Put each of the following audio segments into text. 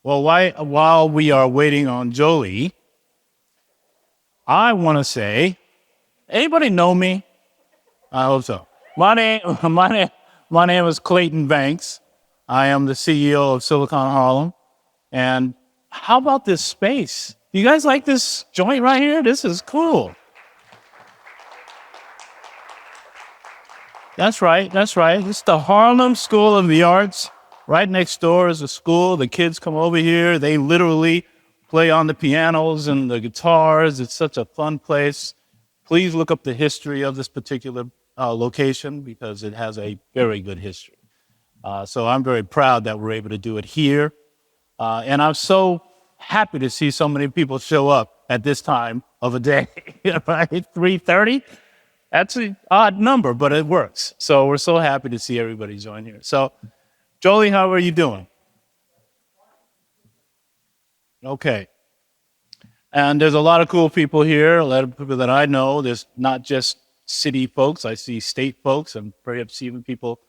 Well, while we are waiting on Jolie, I want to say, anybody know me? I hope so. My name is Clayton Banks. I am the CEO of Silicon Harlem. And how about this space? You guys like this joint right here? This is cool. That's right. It's the Harlem School of the Arts. Right next door is a school. The kids come over here. They literally play on the pianos and the guitars. It's such a fun place. Please look up the history of this particular location because it has a very good history. So I'm very proud that we're able to do it here. And I'm so happy to see so many people show up at this time of a day, right? 3:30? That's an odd number, but it works. So we're so happy to see everybody join here. So, Jolie, how are you doing? Okay. And there's a lot of cool people here, a lot of people that I know. There's not just city folks. I see state folks and perhaps even people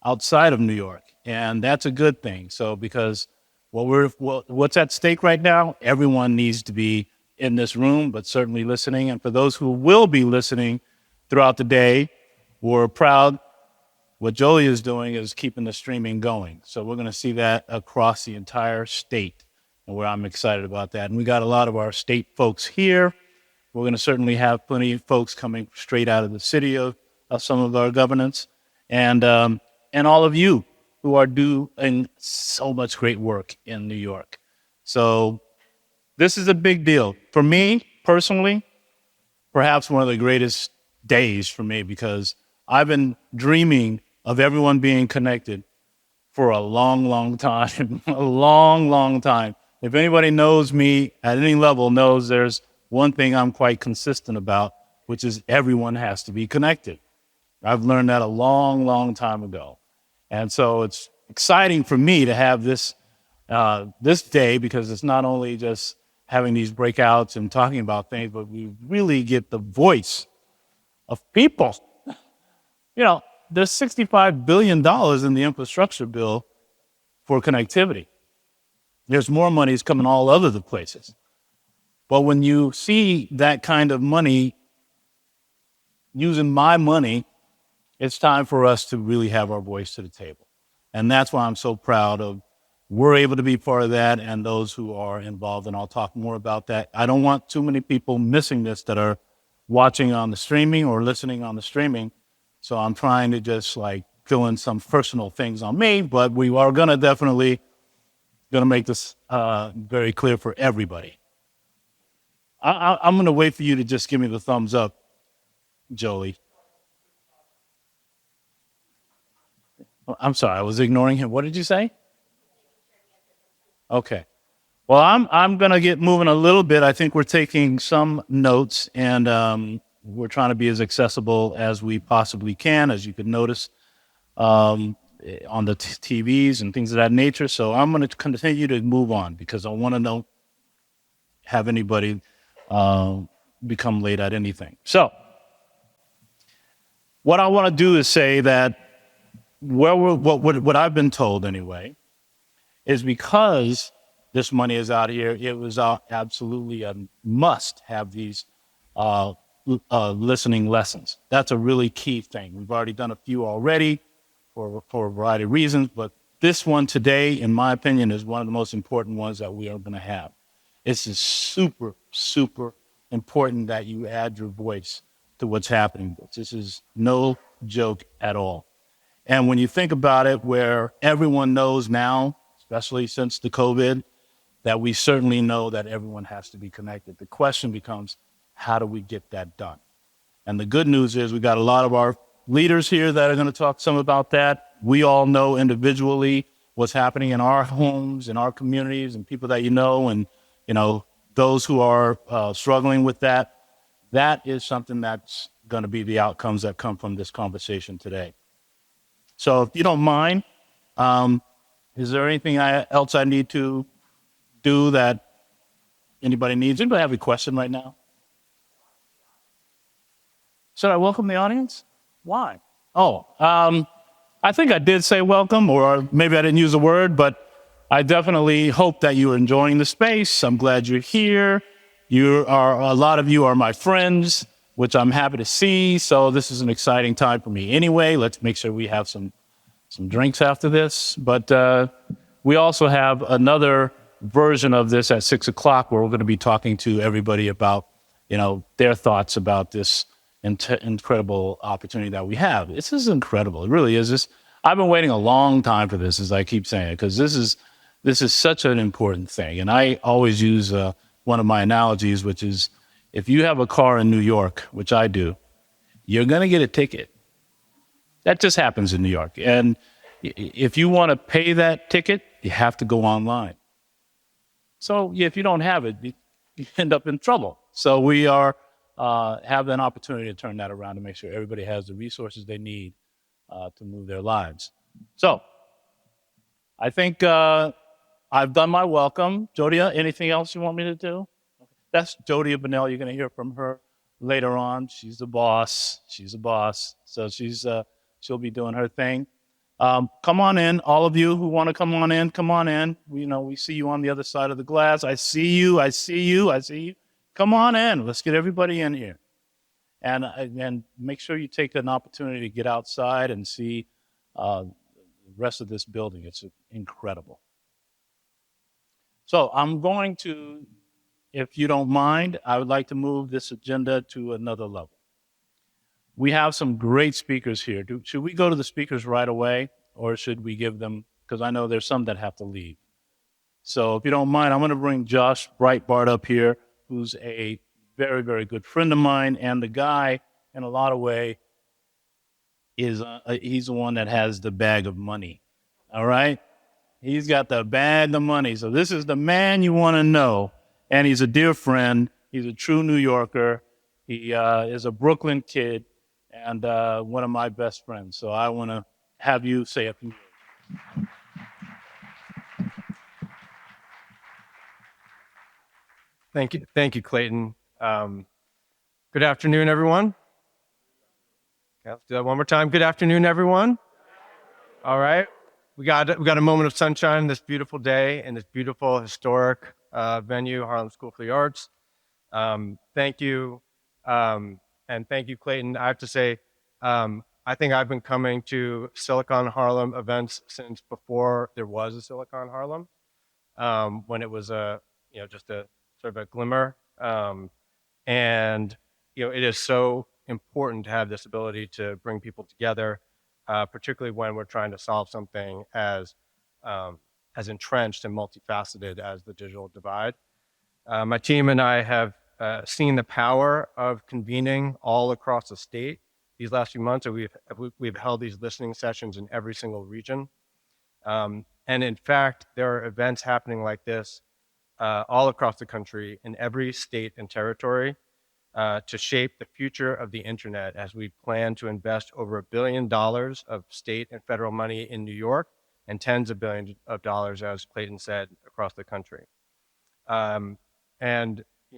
outside of New York. And that's a good thing. So because what's at stake right now, everyone needs to be in this room, but certainly listening. And for those who will be listening throughout the day, we're proud. What Jolie is doing is keeping the streaming going. So we're going to see that across the entire state, and where I'm excited about that. And we got a lot of our state folks here. We're going to certainly have plenty of folks coming straight out of the city of some of our governance, and all of you who are doing so much great work in New York. So this is a big deal. For me, personally, perhaps one of the greatest days for me, because I've been dreaming of everyone being connected for a long, long time, a long, long time. If anybody knows me at any level knows there's one thing I'm quite consistent about, which is everyone has to be connected. I've learned that a long, long time ago. And so it's exciting for me to have this this day, because it's not only just having these breakouts and talking about things, but we really get the voice of people. You know, there's $65 billion in the infrastructure bill for connectivity. There's more money is coming all other the places. But when you see that kind of money using my money, it's time for us to really have our voice to the table. And that's why I'm so proud of we're able to be part of that, and those who are involved. And I'll talk more about that. I don't want too many people missing this that are watching on the streaming or listening on the streaming. So I'm trying to just like fill in some personal things on me, but we are going to definitely make this very clear for everybody. I'm going to wait for you to just give me the thumbs up, Jolie. I'm sorry, I was ignoring him. What did you say? Okay. Well, I'm going to get moving a little bit. I think we're taking some notes, and we're trying to be as accessible as we possibly can, as you could notice on the TVs and things of that nature. So I'm going to continue to move on because I want to have anybody become late at anything. So what I want to do is say that what I've been told anyway is because this money is out here, it was absolutely a must have these listening lessons. That's a really key thing. We've already done a few already for a variety of reasons, but this one today, in my opinion, is one of the most important ones that we are going to have. It's just super, super important that you add your voice to what's happening. This is no joke at all. And when you think about it, where everyone knows now, especially since the COVID, that we certainly know that everyone has to be connected. The question becomes, how do we get that done? And the good news is we got a lot of our leaders here that are going to talk some about that. We all know individually what's happening in our homes, in our communities, and people that you know, and those who are struggling with that. That is something that's going to be the outcomes that come from this conversation today. So if you don't mind, is there anything else I need to do that anybody needs? Anybody have a question right now? Should I welcome the audience? Why? Oh, I think I did say welcome, or maybe I didn't use the word, but I definitely hope that you're enjoying the space. I'm glad you're here. A lot of you are my friends, which I'm happy to see. So this is an exciting time for me. Anyway, let's make sure we have some drinks after this. But we also have another version of this at 6 o'clock where we're going to be talking to everybody about, their thoughts about this incredible opportunity that we have. This is incredible. It really is. I've been waiting a long time for this, as I keep saying, because this is such an important thing. And I always use one of my analogies, which is if you have a car in New York, which I do, you're going to get a ticket. That just happens in New York. And if you want to pay that ticket, you have to go online. So if you don't have it, you end up in trouble. So we have an opportunity to turn that around to make sure everybody has the resources they need to move their lives. So I think I've done my welcome. Jodia, anything else you want me to do? That's Jodia Vanel. You're going to hear from her later on. She's the boss. She's a boss. So she'll be doing her thing. Come on in, all of you who want to come on in, come on in. We see you on the other side of the glass. I see you. Come on in. Let's get everybody in here. And make sure you take an opportunity to get outside and see the rest of this building. It's incredible. So I'm going to, if you don't mind, I would like to move this agenda to another level. We have some great speakers here. Should we go to the speakers right away, or should we give them, because I know there's some that have to leave. So if you don't mind, I'm going to bring Josh Breitbart up here, who's a very, very good friend of mine, and the guy, in a lot of ways, he's the one that has the bag of money, all right? He's got the bag of money. So this is the man you want to know, and he's a dear friend. He's a true New Yorker. He is a Brooklyn kid, and one of my best friends. So I want to have you say a few words. Thank you, Clayton. Good afternoon, everyone. Okay, let's do that one more time. Good afternoon, everyone. All right, we got a moment of sunshine this beautiful day in this beautiful historic venue, Harlem School for the Arts. Thank you, and thank you, Clayton. I have to say, I think I've been coming to Silicon Harlem events since before there was a Silicon Harlem, when it was just a sort of a glimmer. And it is so important to have this ability to bring people together, particularly when we're trying to solve something as entrenched and multifaceted as the digital divide. My team and I have seen the power of convening all across the state these last few months, and we've held these listening sessions in every single region. And in fact, there are events happening like this all across the country in every state and territory to shape the future of the internet as we plan to invest over $1 billion of state and federal money in New York and tens of billions of dollars, as Clayton said, across the country. And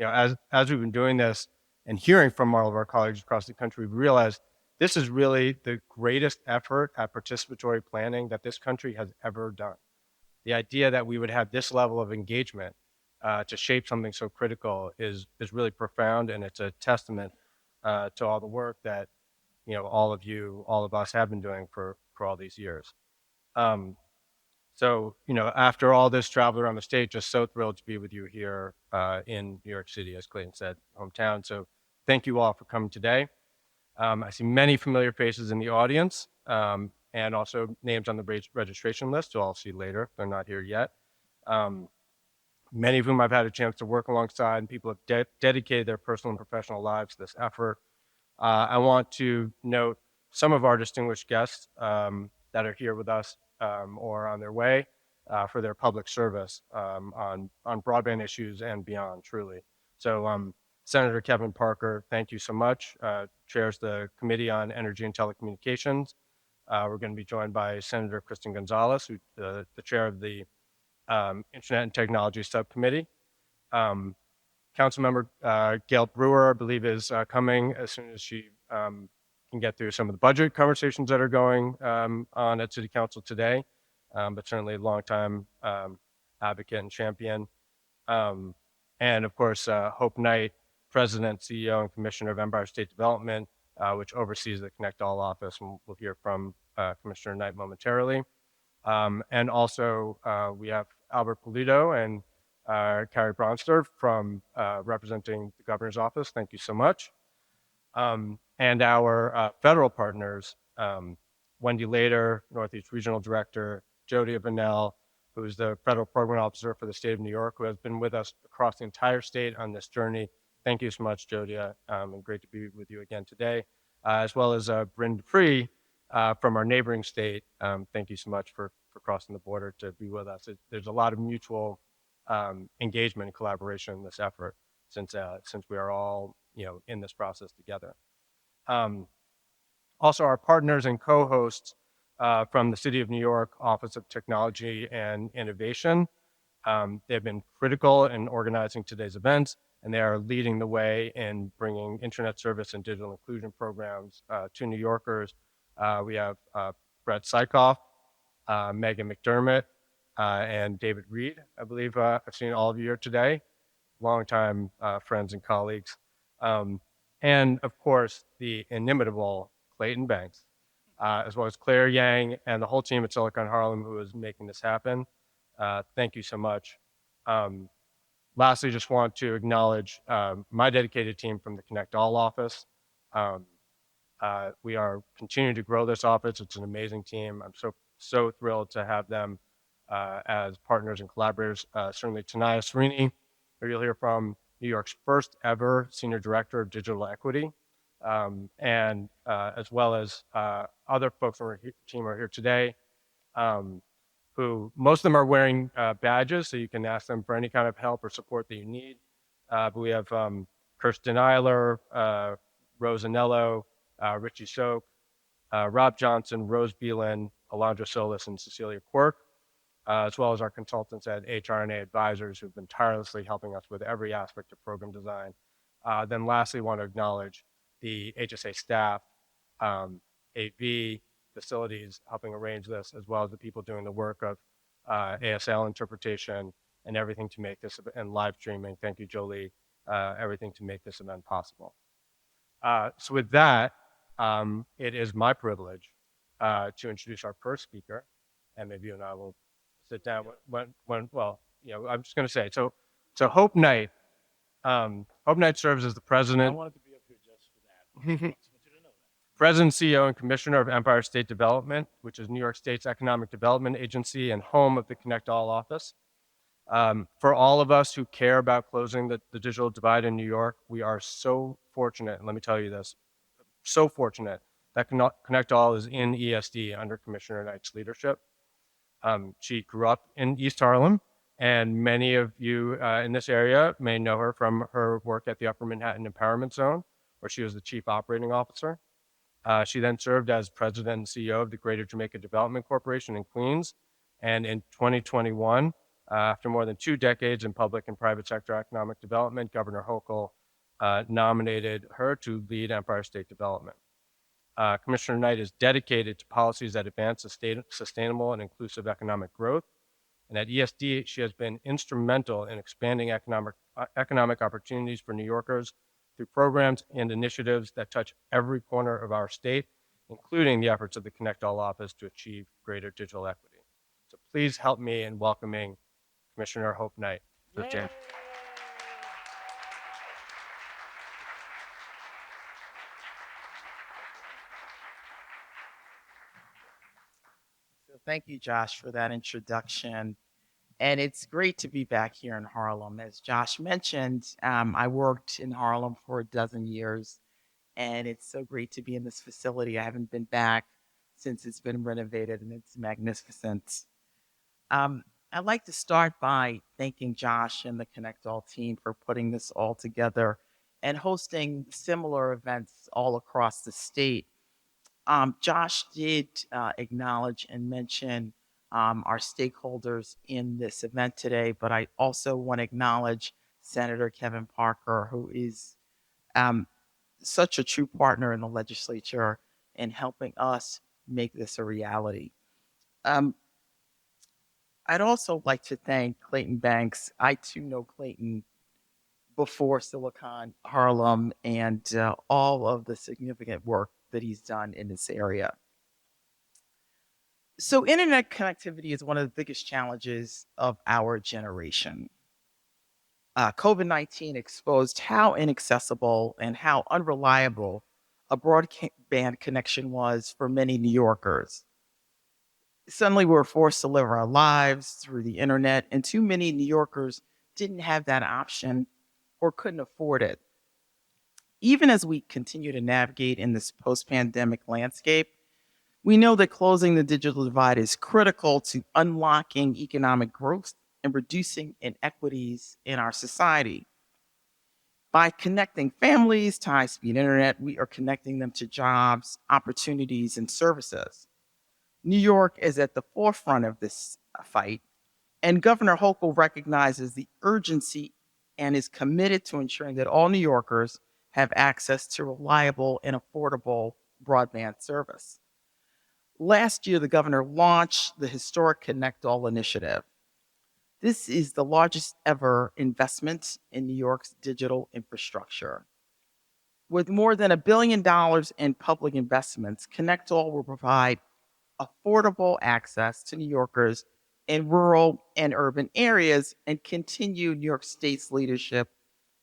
as we've been doing this and hearing from all of our colleagues across the country, we realized this is really the greatest effort at participatory planning that this country has ever done. The idea that we would have this level of engagement to shape something so critical is really profound, and it's a testament to all the work that all of us have been doing for all these years. So after all this travel around the state, just so thrilled to be with you here in New York City, as Clayton said, hometown. So thank you all for coming today. I see many familiar faces in the audience, and also names on the registration list, who I'll see later if they're not here yet. Many of whom I've had a chance to work alongside, and people have dedicated their personal and professional lives to this effort. I want to note some of our distinguished guests that are here with us or on their way for their public service on broadband issues and beyond, truly. So Senator Kevin Parker, thank you so much, chairs the Committee on Energy and Telecommunications. We're going to be joined by Senator Kristen Gonzalez, who's the chair of the Internet and Technology Subcommittee. Councilmember Gale Brewer, I believe, is coming as soon as she can get through some of the budget conversations that are going on at City Council today, but certainly a longtime advocate and champion. And of course, Hope Knight, President, CEO, and Commissioner of Empire State Development, which oversees the ConnectALL office. And we'll hear from Commissioner Knight momentarily. And also, we have Albert Polito and Carrie Bronster from representing the governor's office. Thank you so much. And our federal partners, Wendy Lader, Northeast Regional Director, Jodia Vanel, who's the federal program officer for the state of New York, who has been with us across the entire state on this journey. Thank you so much, Jodia, and great to be with you again today, as well as Brynn Deprey from our neighboring state. Thank you so much for crossing the border to be with us. There's a lot of mutual engagement and collaboration in this effort since we are all in this process together. Also, our partners and co-hosts from the City of New York Office of Technology and Innovation. They've been critical in organizing today's events, and they are leading the way in bringing internet service and digital inclusion programs to New Yorkers. We have Brett Sikoff, Meghan McDermott, and David Reed. I believe I've seen all of you here today, longtime friends and colleagues. And of course, the inimitable Clayton Banks, as well as Claire Yang and the whole team at Silicon Harlem who is making this happen. Thank you so much. Lastly, just want to acknowledge my dedicated team from the ConnectALL office. We are continuing to grow this office. It's an amazing team. I'm so thrilled to have them as partners and collaborators. Certainly Tanaya Srini, who you'll hear from, New York's first ever Senior Director of Digital Equity, and as well as other folks on our team are here today, who most of them are wearing badges, so you can ask them for any kind of help or support that you need. But we have Kirsten Eiler, Rose Anello, Richie Soak, Rob Johnson, Rose Beelan, Alondra Solis, and Cecilia Quirk, as well as our consultants at HRNA Advisors who've been tirelessly helping us with every aspect of program design. Then lastly, want to acknowledge the HSA staff, AV, facilities helping arrange this, as well as the people doing the work of ASL interpretation and everything to make this, and live streaming. Thank you, Jolie, everything to make this event possible. So with that, it is my privilege to introduce our first speaker, and maybe you and I will sit down well, I'm just going to say, so Hope Knight, Hope Knight serves as the president. I wanted to be up here just for that. I just want you to know that. President, CEO, and Commissioner of Empire State Development, which is New York State's economic development agency and home of the ConnectALL office. For all of us who care about closing the digital divide in New York, we are so fortunate, and let me tell you this, so fortunate that ConnectALL is in ESD under Commissioner Knight's leadership. She grew up in East Harlem, and many of you in this area may know her from her work at the Upper Manhattan Empowerment Zone, where she was the chief operating officer. She then served as president and CEO of the Greater Jamaica Development Corporation in Queens. And in 2021, after more than 2 decades in public and private sector economic development, Governor Hochul nominated her to lead Empire State Development. Commissioner Knight is dedicated to policies that advance sustainable and inclusive economic growth. And at ESD, she has been instrumental in expanding economic opportunities for New Yorkers through programs and initiatives that touch every corner of our state, including the efforts of the ConnectALL office to achieve greater digital equity. So please help me in welcoming Commissioner Hope Knight to the stage. So thank you, Josh, for that introduction. And it's great to be back here in Harlem. As Josh mentioned, I worked in Harlem for a dozen years, and it's so great to be in this facility. I haven't been back since it's been renovated, and it's magnificent. I'd like to start by thanking Josh and the ConnectALL team for putting this all together and hosting similar events all across the state. Josh did acknowledge and mention our stakeholders in this event today, but I also want to acknowledge Senator Kevin Parker, who is such a true partner in the legislature in helping us make this a reality. I'd also like to thank Clayton Banks. I too know Clayton before Silicon Harlem and all of the significant work that he's done in this area. So, internet connectivity is one of the biggest challenges of our generation. COVID 19 exposed how inaccessible and how unreliable a broadband connection was for many New Yorkers. Suddenly, we were forced to live our lives through the internet, and too many New Yorkers didn't have that option or couldn't afford it. Even as we continue to navigate in this post pandemic landscape, we know that closing the digital divide is critical to unlocking economic growth and reducing inequities in our society. By connecting families to high speed internet, we are connecting them to jobs, opportunities, and services. New York is at the forefront of this fight, and Governor Hochul recognizes the urgency and is committed to ensuring that all New Yorkers have access to reliable and affordable broadband service. Last year, the governor launched the historic ConnectALL initiative. This is the largest ever investment in New York's digital infrastructure. With more than $1 billion in public investments, ConnectALL will provide affordable access to New Yorkers in rural and urban areas and continue New York State's leadership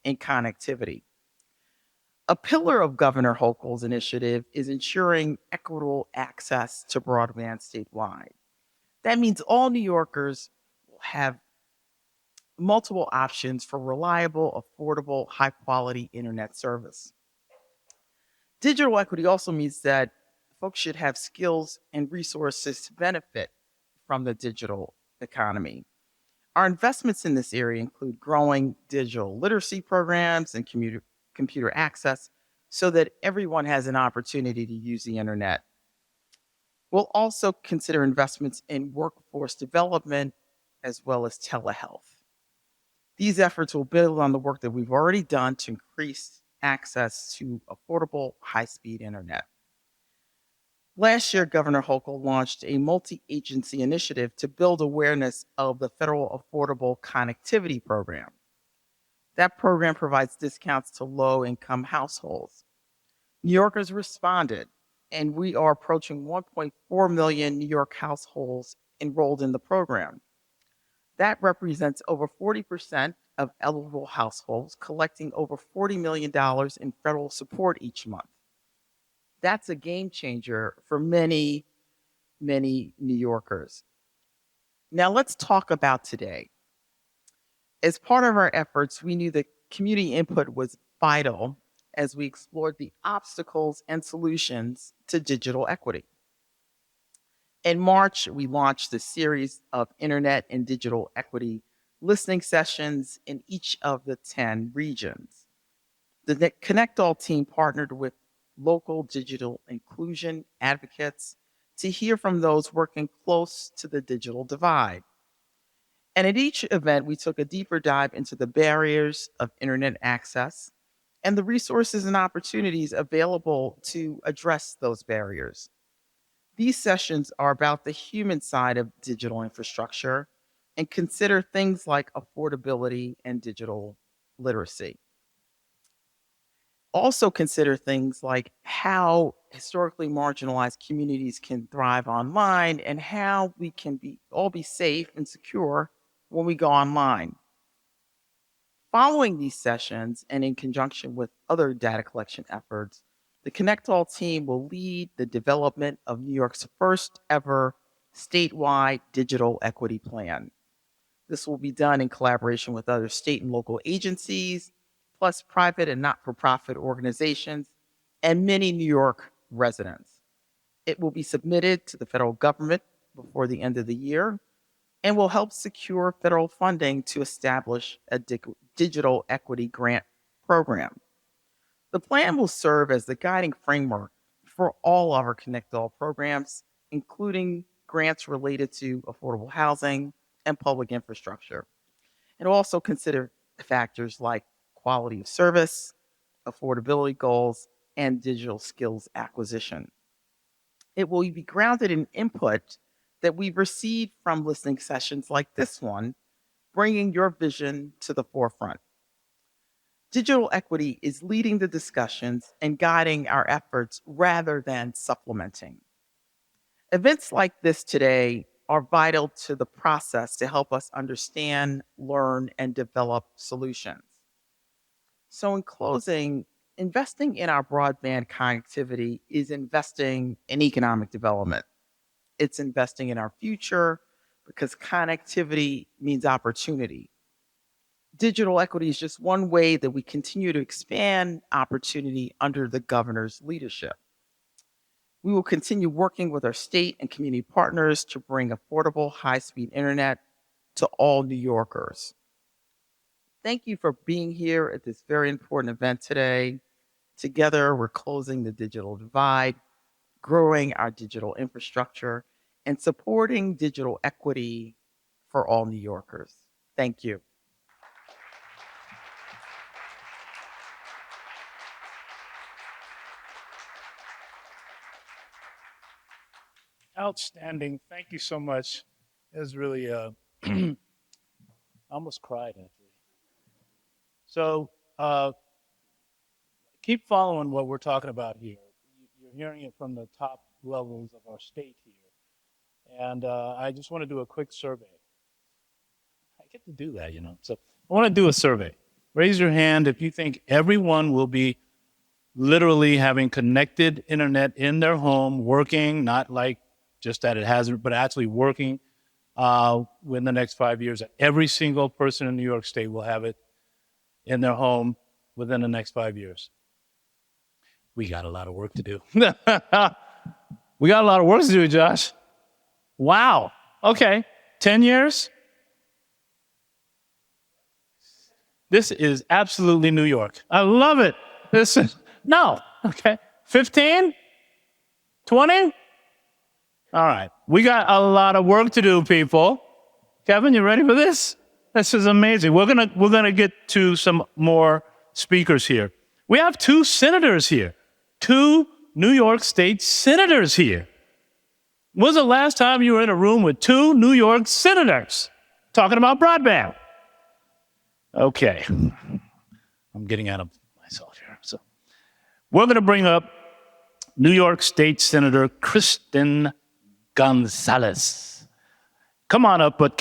in connectivity. A pillar of Governor Hochul's initiative is ensuring equitable access to broadband statewide. That means all New Yorkers will have multiple options for reliable, affordable, high quality internet service. Digital equity also means that folks should have skills and resources to benefit from the digital economy. Our investments in this area include growing digital literacy programs and computer access so that everyone has an opportunity to use the internet. We'll also consider investments in workforce development as well as telehealth. These efforts will build on the work that we've already done to increase access to affordable, high speed internet. Last year, Governor Hochul launched a multi agency initiative to build awareness of the Federal Affordable Connectivity Program. That program provides discounts to low income households. New Yorkers responded, and we are approaching 1.4 million New York households enrolled in the program. That represents over 40% of eligible households, collecting over $40 million in federal support each month. That's a game changer for many, many New Yorkers. Now, let's talk about today. As part of our efforts, we knew that community input was vital as we explored the obstacles and solutions to digital equity. In March, we launched a series of internet and digital equity listening sessions in each of the 10 regions. The ConnectALL team partnered with local digital inclusion advocates to hear from those working close to the digital divide. And at each event, we took a deeper dive into the barriers of internet access and the resources and opportunities available to address those barriers. These sessions are about the human side of digital infrastructure and consider things like affordability and digital literacy. Also consider things like how historically marginalized communities can thrive online and how we can all be safe and secure when we go online. Following these sessions and in conjunction with other data collection efforts, the ConnectALL team will lead the development of New York's first ever statewide digital equity plan. This will be done in collaboration with other state and local agencies, plus private and not-for-profit organizations, and many New York residents. It will be submitted to the federal government before the end of the year and will help secure federal funding to establish a digital equity grant program. The plan will serve as the guiding framework for all of our ConnectALL programs, including grants related to affordable housing and public infrastructure. It will also consider factors like quality of service, affordability goals, and digital skills acquisition. It will be grounded in input that we've received from listening sessions like this one, bringing your vision to the forefront. Digital equity is leading the discussions and guiding our efforts rather than supplementing. Events like this today are vital to the process to help us understand, learn, and develop solutions. So, in closing, investing in our broadband connectivity is investing in economic development. It's investing in our future because connectivity means opportunity. Digital equity is just one way that we continue to expand opportunity under the governor's leadership. We will continue working with our state and community partners to bring affordable, high-speed internet to all New Yorkers. Thank you for being here at this very important event today. Together, we're closing the digital divide, growing our digital infrastructure, and supporting digital equity for all New Yorkers. Thank you. Outstanding. Thank you so much. It was really, I almost cried actually. So keep following what we're talking about here. You're hearing it from the top levels of our state here. And I just want to do a quick survey. I get to do that, you know. So I want to do a survey. Raise your hand if you think everyone will be literally having connected internet in their home, working, not like just that it has, but actually working within the next 5 years. Every single person in New York State will have it in their home within the next 5 years. We got a lot of work to do. We got a lot of work to do, Josh. Wow. Okay. 10 years? This is absolutely New York. I love it. This is, no. Okay. 15? 20? All right. We got a lot of work to do, people. Kevin, you ready for this? This is amazing. We're gonna get to some more speakers here. We have 2 senators here. 2 New York State senators here. When's the last time you were in a room with 2 New York senators talking about broadband? Okay. I'm getting out of myself here. So we're going to bring up New York State Senator Kristen Gonzalez. Come on up, but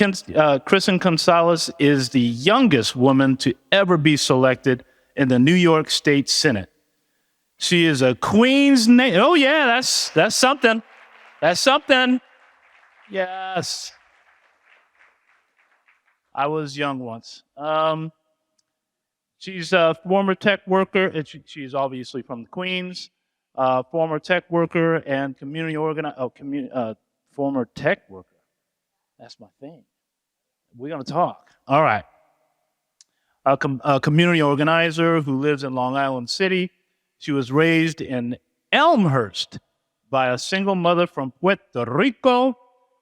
Kristen Gonzalez is the youngest woman to ever be selected in the New York State Senate. She is a Queens native. Oh yeah, that's something. That's something. Yes. I was young once. She's a former tech worker. And she's obviously from the Queens. Former tech worker and community organizer. Former tech worker. That's my thing. We're going to talk. All right. A community organizer who lives in Long Island City. She was raised in Elmhurst by a single mother from Puerto Rico.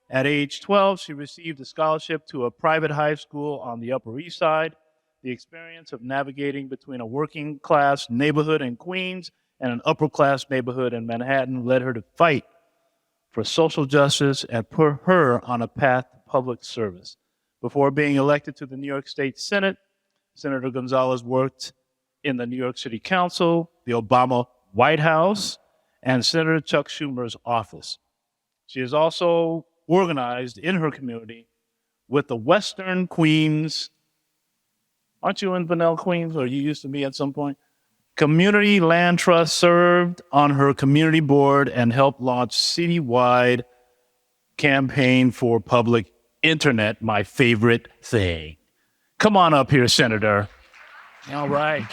At age 12, she received a scholarship to a private high school on the Upper East Side. The experience of navigating between a working class neighborhood in Queens and an upper class neighborhood in Manhattan led her to fight for social justice and put her on a path to public service. Before being elected to the New York State Senate, Senator Gonzalez worked in the New York City Council, the Obama White House, and Senator Chuck Schumer's office. She is also organized in her community with the Western Queens. Aren't you in Vanel, Queens, or you used to be at some point? Community Land Trust, served on her community board and helped launch citywide campaign for public internet, my favorite thing. Come on up here, Senator. All right.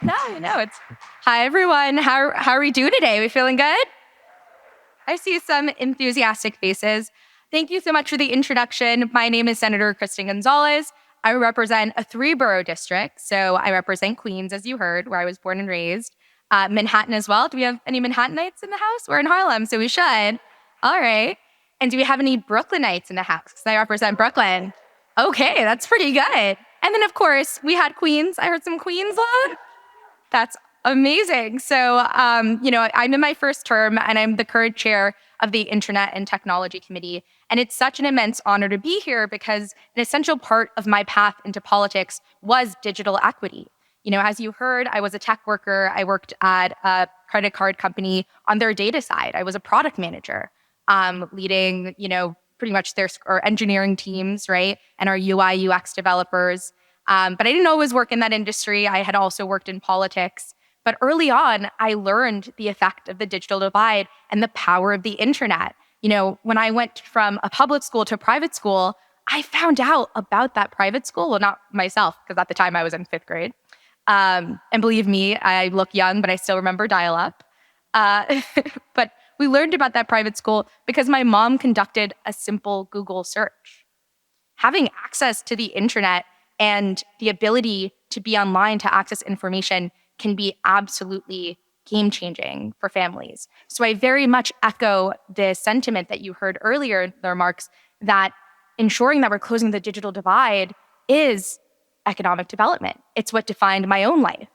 No, it's hi everyone. How are we doing today? We feeling good? I see some enthusiastic faces. Thank you so much for the introduction. My name is Senator Kristen Gonzalez. I represent a 3-borough district. So I represent Queens, as you heard, where I was born and raised. Manhattan as well. Do we have any Manhattanites in the house? We're in Harlem, so we should. All right. And do we have any Brooklynites in the house? Because I represent Brooklyn. Okay, that's pretty good. And then, of course, we had Queens. I heard some Queens love. That's Amazing. So, I'm in my first term and I'm the current chair of the Internet and Technology Committee. And it's such an immense honor to be here because an essential part of my path into politics was digital equity. As you heard, I was a tech worker. I worked at a credit card company on their data side. I was a product manager, leading, pretty much their or engineering teams, right? And our UI, UX developers. But I didn't always work in that industry. I had also worked in politics. But early on, I learned the effect of the digital divide and the power of the internet. When I went from a public school to a private school, I found out about that private school. Well, not myself, because at the time I was in 5th grade. And believe me, I look young, but I still remember dial-up. But we learned about that private school because my mom conducted a simple Google search. Having access to the internet and the ability to be online to access information can be absolutely game-changing for families. So I very much echo the sentiment that you heard earlier in the remarks that ensuring that we're closing the digital divide is economic development. It's what defined my own life.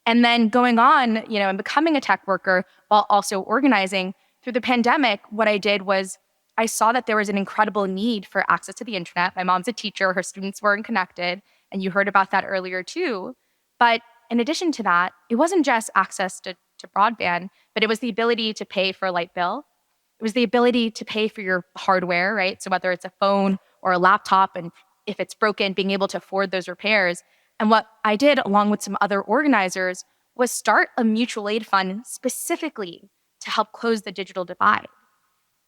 And then going on, and becoming a tech worker while also organizing through the pandemic, what I did was I saw that there was an incredible need for access to the internet. My mom's a teacher, her students weren't connected, and you heard about that earlier too. But in addition to that, it wasn't just access to broadband, but it was the ability to pay for a light bill. It was the ability to pay for your hardware, right? So whether it's a phone or a laptop, and if it's broken, being able to afford those repairs. And what I did, along with some other organizers, was start a mutual aid fund specifically to help close the digital divide.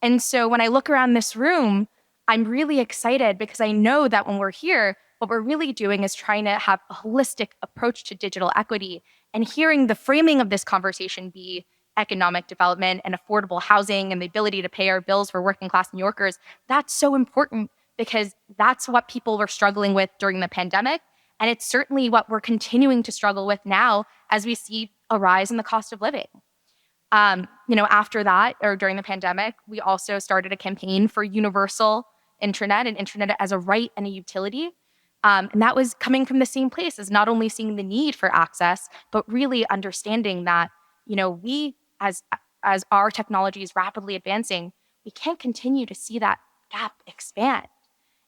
And so when I look around this room, I'm really excited because I know that when we're here, what we're really doing is trying to have a holistic approach to digital equity, and hearing the framing of this conversation be economic development and affordable housing and the ability to pay our bills for working class New Yorkers. That's so important because that's what people were struggling with during the pandemic. And it's certainly what we're continuing to struggle with now as we see a rise in the cost of living. After that, or during the pandemic, we also started a campaign for universal internet and internet as a right and a utility. And that was coming from the same place as not only seeing the need for access, but really understanding that, we, as our technology is rapidly advancing, we can't continue to see that gap expand.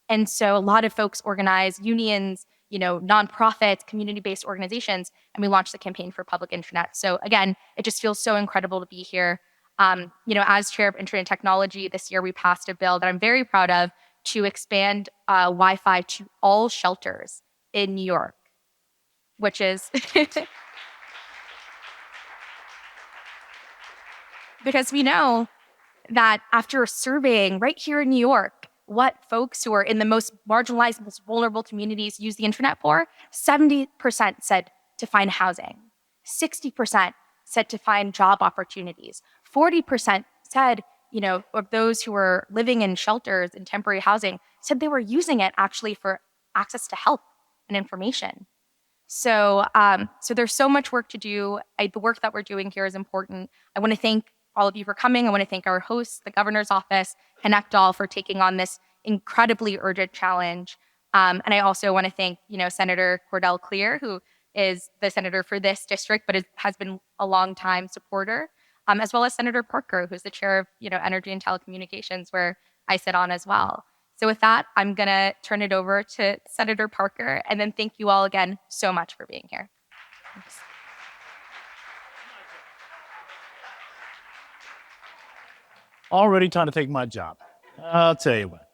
And so a lot of folks organize unions, nonprofits, community-based organizations, and we launched the campaign for public internet. So again, it just feels so incredible to be here. As chair of Internet Technology, this year we passed a bill that I'm very proud of to expand Wi-Fi to all shelters in New York, which is because we know that after surveying right here in New York, what folks who are in the most marginalized, most vulnerable communities use the internet for, 70% said to find housing, 60% said to find job opportunities, 40% said, of those who were living in shelters and temporary housing said they were using it actually for access to help and information. So there's so much work to do. The work that we're doing here is important. I want to thank all of you for coming. I want to thank our hosts, the governor's office, ConnectALL for taking on this incredibly urgent challenge. And I also want to thank, Senator Cordell Clear, who is the senator for this district, but has been a long time supporter, as well as Senator Parker, who's the chair of, Energy and Telecommunications, where I sit on as well. So with that, I'm going to turn it over to Senator Parker, and then thank you all again so much for being here. Thanks. Already trying to take my job. I'll tell you what.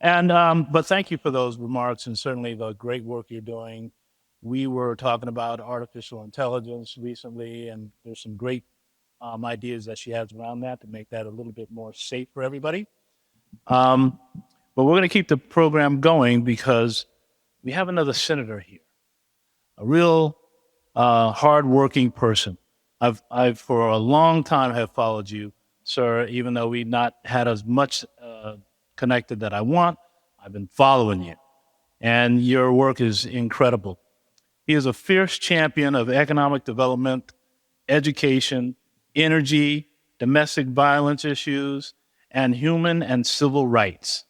And but thank you for those remarks and certainly the great work you're doing. We were talking about artificial intelligence recently, and there's some great ideas that she has around that to make that a little bit more safe for everybody. But we're going to keep the program going because we have another senator here, a real hardworking person. I've for a long time have followed you, sir, even though we've not had as much connected that I want. I've been following you, and your work is incredible. He is a fierce champion of economic development, education, energy, domestic violence issues, and human and civil rights.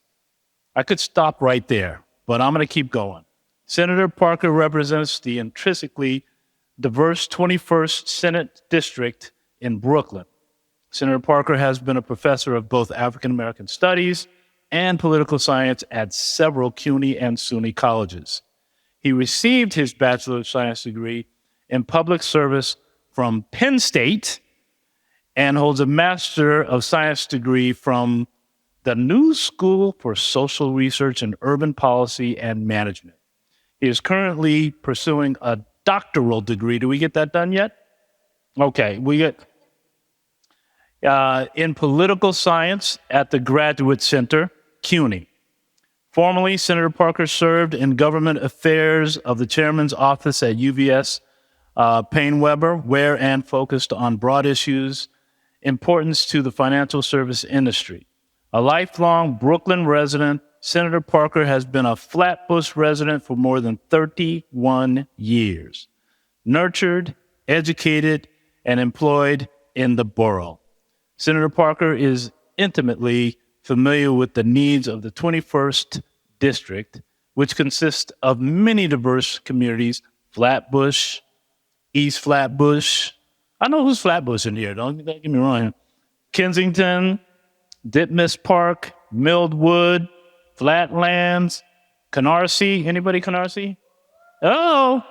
I could stop right there, but I'm going to keep going. Senator Parker represents the intrinsically diverse 21st Senate District in Brooklyn. Senator Parker has been a professor of both African American studies and political science at several CUNY and SUNY colleges. He received his Bachelor of Science degree in public service from Penn State and holds a Master of Science degree from the New School for Social Research and Urban Policy and Management. He is currently pursuing a doctoral degree. Do we get that done yet? Okay, we get in political science at the Graduate Center, CUNY. Formerly, Senator Parker served in government affairs of the chairman's office at UVS Paine-Webber, where and focused on broad issues importance to the financial service industry. A lifelong Brooklyn resident, Senator Parker has been a Flatbush resident for more than 31 years, nurtured, educated, and employed in the borough. Senator Parker is intimately familiar with the needs of the 21st District, which consists of many diverse communities, Flatbush, East Flatbush. I know who's Flatbush in here, don't get me wrong. Kensington, Ditmas Park, Mildwood, Flatlands, Canarsie. Anybody Canarsie? Oh,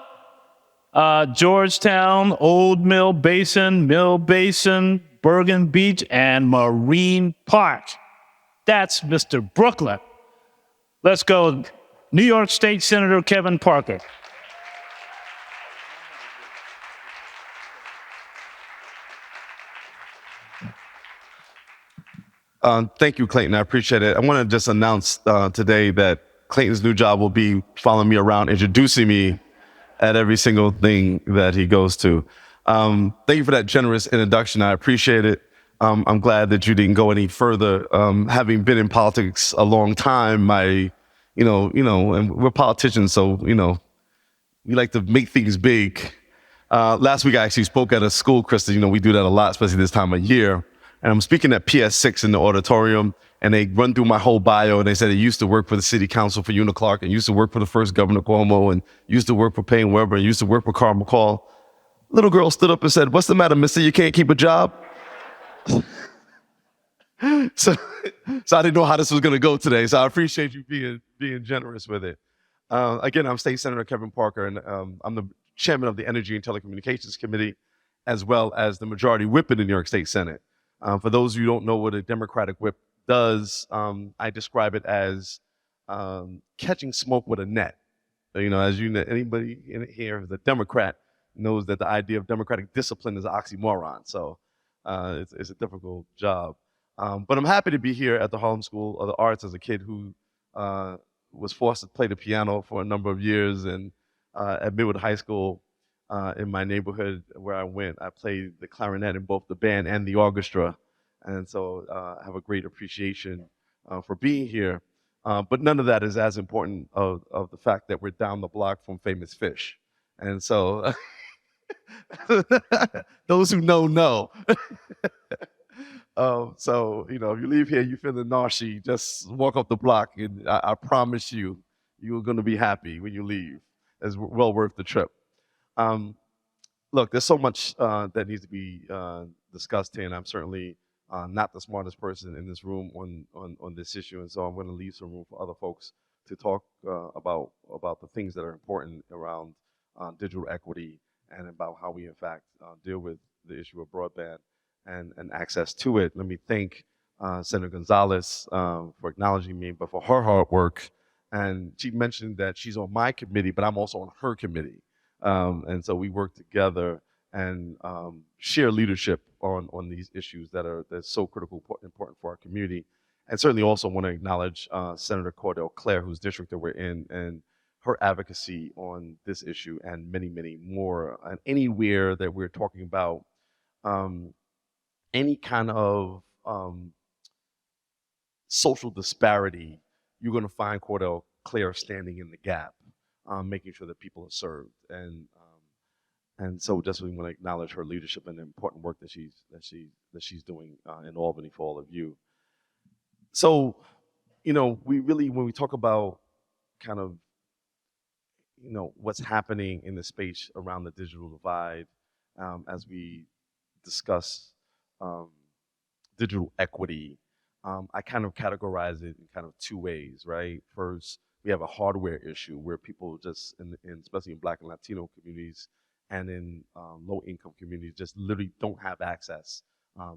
Georgetown, Old Mill Basin, Bergen Beach, and Marine Park. That's Mr. Brooklyn. Let's go, New York State Senator Kevin Parker. Thank you, Clayton. I appreciate it. I want to just announce today that Clayton's new job will be following me around, introducing me at every single thing that he goes to. Thank you for that generous introduction. I appreciate it. I'm glad that you didn't go any further. Having been in politics a long time, and we're politicians, so, we like to make things big. Last week, I actually spoke at a school, Kristen. We do that a lot, especially this time of year. And I'm speaking at PS6 in the auditorium, and they run through my whole bio, and they said he used to work for the city council for Una Clark, and used to work for the first Governor Cuomo, and used to work for Paine-Webber, and used to work for Carl McCall. Little girl stood up and said, "What's the matter, mister? You can't keep a job?" So I didn't know how this was going to go today, so I appreciate you being generous with it. Again, I'm State Senator Kevin Parker, and I'm the chairman of the Energy and Telecommunications Committee, as well as the Majority Whip in the New York State Senate. For those of you who don't know what a Democratic whip does, I describe it as catching smoke with a net. As you know, anybody in here who's a Democrat knows that the idea of democratic discipline is an oxymoron. So it's a difficult job. But I'm happy to be here at the Harlem School of the Arts as a kid who was forced to play the piano for a number of years. And at Midwood High School, in my neighborhood where I went, I played the clarinet in both the band and the orchestra. And so I have a great appreciation for being here. But none of that is as important of the fact that we're down the block from Famous Fish. And so those who know. So, if you leave here, you feeling nauseous, just walk up the block, and I promise you're going to be happy when you leave. It's well worth the trip. Look, there's so much that needs to be discussed here, and I'm certainly not the smartest person in this room on this issue, and so I'm going to leave some room for other folks to talk about the things that are important around digital equity and about how we, in fact, deal with the issue of broadband and access to it. Let me thank Senator Gonzalez for acknowledging me, but for her hard work. And she mentioned that she's on my committee, but I'm also on her committee. And so we work together and share leadership on these issues that's so critical, important for our community. And certainly also want to acknowledge Senator Cordell Clare, whose district that we're in, and her advocacy on this issue and many, many more. And anywhere that we're talking about any kind of social disparity, you're going to find Cordell Clare standing in the gap, making sure that people are served. And so just we want to acknowledge her leadership and the important work that she's doing in Albany for all of you. So, we really, when we talk about kind of what's happening in the space around the digital divide, as we discuss digital equity. I kind of categorize it in kind of two ways, right? First, we have a hardware issue where people just, especially in Black and Latino communities and in low-income communities, just literally don't have access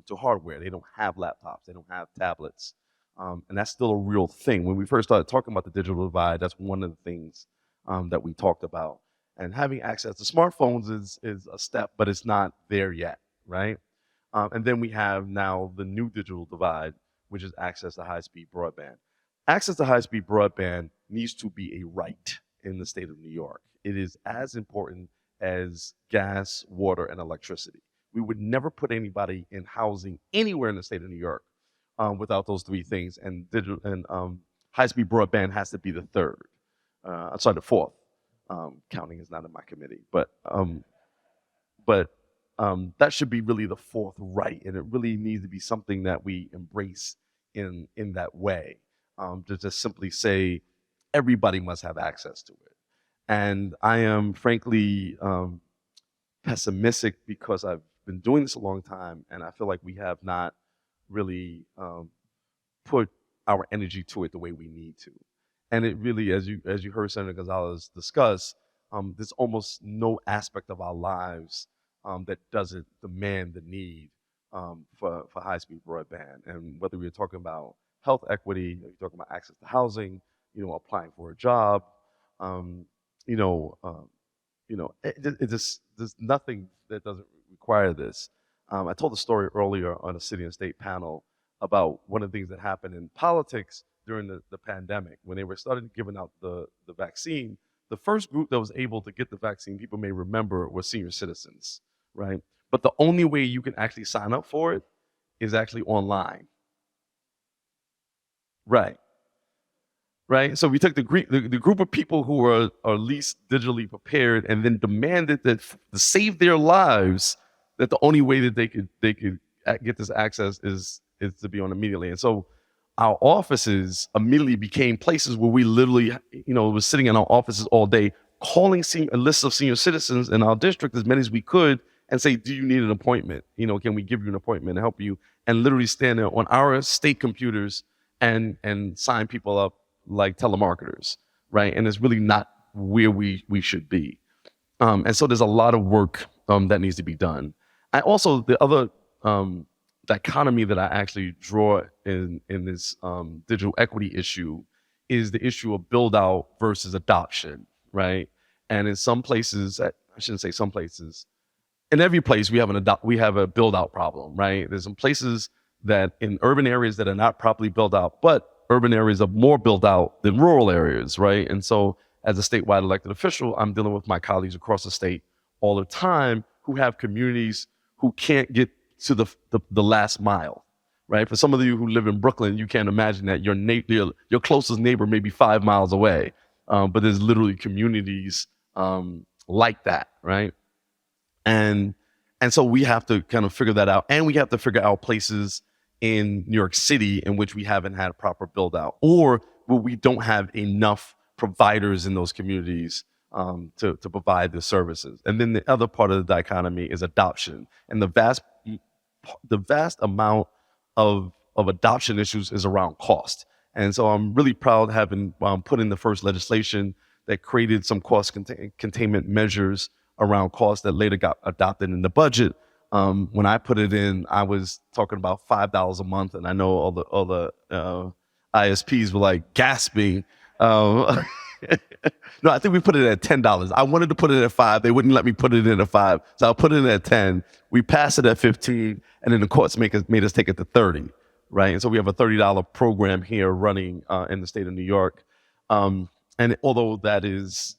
to hardware. They don't have laptops. They don't have tablets. And that's still a real thing. When we first started talking about the digital divide, that's one of the things that we talked about. And having access to smartphones is a step, but it's not there yet, right? And then we have now the new digital divide, which is access to high-speed broadband. Access to high-speed broadband needs to be a right in the state of New York. It is as important as gas, water, and electricity. We would never put anybody in housing anywhere in the state of New York without those three things, and high-speed broadband has to be the third. The fourth. Counting is not in my committee, but that should be really the fourth right, and it really needs to be something that we embrace in that way. To just simply say everybody must have access to it. And I am frankly pessimistic because I've been doing this a long time, and I feel like we have not really put our energy to it the way we need to. And it really, as you heard Senator Gonzalez discuss, there's almost no aspect of our lives that doesn't demand the need for high-speed broadband. And whether we're talking about health equity, you're talking about access to housing, applying for a job, there's nothing that doesn't require this. I told a story earlier on a city and state panel about one of the things that happened in politics during the pandemic when they were starting giving out the vaccine. The first group that was able to get the vaccine, people may remember, was senior citizens, right? But the only way you can actually sign up for it is actually online. Right. So we took the group of people who are least digitally prepared and then demanded that to save their lives, that the only way that they could get this access is to be on immediately. And so our offices immediately became places where we literally, was sitting in our offices all day, calling a list of senior citizens in our district, as many as we could, and say, do you need an appointment? Can we give you an appointment and help you? And literally stand there on our state computers and sign people up like telemarketers, right? And it's really not where we should be. And so there's a lot of work that needs to be done. The other dichotomy that I actually draw in this digital equity issue is the issue of build out versus adoption, right? And in some places, I shouldn't say some places, in every place we have a build out problem, right? There's some places that in urban areas that are not properly built out, but urban areas are more built out than rural areas, right? And so as a statewide elected official, I'm dealing with my colleagues across the state all the time who have communities who can't get to the last mile, right? For some of you who live in Brooklyn, you can't imagine that your closest neighbor may be 5 miles away, but there's literally communities like that, right? And so we have to kind of figure that out, and we have to figure out places in New York City in which we haven't had a proper build out, or where we don't have enough providers in those communities to provide the services. And then the other part of the dichotomy is adoption, and the vast amount of adoption issues is around cost. And so I'm really proud having put in the first legislation that created some cost containment measures around costs that later got adopted in the budget. When I put it in, I was talking about $5 a month, and I know all the ISPs were like gasping. No, I think we put it at $10. I wanted to put it at $5. They wouldn't let me put it in at $5, so I put it in at $10. We passed it at $15, and then the courts made us take it to $30, right? And so we have a $30 program here running in the state of New York. And although that is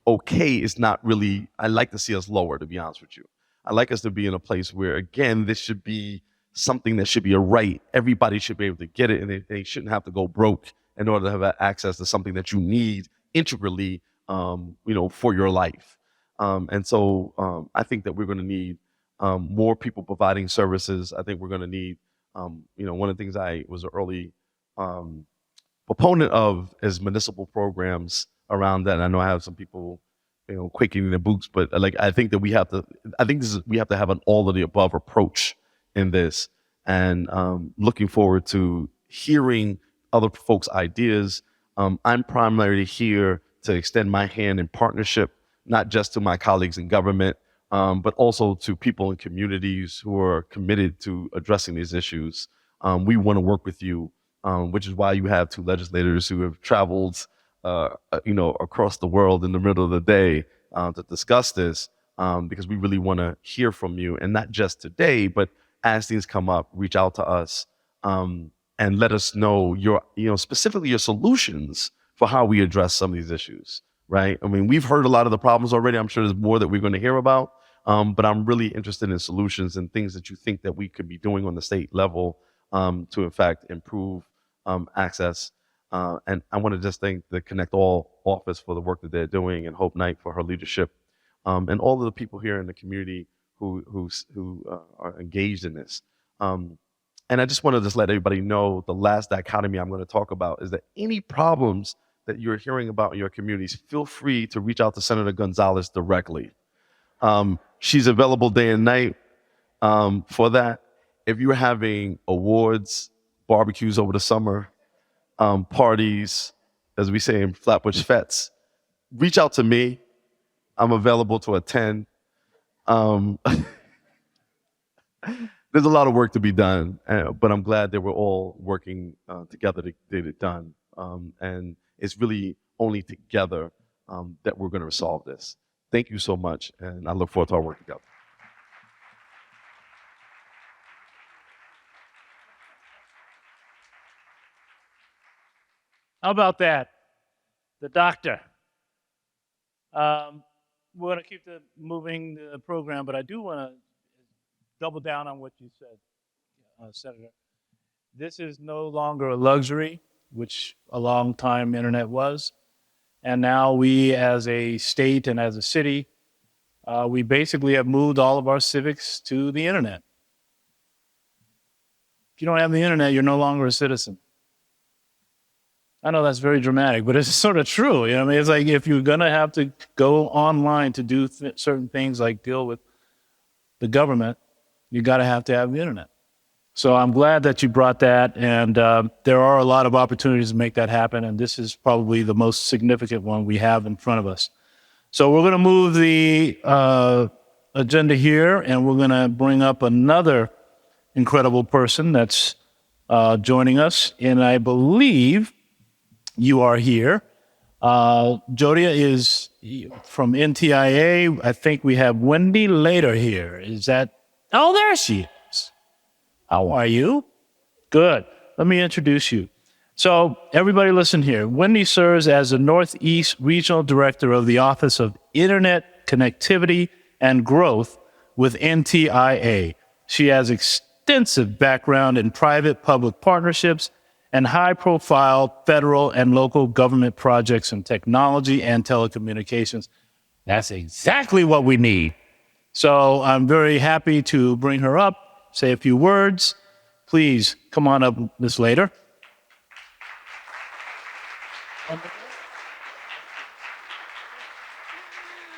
okay, it's not really. I like to see us lower, to be honest with you. I like us to be in a place where, again, this should be something that should be a right. Everybody should be able to get it, and they shouldn't have to go broke in order to have access to something that you need integrally, for your life. And so I think that we're going to need more people providing services. I think we're going to need, one of the things I was an early proponent of is municipal programs around that. And I know I have some people, quaking in their boots, but I think that we have to have an all of the above approach in this, and looking forward to hearing other folks' ideas. I'm primarily here to extend my hand in partnership, not just to my colleagues in government, but also to people in communities who are committed to addressing these issues. We want to work with you, which is why you have two legislators who have traveled, across the world in the middle of the day to discuss this, because we really want to hear from you, and not just today, but as things come up, reach out to us and let us know specifically your solutions for how we address some of these issues. Right? I mean, we've heard a lot of the problems already. I'm sure there's more that we're going to hear about, but I'm really interested in solutions and things that you think that we could be doing on the state level to, in fact, improve access. And I want to just thank the ConnectALL office for the work that they're doing, and Hope Knight for her leadership, and all of the people here in the community who are engaged in this. And I just want to let everybody know the last dichotomy I'm going to talk about is that any problems that you're hearing about in your communities, feel free to reach out to Senator Gonzalez directly. She's available day and night for that. If you're having awards, barbecues over the summer, parties, as we say in Flatbush Fets, reach out to me. I'm available to attend. There's a lot of work to be done, but I'm glad that we're all working together to get it done. And it's really only together that we're going to resolve this. Thank you so much, and I look forward to our work together. How about that? The doctor. We're going to keep moving the program, but I do want to double down on what you said, Senator. This is no longer a luxury, which a long time internet was. And now we as a state and as a city, we basically have moved all of our civics to the internet. If you don't have the internet, you're no longer a citizen. I know that's very dramatic, but it's sort of true. I mean, it's like if you're going to have to go online to do certain things like deal with the government, you got to have the internet. So I'm glad that you brought that, and there are a lot of opportunities to make that happen, and this is probably the most significant one we have in front of us. So we're going to move the agenda here, and we're going to bring up another incredible person that's joining us, and I believe you are here. Jodia is from NTIA. I think we have Wendy later here. Is that? Oh, there she is. How are you? Good. Let me introduce you. So everybody listen here. Wendy serves as the Northeast Regional Director of the Office of Internet Connectivity and Growth with NTIA. She has extensive background in private-public partnerships and high-profile federal and local government projects in technology and telecommunications. That's exactly what we need. So I'm very happy to bring her up, say a few words. Please come on up, Ms. Later.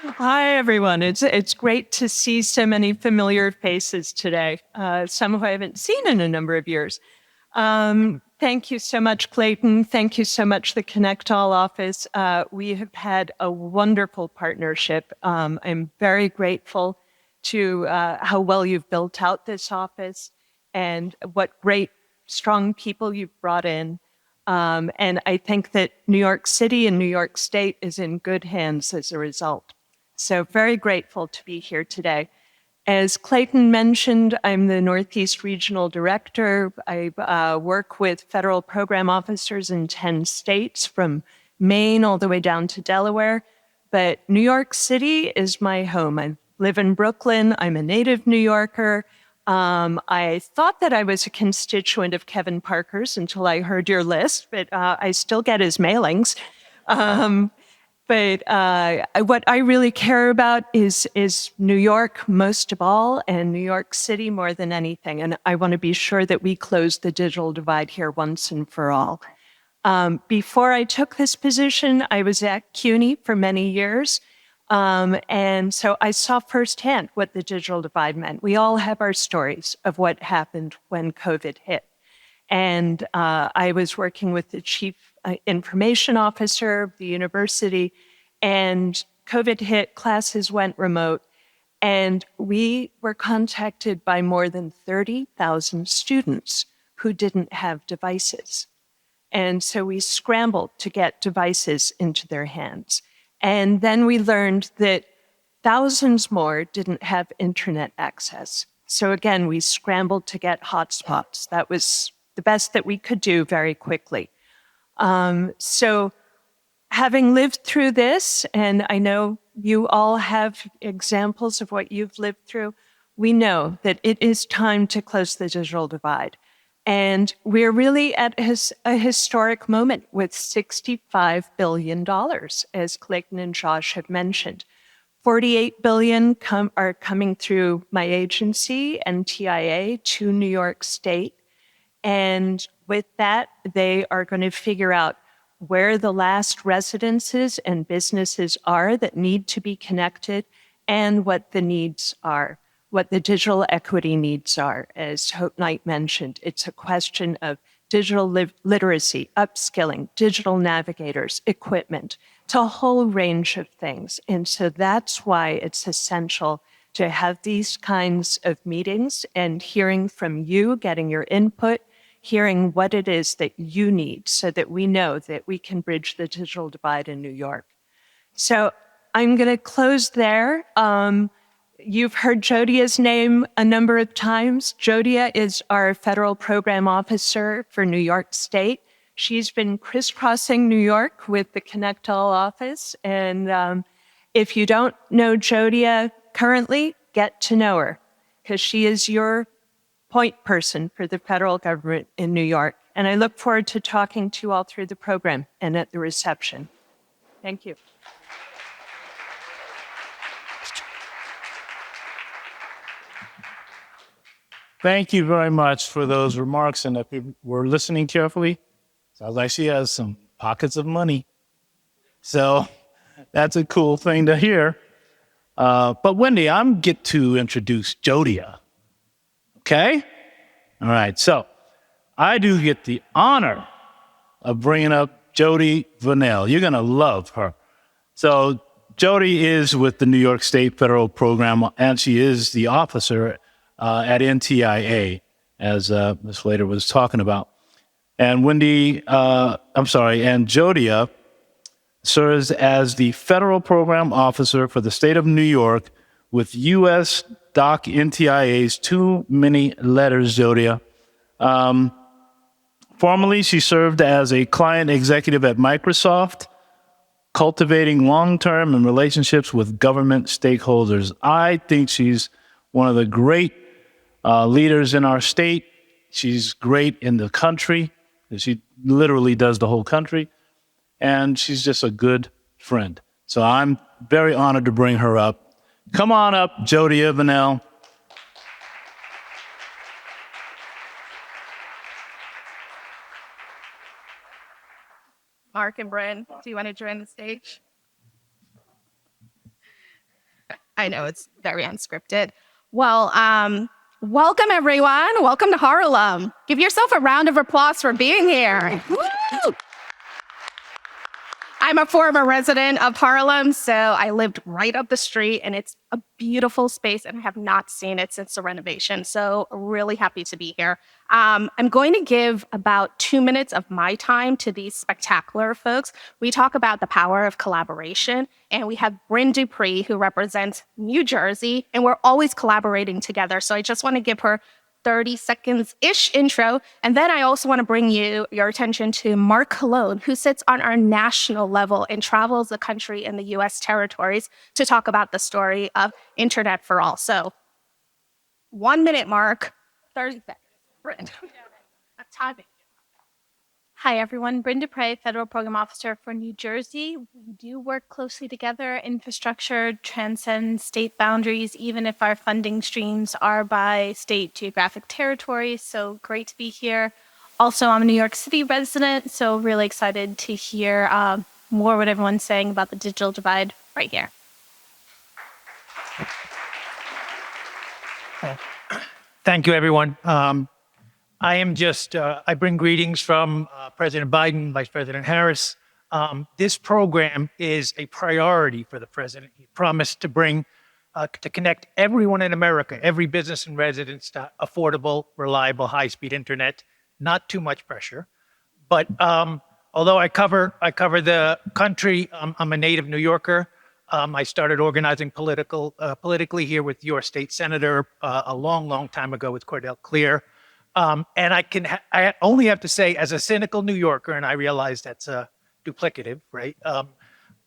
Hi, everyone. It's great to see so many familiar faces today, some who I haven't seen in a number of years. Thank you so much, Clayton. Thank you so much, the ConnectALL office. We have had a wonderful partnership. I'm very grateful to how well you've built out this office and what great, strong people you've brought in. And I think that New York City and New York State is in good hands as a result. So very grateful to be here today. As Clayton mentioned, I'm the Northeast Regional Director. I work with federal program officers in 10 states, from Maine all the way down to Delaware. But New York City is my home. I live in Brooklyn. I'm a native New Yorker. I thought that I was a constituent of Kevin Parker's until I heard your list, but I still get his mailings. But what I really care about is New York most of all, and New York City more than anything. And I want to be sure that we close the digital divide here once and for all. Before I took this position, I was at CUNY for many years. And so I saw firsthand what the digital divide meant. We all have our stories of what happened when COVID hit. And I was working with the chief information officer of the university, and COVID hit, classes went remote, and we were contacted by more than 30,000 students who didn't have devices. And so we scrambled to get devices into their hands. And then we learned that thousands more didn't have internet access. So again, we scrambled to get hotspots. That was the best that we could do very quickly. So having lived through this, and I know you all have examples of what you've lived through, we know that it is time to close the digital divide. And we're really at a historic moment with $65 billion, as Clayton and Josh have mentioned. $48 billion are coming through my agency, NTIA, to New York State. And with that, they are going to figure out where the last residences and businesses are that need to be connected and what the needs are, what the digital equity needs are. As Hope Knight mentioned, it's a question of digital literacy, upskilling, digital navigators, equipment. It's a whole range of things. And so that's why it's essential to have these kinds of meetings and hearing from you, getting your input, hearing what it is that you need so that we know that we can bridge the digital divide in New York. So I'm going to close there. You've heard Jodia's name a number of times. Jodia is our federal program officer for New York State. She's been crisscrossing New York with the ConnectALL office. And if you don't know Jodia currently, get to know her, because she is your point person for the federal government in New York. And I look forward to talking to you all through the program and at the reception. Thank you. Thank you very much for those remarks, and if you were listening carefully, sounds like she has some pockets of money. So that's a cool thing to hear. But Wendy, I'm get to introduce Jodia. Okay? All right, so I do get the honor of bringing up Jodi Vanel. You're going to love her. So Jodi is with the New York State Federal Program, and she is the officer at NTIA, as Ms. Slater was talking about. And and Jodia serves as the Federal Program Officer for the state of New York with U.S. Doc NTIA's too many letters, Jodia. Formerly, she served as a client executive at Microsoft, cultivating long-term and relationships with government stakeholders. I think she's one of the great leaders in our state. She's great in the country. She literally does the whole country. And she's just a good friend. So I'm very honored to bring her up. Come on up, Jodia Vanel. Mark and Brynn, do you want to join the stage? I know it's very unscripted. Well, welcome everyone. Welcome to Harlem. Give yourself a round of applause for being here. Woo! I'm a former resident of Harlem, so I lived right up the street, and it's a beautiful space, and I have not seen it since the renovation, so really happy to be here. I'm going to give about 2 minutes of my time to these spectacular folks. We talk about the power of collaboration, and we have Brynn Deprey, who represents New Jersey, and we're always collaborating together, so I just want to give her 30 seconds-ish intro. And then I also want to bring your attention to Mark Cologne, who sits on our national level and travels the country and the US territories to talk about the story of Internet for All. So 1 minute, Mark, 30 seconds. Brynn. I'm timing. Hi, everyone. Brynn Deprey, Federal Program Officer for New Jersey. We do work closely together. Infrastructure transcends state boundaries, even if our funding streams are by state geographic territory. So great to be here. Also, I'm a New York City resident, so really excited to hear more what everyone's saying about the digital divide right here. Thank you, everyone. I bring greetings from President Biden, Vice President Harris. This program is a priority for the president. He promised to to connect everyone in America, every business and residents, to affordable, reliable, high-speed internet. Not too much pressure. But although I cover the country, I'm a native New Yorker. I started organizing politically here with your state senator a long time ago with Cordell Clear. And I only have to say, as a cynical New Yorker, and I realize that's duplicative, right?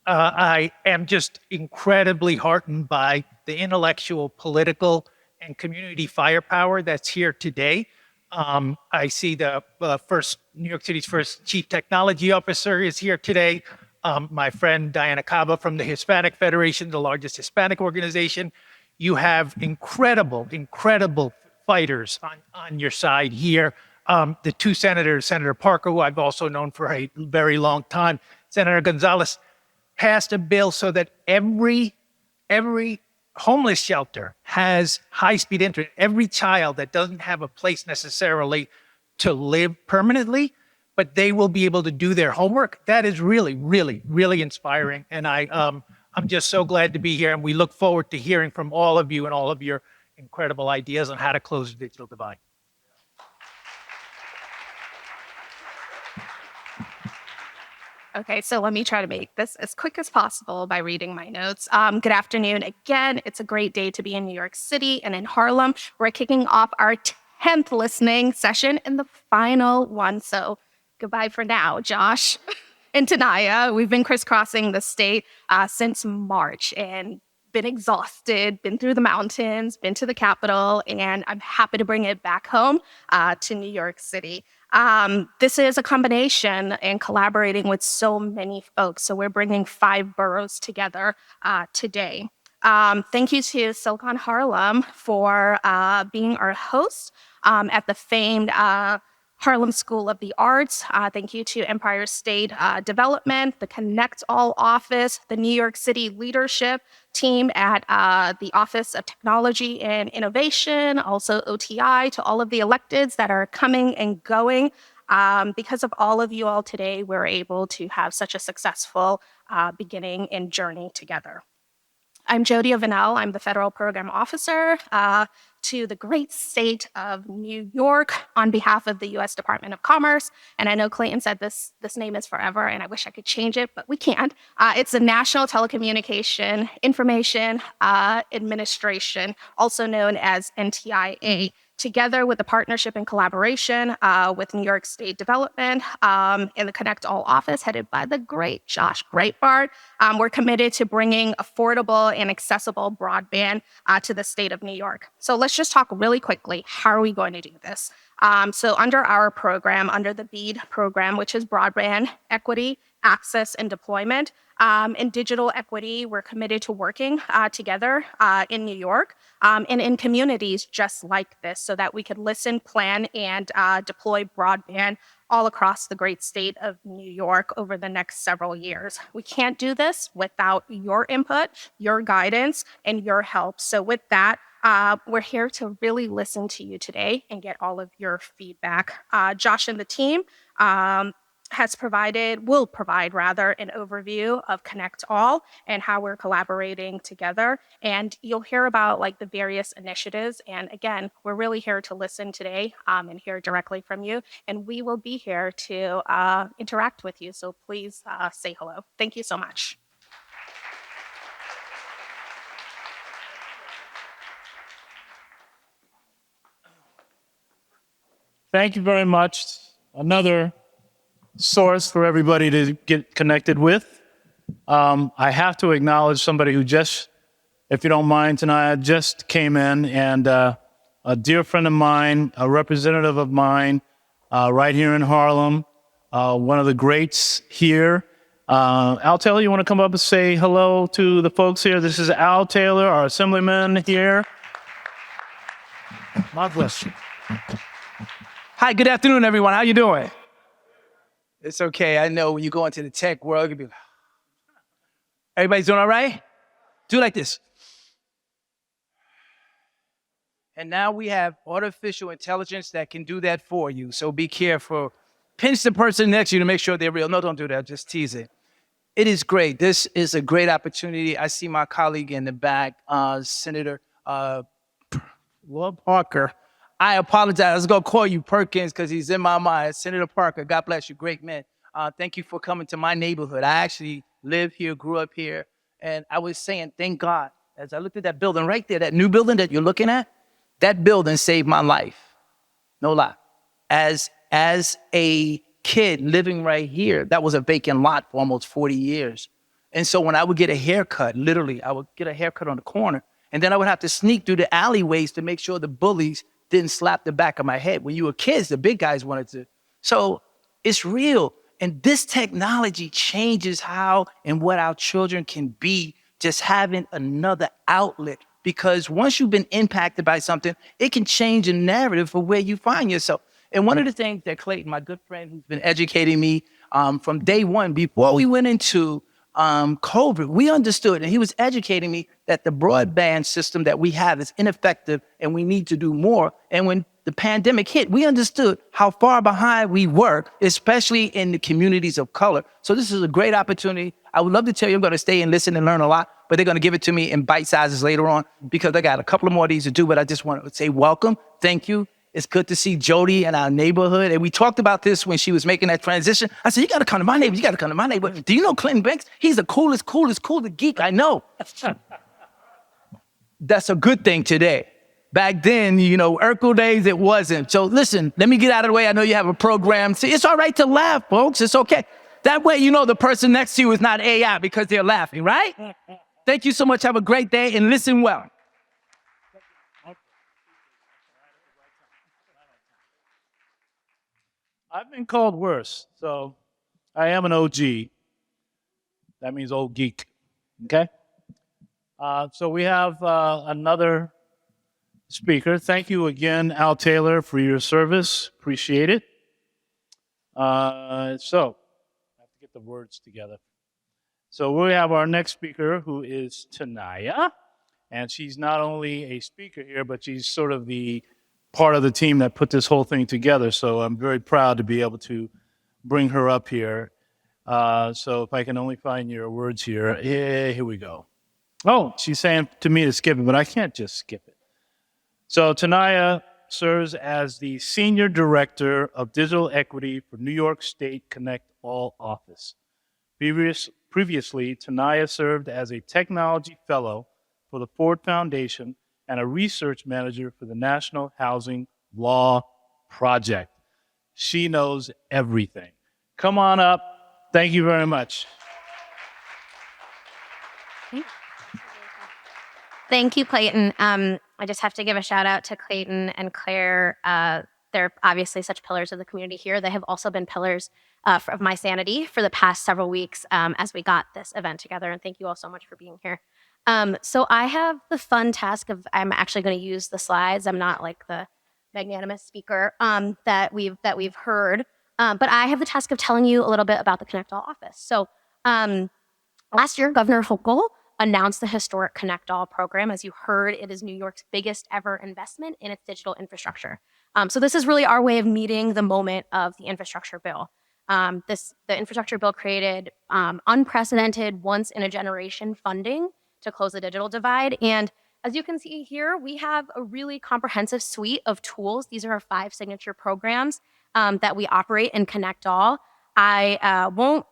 I am just incredibly heartened by the intellectual, political, and community firepower that's here today. I see the New York City's first chief technology officer is here today. My friend Diana Cava from the Hispanic Federation, the largest Hispanic organization. You have incredible fighters on your side here. The two senators, Senator Parker, who I've also known for a very long time, Senator Gonzalez, passed a bill so that every homeless shelter has high-speed internet. Every child that doesn't have a place necessarily to live permanently, but they will be able to do their homework. That is really inspiring. And I'm just so glad to be here. And we look forward to hearing from all of you and all of your incredible ideas on how to close the digital divide. Okay, so let me try to make this as quick as possible by reading my notes. Good afternoon again. It's a great day to be in New York City and in Harlem. We're kicking off our 10th listening session and the final one. So goodbye for now, Josh and Tanaya. We've been crisscrossing the state since March and been exhausted, been through the mountains, been to the Capitol, and I'm happy to bring it back home to New York City. This is a combination and collaborating with so many folks. So we're bringing 5 boroughs together today. Thank you to Silicon Harlem for being our host at the famed Harlem School of the Arts. Thank you to Empire State Development, the ConnectALL office, the New York City leadership team at the Office of Technology and Innovation, also OTI, to all of the electeds that are coming and going. Because of all of you all today, we're able to have such a successful beginning and journey together. I'm Jodia Vanel. I'm the Federal Program Officer to the great state of New York on behalf of the U.S. Department of Commerce. And I know Clayton said this name is forever, and I wish I could change it, but we can't. It's the National Telecommunication Information Administration, also known as NTIA. Together with the partnership and collaboration with New York State Development and the ConnectALL office headed by the great Josh Breitbart, we're committed to bringing affordable and accessible broadband to the state of New York. So let's just talk really quickly. How are we going to do this? So under our program, under the BEAD program, which is Broadband Equity, Access, and Deployment, in digital equity, we're committed to working together in New York and in communities just like this so that we could listen, plan, and deploy broadband all across the great state of New York over the next several years. We can't do this without your input, your guidance, and your help. So with that, we're here to really listen to you today and get all of your feedback. Josh and the team will provide an overview of ConnectALL and how we're collaborating together. And you'll hear about the various initiatives. And again, we're really here to listen today and hear directly from you. And we will be here to interact with you. So please say hello. Thank you so much. Thank you very much. Another source for everybody to get connected with. I have to acknowledge somebody who just, if you don't mind, Tanaya, just came in, and a dear friend of mine, a representative of mine, right here in Harlem, one of the greats here. Al Taylor, you want to come up and say hello to the folks here? This is Al Taylor, our assemblyman here. Marvelous. Hi, good afternoon, everyone. How you doing? It's okay. I know when you go into the tech world, you can be, everybody's doing all right? Do like this. And now we have artificial intelligence that can do that for you. So be careful. Pinch the person next to you to make sure they're real. No, don't do that. Just tease it. It is great. This is a great opportunity. I see my colleague in the back, Senator Parker. I apologize. I was going to call you Perkins because he's in my mind. Senator Parker, God bless you. Great man. Thank you for coming to my neighborhood. I actually live here, grew up here. And I was saying, thank God, as I looked at that building right there, that new building that you're looking at, that building saved my life. No lie. As a kid living right here, that was a vacant lot for almost 40 years. And so when I would get a haircut, literally, I would get a haircut on the corner, and then I would have to sneak through the alleyways to make sure the bullies didn't slap the back of my head. When you were kids, the big guys wanted to. So it's real. And this technology changes how and what our children can be, just having another outlet. Because once you've been impacted by something, it can change the narrative for where you find yourself. And one of the things that Clayton, my good friend who's been educating me from day one, before we went into COVID, we understood, and he was educating me that the broadband system that we have is ineffective and we need to do more. And when the pandemic hit, we understood how far behind we were, especially in the communities of color. So this is a great opportunity. I would love to tell you I'm going to stay and listen and learn a lot, but they're going to give it to me in bite sizes later on because I got a couple of more of these to do, but I just want to say welcome. Thank you. It's good to see Jodia in our neighborhood. And we talked about this when she was making that transition. I said, you got to come to my neighborhood. You got to come to my neighborhood. Do you know Clinton Banks? He's the coolest geek I know. That's a good thing today. Back then, Urkel days, it wasn't. So listen, let me get out of the way. I know you have a program. See, it's all right to laugh, folks. It's okay. That way, the person next to you is not AI because they're laughing, right? Thank you so much. Have a great day and listen well. I've been called worse, so I am an OG. That means old geek, okay? So we have another speaker. Thank you again, Al Taylor, for your service. Appreciate it. So I have to get the words together. So we have our next speaker, who is Tanaya, and she's not only a speaker here, but she's sort of the part of the team that put this whole thing together. So I'm very proud to be able to bring her up here. So if I can only find your words here. Yeah, here we go. Oh, she's saying to me to skip it, but I can't just skip it. So Tanaya serves as the Senior Director of Digital Equity for New York State ConnectALL office. Previously, Tanaya served as a Technology Fellow for the Ford Foundation and a research manager for the National Housing Law Project. She knows everything. Come on up. Thank you very much. Thank you, Clayton. I just have to give a shout out to Clayton and Claire. They're obviously such pillars of the community here. They have also been pillars of my sanity for the past several weeks as we got this event together. And thank you all so much for being here. So I have the fun task of, I'm actually going to use the slides. I'm not like the magnanimous speaker that we've heard, but I have the task of telling you a little bit about the ConnectALL office. So last year, Governor Hochul announced the historic ConnectALL program. As you heard, it is New York's biggest ever investment in its digital infrastructure. So this is really our way of meeting the moment of the infrastructure bill. The infrastructure bill created unprecedented, once-in-a-generation funding to close the digital divide. And as you can see here, we have a really comprehensive suite of tools. These are our 5 signature programs that we operate in ConnectALL. I won't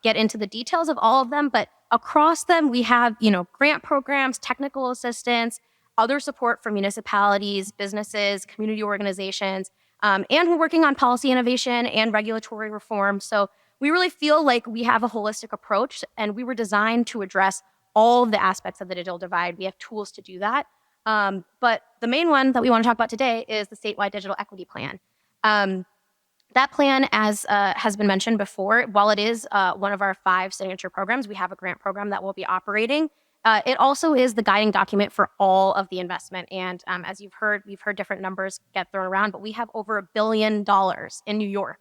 get into the details of all of them, but across them, we have grant programs, technical assistance, other support for municipalities, businesses, community organizations, and we're working on policy innovation and regulatory reform. So we really feel like we have a holistic approach, and we were designed to address all of the aspects of the digital divide. We have tools to do that. But the main one that we want to talk about today is the statewide digital equity plan. That plan, as has been mentioned before, while it is one of our 5 signature programs, we have a grant program that will be operating. It also is the guiding document for all of the investment. And as we've heard different numbers get thrown around, but we have over $1 billion in New York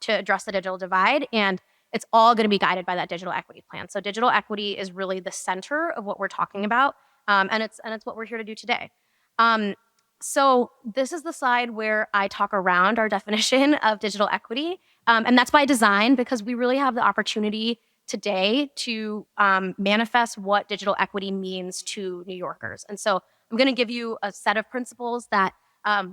to address the digital divide. And it's all going to be guided by that digital equity plan. So digital equity is really the center of what we're talking about. And it's what we're here to do today. So this is the slide where I talk around our definition of digital equity. And that's by design, because we really have the opportunity today to manifest what digital equity means to New Yorkers. And so I'm going to give you a set of principles that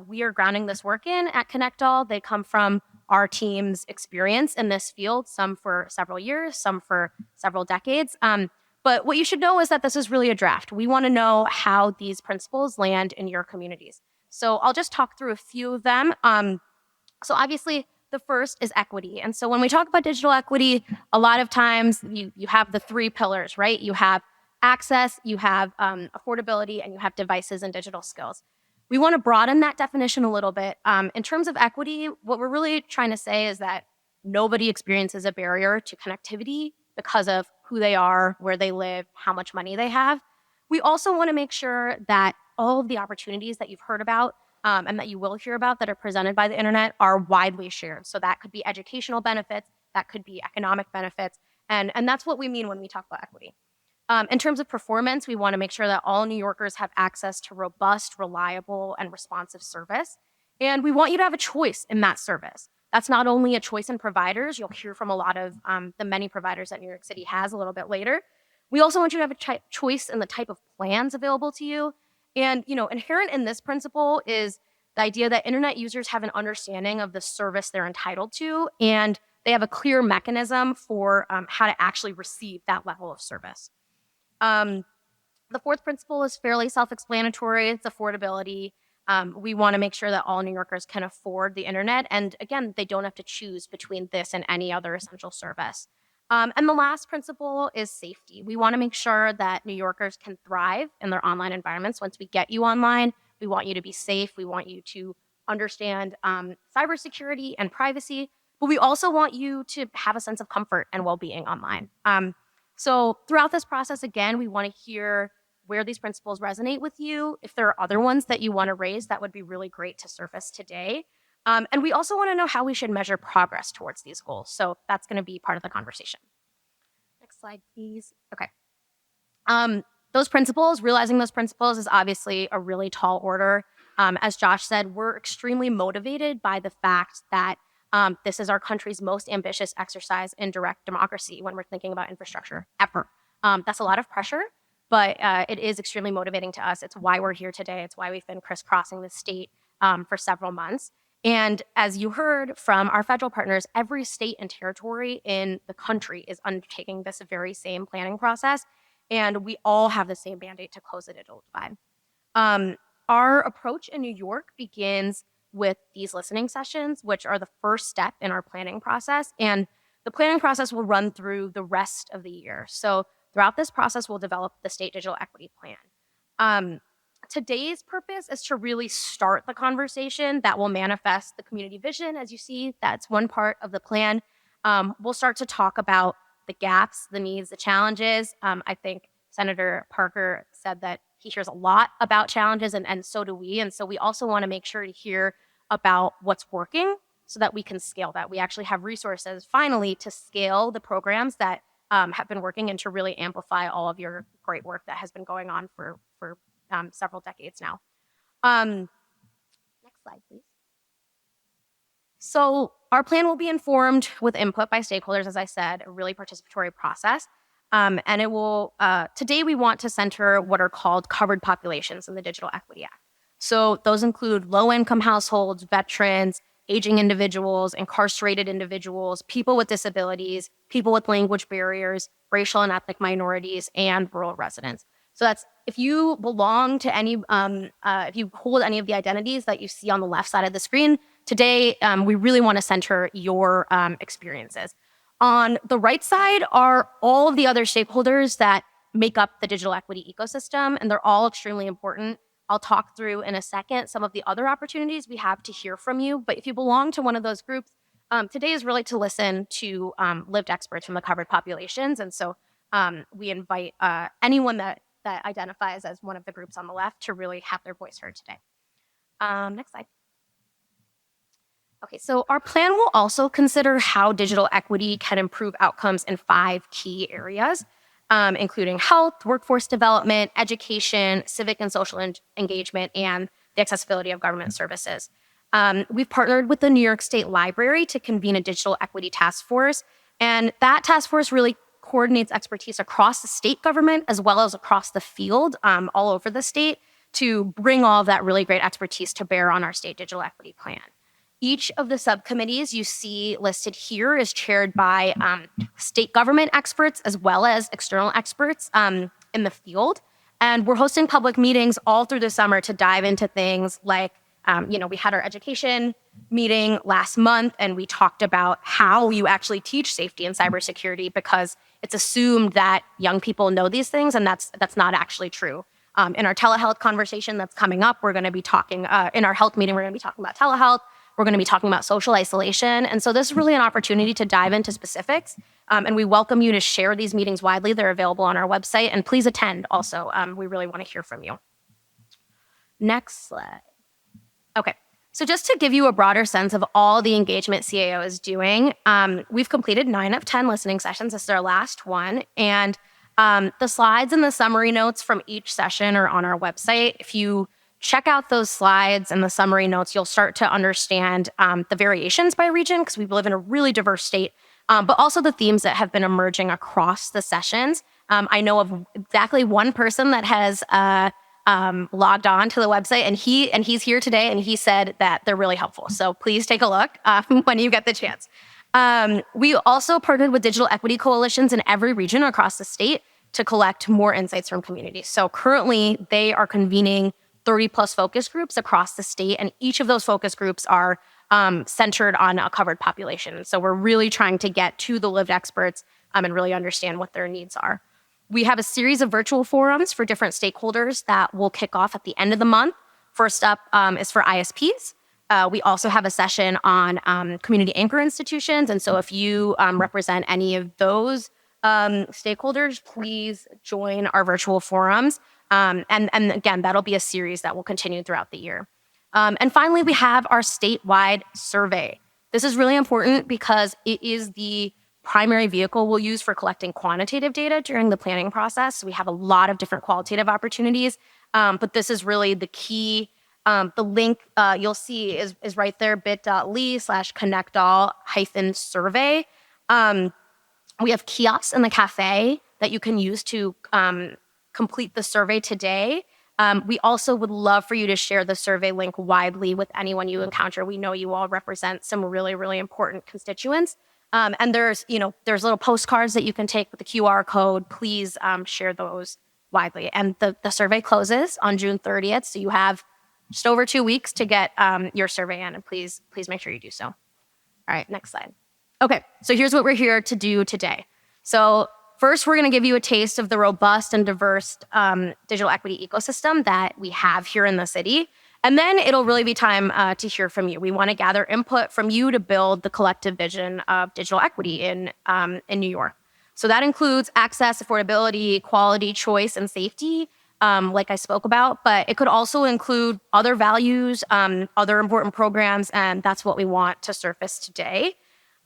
we are grounding this work in at ConnectALL. They come from our team's experience in this field, some for several years, some for several decades. But what you should know is that this is really a draft. We want to know how these principles land in your communities. So I'll just talk through a few of them. So obviously, the first is equity. And so when we talk about digital equity, a lot of times you have the 3 pillars, right? You have access, you have affordability, and you have devices and digital skills. We want to broaden that definition a little bit. In terms of equity, what we're really trying to say is that nobody experiences a barrier to connectivity because of who they are, where they live, how much money they have. We also want to make sure that all of the opportunities that you've heard about and that you will hear about that are presented by the internet are widely shared. So that could be educational benefits, that could be economic benefits, and that's what we mean when we talk about equity. In terms of performance, we want to make sure that all New Yorkers have access to robust, reliable, and responsive service. And we want you to have a choice in that service. That's not only a choice in providers. You'll hear from a lot of the many providers that New York City has a little bit later. We also want you to have a choice in the type of plans available to you. And, inherent in this principle is the idea that internet users have an understanding of the service they're entitled to, and they have a clear mechanism for how to actually receive that level of service. The fourth principle is fairly self-explanatory. It's affordability. We want to make sure that all New Yorkers can afford the internet. And again, they don't have to choose between this and any other essential service. And the last principle is safety. We want to make sure that New Yorkers can thrive in their online environments. Once we get you online, we want you to be safe. We want you to understand cybersecurity and privacy, but we also want you to have a sense of comfort and well-being online. So throughout this process, again, we want to hear where these principles resonate with you. If there are other ones that you want to raise, that would be really great to surface today. And we also want to know how we should measure progress towards these goals. So that's going to be part of the conversation. Next slide, please. Okay. Those principles, realizing those principles is obviously a really tall order. As Josh said, we're extremely motivated by the fact that this is our country's most ambitious exercise in direct democracy when we're thinking about infrastructure ever. That's a lot of pressure, but it is extremely motivating to us. It's why we're here today. It's why we've been crisscrossing the state for several months. And as you heard from our federal partners, every state and territory in the country is undertaking this very same planning process. And we all have the same mandate to close the digital divide. Our approach in New York begins with these listening sessions, which are the first step in our planning process. And the planning process will run through the rest of the year. So throughout this process, we'll develop the state digital equity plan. Today's purpose is to really start the conversation that will manifest the community vision. As you see, that's one part of the plan. We'll start to talk about the gaps, the needs, the challenges. I think Senator Parker said that he hears a lot about challenges, and so do we. And so we also want to make sure to hear about what's working so that we can scale that. We actually have resources, finally, to scale the programs that have been working and to really amplify all of your great work that has been going on for several decades now. Next slide, please. So our plan will be informed with input by stakeholders, as I said, a really participatory process. And it will, today we want to center what are called covered populations in the Digital Equity Act. So those include low-income households, veterans, aging individuals, incarcerated individuals, people with disabilities, people with language barriers, racial and ethnic minorities, and rural residents. So that's, if you belong to any, if you hold any of the identities that you see on the left side of the screen, today we really want to center your experiences. On the right side are all of the other stakeholders that make up the digital equity ecosystem, and they're all extremely important. I'll talk through in a second some of the other opportunities we have to hear from you, but if you belong to one of those groups, today is really to listen to lived experts from the covered populations, and so we invite anyone that identifies as one of the groups on the left to really have their voice heard today. Next slide. Okay, so our plan will also consider how digital equity can improve outcomes in 5 key areas, including health, workforce development, education, civic and social engagement, and the accessibility of government services. We've partnered with the New York State Library to convene a digital equity task force, and that task force really coordinates expertise across the state government as well as across the field all over the state to bring all of that really great expertise to bear on our state digital equity plan. Each of the subcommittees you see listed here is chaired by state government experts as well as external experts in the field. And we're hosting public meetings all through the summer to dive into things like, we had our education meeting last month and we talked about how you actually teach safety and cybersecurity because it's assumed that young people know these things and that's not actually true. In our telehealth conversation that's coming up, we're going to be talking, in our health meeting, we're going to be talking about telehealth. We're going to be talking about social isolation. And so this is really an opportunity to dive into specifics. And we welcome you to share these meetings widely. They're available on our website. And please attend also. We really want to hear from you. Next slide. Okay. So just to give you a broader sense of all the engagement CAO is doing, we've completed 9 of 10 listening sessions. This is our last one. And the slides and the summary notes from each session are on our website. If you check out those slides and the summary notes, you'll start to understand the variations by region because we live in a really diverse state, but also the themes that have been emerging across the sessions. I know of exactly one person that has logged on to the website and he's here today and he said that they're really helpful. So please take a look when you get the chance. We also partnered with digital equity coalitions in every region across the state to collect more insights from communities. So currently they are convening 30 plus focus groups across the state, and each of those focus groups are centered on a covered population. So we're really trying to get to the lived experts and really understand what their needs are. We have a series of virtual forums for different stakeholders that will kick off at the end of the month. First up is for ISPs. We also have a session on community anchor institutions. And so if you represent any of those stakeholders, please join our virtual forums. And again, that'll be a series that will continue throughout the year. And finally, we have our statewide survey. This is really important because it is the primary vehicle we'll use for collecting quantitative data during the planning process. We have a lot of different qualitative opportunities, but this is really the key. The link you'll see is right there, bit.ly/ConnectALL-survey. We have kiosks in the cafe that you can use to complete the survey today. We also would love for you to share the survey link widely with anyone you encounter. We know you all represent some really, really important constituents. And there's little postcards that you can take with the QR code. Please share those widely. And the survey closes on June 30th. So you have just over 2 weeks to get your survey in, and please make sure you do so. All right, next slide. Okay, so here's what we're here to do today. So first, we're going to give you a taste of the robust and diverse digital equity ecosystem that we have here in the city. And then it'll really be time to hear from you. We want to gather input from you to build the collective vision of digital equity in New York. So that includes access, affordability, quality, choice, and safety, like I spoke about. But it could also include other values, other important programs, and that's what we want to surface today.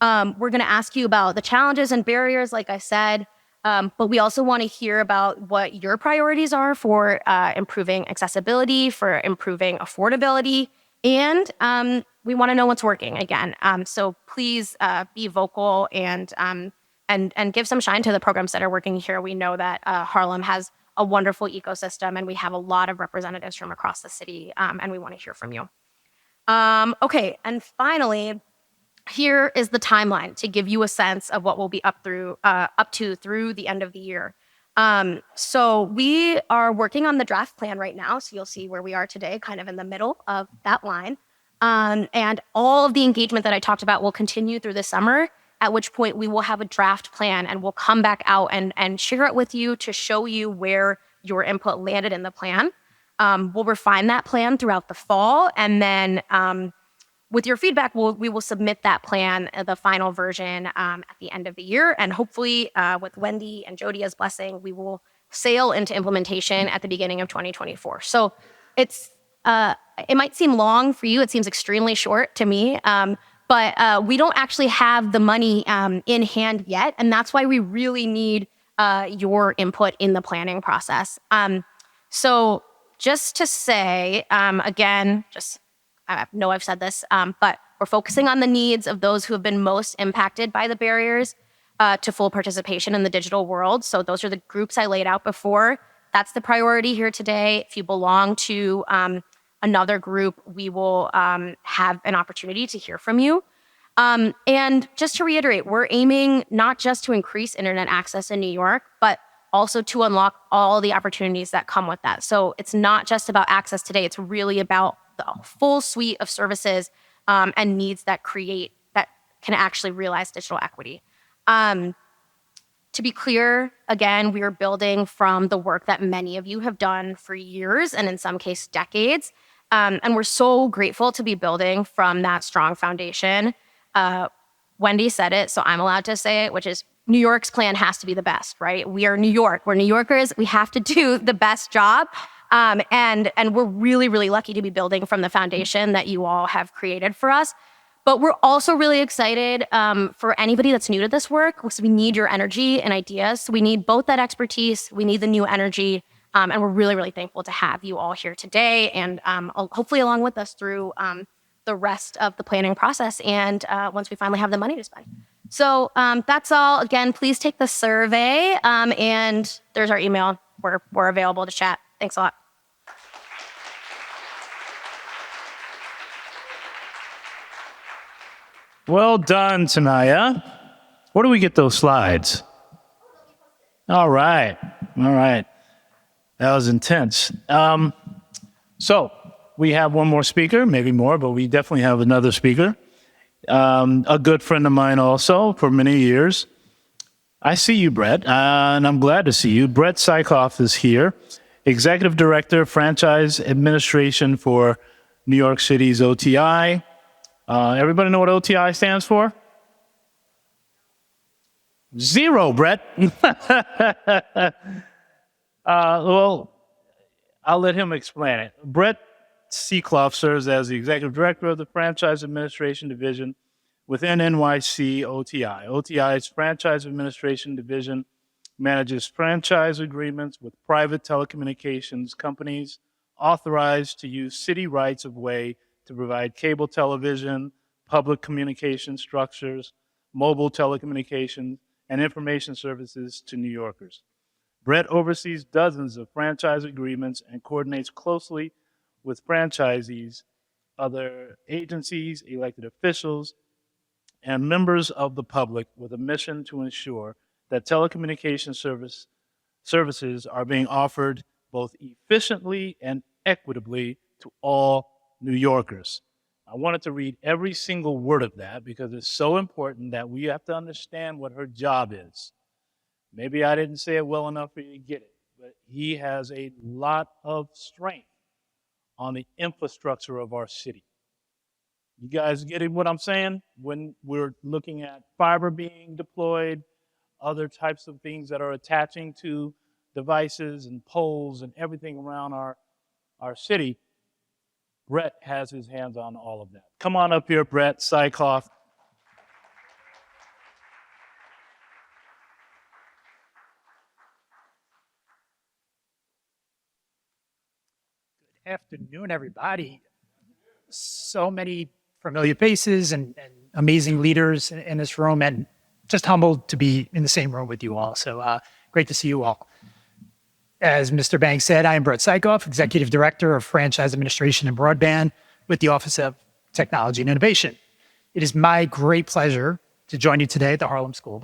We're going to ask you about the challenges and barriers, like I said, but we also want to hear about what your priorities are for improving accessibility, for improving affordability, and we want to know what's working again. So please be vocal and give some shine to the programs that are working here. We know that Harlem has a wonderful ecosystem, and we have a lot of representatives from across the city, and we want to hear from you. Okay, and finally, here is the timeline to give you a sense of what we'll be up to through the end of the year. So we are working on the draft plan right now. So you'll see where we are today, kind of in the middle of that line. And all of the engagement that I talked about will continue through the summer, at which point we will have a draft plan and we'll come back out and share it with you to show you where your input landed in the plan. We'll refine that plan throughout the fall, and then with your feedback, we will submit that plan, the final version, at the end of the year. And hopefully, with Wendy and Jodia's blessing, we will sail into implementation at the beginning of 2024. So it's it might seem long for you. It seems extremely short to me. But we don't actually have the money in hand yet. And that's why we really need your input in the planning process. So just to say, again, I know I've said this, but we're focusing on the needs of those who have been most impacted by the barriers to full participation in the digital world. So those are the groups I laid out before. That's the priority here today. If you belong to another group, we will have an opportunity to hear from you. And just to reiterate, we're aiming not just to increase internet access in New York, but also to unlock all the opportunities that come with that. So it's not just about access today, it's really about the full suite of services and needs that can actually realize digital equity. To be clear, again, we are building from the work that many of you have done for years and in some cases decades. And we're so grateful to be building from that strong foundation. Wendy said it, so I'm allowed to say it, which is New York's plan has to be the best, right? We are New York. We're New Yorkers. We have to do the best job. And we're really, really lucky to be building from the foundation that you all have created for us. But we're also really excited for anybody that's new to this work, because we need your energy and ideas. So we need both that expertise, we need the new energy, and we're really, really thankful to have you all here today and hopefully along with us through the rest of the planning process and once we finally have the money to spend. So that's all. Again, please take the survey and there's our email. We're available to chat. Thanks a lot. Well done, Tanaya. Where do we get those slides? All right. That was intense. So we have one more speaker, maybe more, but we definitely have another speaker. A good friend of mine also for many years. I see you, Brett, and I'm glad to see you. Brett Sikoff is here, Executive Director, Franchise Administration for New York City's OTI. Everybody know what OTI stands for? Zero, Brett. Well, I'll let him explain it. Brett Sikoff serves as the Executive Director of the Franchise Administration Division within NYC OTI. OTI's Franchise Administration Division manages franchise agreements with private telecommunications companies authorized to use city rights of way to provide cable television, public communication structures, mobile telecommunications, and information services to New Yorkers. Brett oversees dozens of franchise agreements and coordinates closely with franchisees, other agencies, elected officials, and members of the public with a mission to ensure that telecommunication services are being offered both efficiently and equitably to all New Yorkers. I wanted to read every single word of that because it's so important that we have to understand what her job is. Maybe I didn't say it well enough for you to get it, but he has a lot of strength on the infrastructure of our city. You guys getting what I'm saying? When we're looking at fiber being deployed, other types of things that are attaching to devices and poles and everything around our city, Brett has his hands on all of that. Come on up here, Brett Sikoff. Afternoon, everybody. So many familiar faces and amazing leaders in this room, and just humbled to be in the same room with you all. So great to see you all. As Mr. Banks said, I am Brett Sikoff, Executive Director of Franchise Administration and Broadband with the Office of Technology and Innovation. It is my great pleasure to join you today at the Harlem School of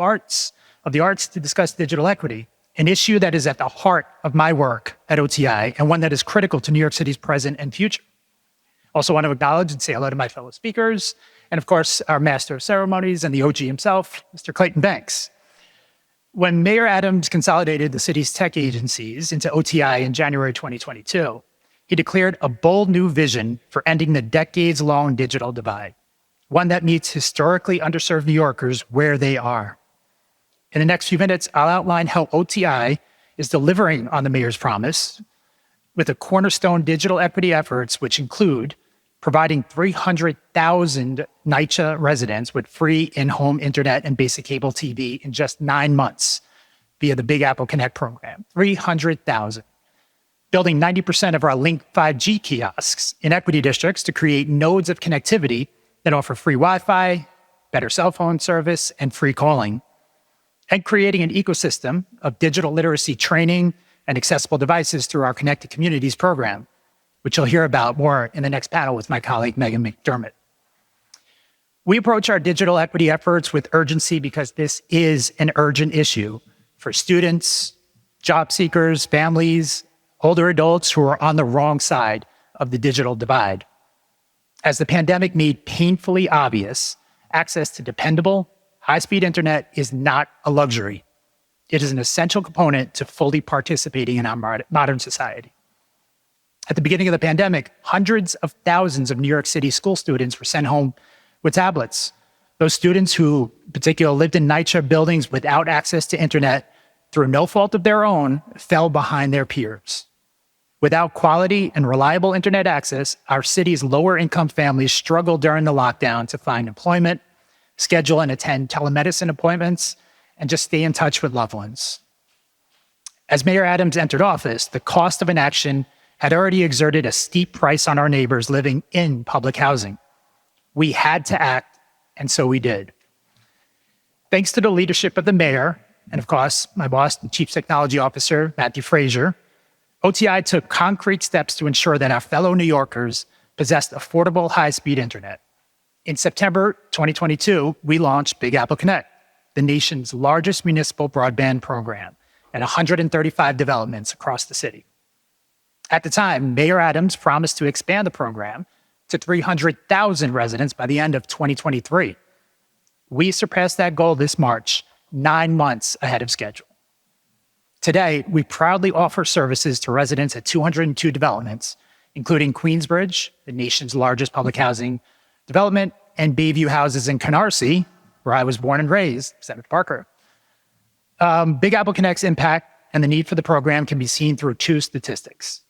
the Arts to discuss digital equity, an issue that is at the heart of my work at OTI and one that is critical to New York City's present and future. Also want to acknowledge and say hello to my fellow speakers, and of course, our Master of Ceremonies and the OG himself, Mr. Clayton Banks. When Mayor Adams consolidated the city's tech agencies into OTI in January 2022, he declared a bold new vision for ending the decades-long digital divide, one that meets historically underserved New Yorkers where they are. In the next few minutes, I'll outline how OTI is delivering on the mayor's promise with the cornerstone digital equity efforts, which include providing 300,000 NYCHA residents with free in-home internet and basic cable TV in just 9 months via the Big Apple Connect program. 300,000. Building 90% of our Link 5G kiosks in equity districts to create nodes of connectivity that offer free Wi-Fi, better cell phone service, and free calling. And creating an ecosystem of digital literacy training and accessible devices through our Connected Communities program, which you'll hear about more in the next panel with my colleague, Meghan McDermott. We approach our digital equity efforts with urgency because this is an urgent issue for students, job seekers, families, older adults who are on the wrong side of the digital divide. As the pandemic made painfully obvious, access to dependable, high-speed internet is not a luxury. It is an essential component to fully participating in our modern society. At the beginning of the pandemic, hundreds of thousands of New York City school students were sent home with tablets. Those students who, in particular, lived in NYCHA buildings without access to internet through no fault of their own, fell behind their peers. Without quality and reliable internet access, our city's lower-income families struggled during the lockdown to find employment, schedule and attend telemedicine appointments, and just stay in touch with loved ones. As Mayor Adams entered office, the cost of inaction had already exerted a steep price on our neighbors living in public housing. We had to act, and so we did. Thanks to the leadership of the mayor, and of course, my boss, the Chief Technology Officer, Matthew Frazier, OTI took concrete steps to ensure that our fellow New Yorkers possessed affordable high-speed internet. In September 2022, we launched Big Apple Connect, the nation's largest municipal broadband program, at 135 developments across the city. At the time, Mayor Adams promised to expand the program to 300,000 residents by the end of 2023. We surpassed that goal this March, 9 months ahead of schedule. Today, we proudly offer services to residents at 202 developments, including Queensbridge, the nation's largest public housing development, and Bayview Houses in Canarsie, where I was born and raised, Senator Parker. Big Apple Connect's impact and the need for the program can be seen through two statistics.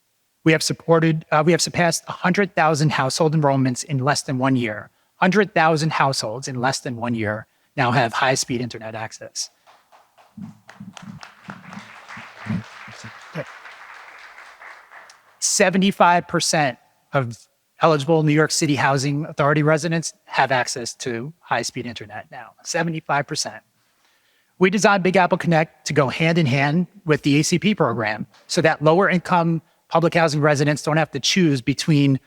We have surpassed 100,000 household enrollments in less than 1 year. 100,000 households in less than 1 year now have high-speed internet access. 75% of eligible New York City Housing Authority residents have access to high-speed internet now, 75%. We designed Big Apple Connect to go hand in hand with the ACP program so that lower-income public housing residents don't have to choose between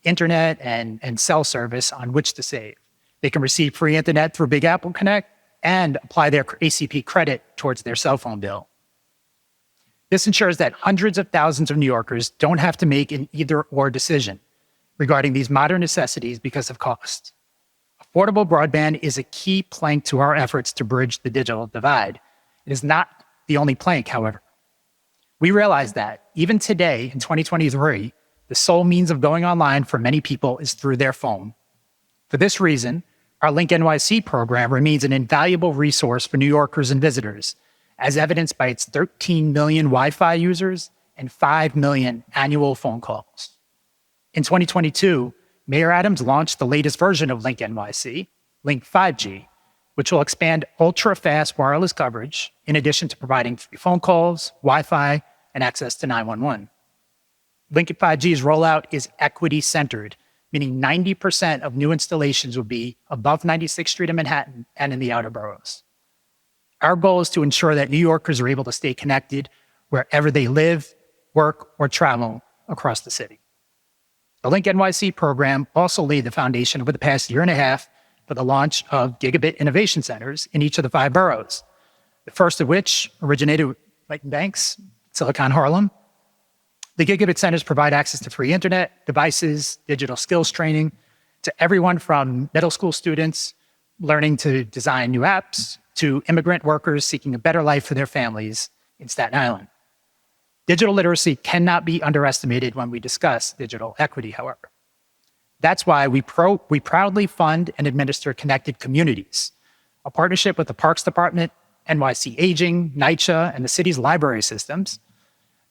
internet and cell service on which to save. They can receive free internet through Big Apple Connect and apply their ACP credit towards their cell phone bill. This ensures that hundreds of thousands of New Yorkers don't have to make an either-or decision regarding these modern necessities because of cost. Affordable broadband is a key plank to our efforts to bridge the digital divide. It is not the only plank, however. We realize that, even today in 2023, the sole means of going online for many people is through their phone. For this reason, our Link NYC program remains an invaluable resource for New Yorkers and visitors, as evidenced by its 13 million Wi-Fi users and 5 million annual phone calls. In 2022, Mayor Adams launched the latest version of Link NYC, Link 5G, which will expand ultra-fast wireless coverage in addition to providing free phone calls, Wi-Fi, and access to 911. Link 5G's rollout is equity-centered, meaning 90% of new installations will be above 96th Street in Manhattan and in the outer boroughs. Our goal is to ensure that New Yorkers are able to stay connected wherever they live, work, or travel across the city. The Link NYC program also laid the foundation over the past year and a half for the launch of Gigabit Innovation Centers in each of the 5 boroughs, the first of which originated with Clayton Banks, Silicon Harlem. The Gigabit Centers provide access to free internet, devices, digital skills training to everyone from middle school students learning to design new apps to immigrant workers seeking a better life for their families in Staten Island. Digital literacy cannot be underestimated when we discuss digital equity, however. That's why we proudly fund and administer Connected Communities, a partnership with the Parks Department, NYC Aging, NYCHA, and the city's library systems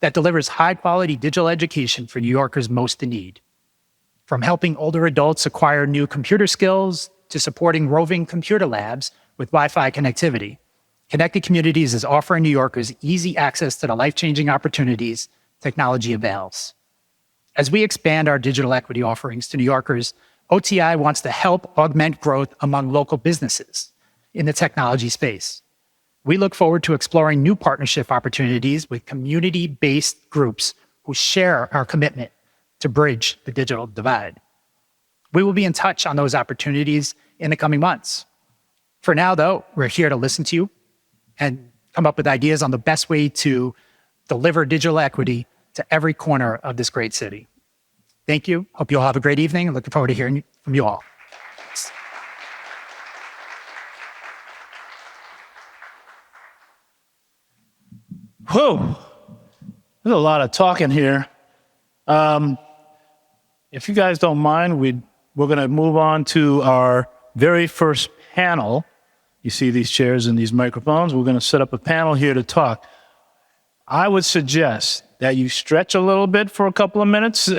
that delivers high-quality digital education for New Yorkers most in need. From helping older adults acquire new computer skills to supporting roving computer labs with Wi-Fi connectivity, Connected Communities is offering New Yorkers easy access to the life-changing opportunities technology avails. As we expand our digital equity offerings to New Yorkers, OTI wants to help augment growth among local businesses in the technology space. We look forward to exploring new partnership opportunities with community-based groups who share our commitment to bridge the digital divide. We will be in touch on those opportunities in the coming months. For now, though, we're here to listen to you and come up with ideas on the best way to deliver digital equity to every corner of this great city. Thank you. Hope you all have a great evening and looking forward to hearing from you all. Whew, there's a lot of talking here. If you guys don't mind, we're going to move on to our very first panel. You see these chairs and these microphones. We're going to set up a panel here to talk. I would suggest that you stretch a little bit for a couple of minutes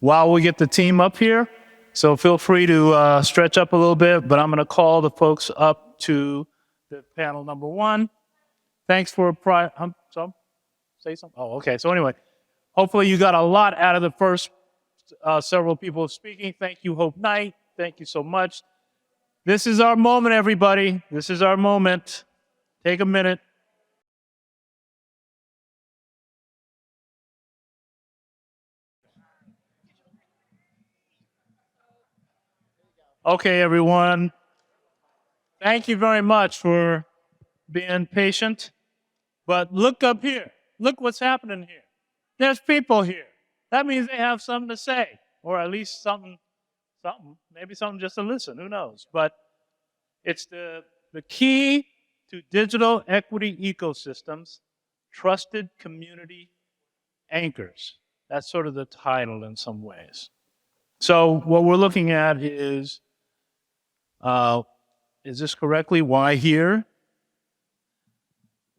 while we get the team up here. So feel free to stretch up a little bit, but I'm going to call the folks up to the panel number one. Thanks for say something. Oh, okay. So anyway, hopefully you got a lot out of the first several people speaking. Thank you, Hope Knight. Thank you so much. This is our moment, everybody. This is our moment. Take a minute. Okay, everyone. Thank you very much for being patient. But look up here. Look what's happening here. There's people here. That means they have something to say, or at least something, maybe something just to listen, who knows? But it's the key to digital equity ecosystems, trusted community anchors. That's sort of the title in some ways. So what we're looking at is this correctly? Why here?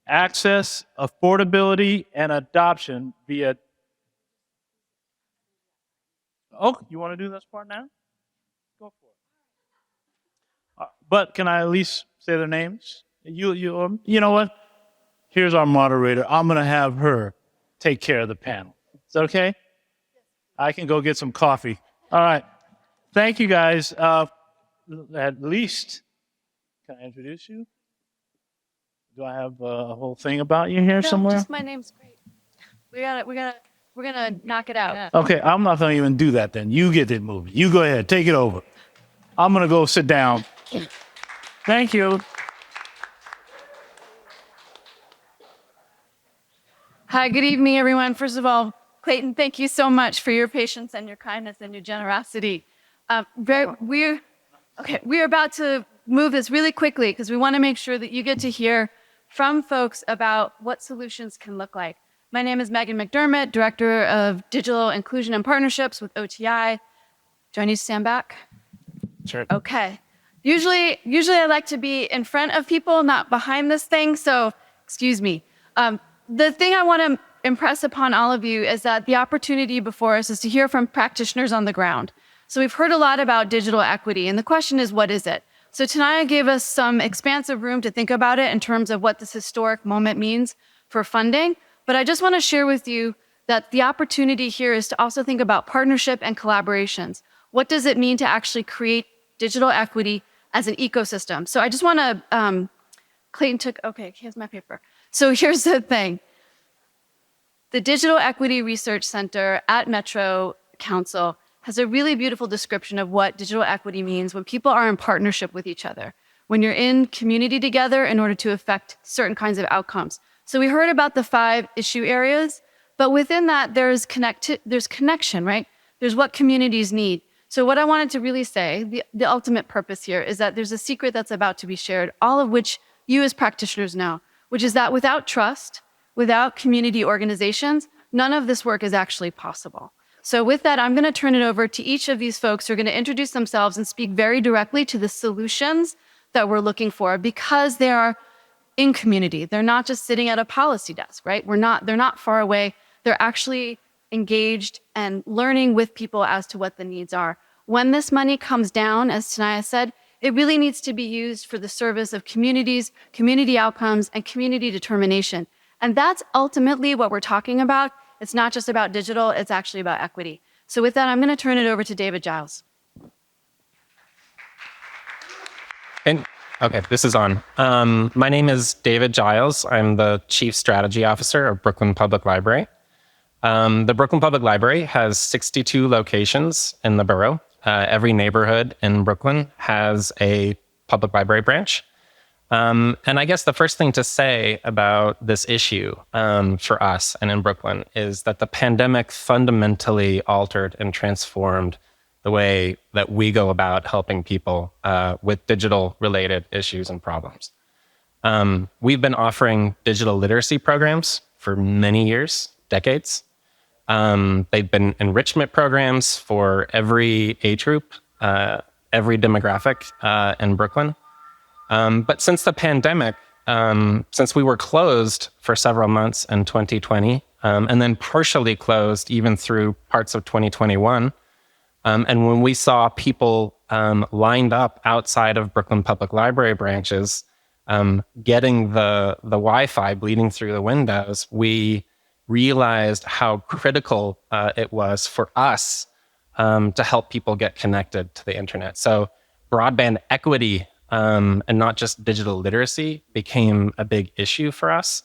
Access, affordability, and adoption via. Oh, you want to do this part now? Go for it. But can I at least say their names? You know what? Here's our moderator. I'm going to have her take care of the panel. Is that okay? I can go get some coffee. All right. Thank you, guys. At least, can I introduce you? Do I have a whole thing about you here somewhere? Just my name's great. We're gonna knock it out. Okay, I'm not going to even do that then. You get it moving. You go ahead. Take it over. I'm going to go sit down. Thank you. Hi, good evening, everyone. First of all, Clayton, thank you so much for your patience and your kindness and your generosity. We're about to move this really quickly because we want to make sure that you get to hear from folks about what solutions can look like. My name is Meghan McDermott, Director of Digital Inclusion and Partnerships with OTI. Do I need to stand back? Sure. Okay. Usually I like to be in front of people, not behind this thing, so excuse me. The thing I want to impress upon all of you is that the opportunity before us is to hear from practitioners on the ground. So we've heard a lot about digital equity, and the question is, what is it? So Tanaya gave us some expansive room to think about it in terms of what this historic moment means for funding. But I just want to share with you that the opportunity here is to also think about partnership and collaborations. What does it mean to actually create digital equity as an ecosystem? So I just want to, Clayton took, okay, here's my paper. So here's the thing. The Digital Equity Research Center at Metro Council has a really beautiful description of what digital equity means when people are in partnership with each other, when you're in community together in order to affect certain kinds of outcomes. So we heard about the 5 issue areas, but within that there's connection, right? There's what communities need. So what I wanted to really say, the ultimate purpose here is that there's a secret that's about to be shared, all of which you as practitioners know, which is that without trust, without community organizations, none of this work is actually possible. So with that, I'm going to turn it over to each of these folks who are going to introduce themselves and speak very directly to the solutions that we're looking for, because they are in community. They're not just sitting at a policy desk, right? They're not far away. They're actually engaged and learning with people as to what the needs are. When this money comes down, as Tanaya said, it really needs to be used for the service of communities, community outcomes, and community determination. And that's ultimately what we're talking about. It's not just about digital, it's actually about equity. So with that, I'm going to turn it over to David Giles. Okay, this is on. My name is David Giles. I'm the Chief Strategy Officer of Brooklyn Public Library. The Brooklyn Public Library has 62 locations in the borough. Every neighborhood in Brooklyn has a public library branch. And I guess the first thing to say about this issue for us and in Brooklyn is that the pandemic fundamentally altered and transformed the way that we go about helping people with digital-related issues and problems. We've been offering digital literacy programs for many years, decades. They've been enrichment programs for every age group, every demographic in Brooklyn. But since the pandemic, since we were closed for several months in 2020, and then partially closed even through parts of 2021, and when we saw people lined up outside of Brooklyn Public Library branches, getting the Wi-Fi bleeding through the windows, we realized how critical it was for us to help people get connected to the internet. So broadband equity and not just digital literacy became a big issue for us.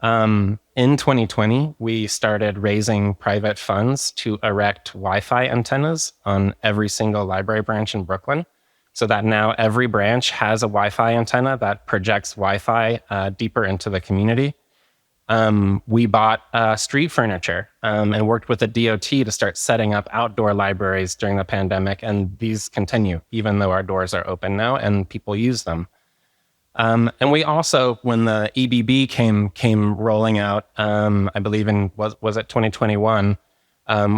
In 2020, we started raising private funds to erect Wi-Fi antennas on every single library branch in Brooklyn, so that now every branch has a Wi-Fi antenna that projects Wi-Fi deeper into the community. We bought street furniture and worked with the DOT to start setting up outdoor libraries during the pandemic, and these continue, even though our doors are open now and people use them. And we also, when the EBB came rolling out, I believe was it 2021,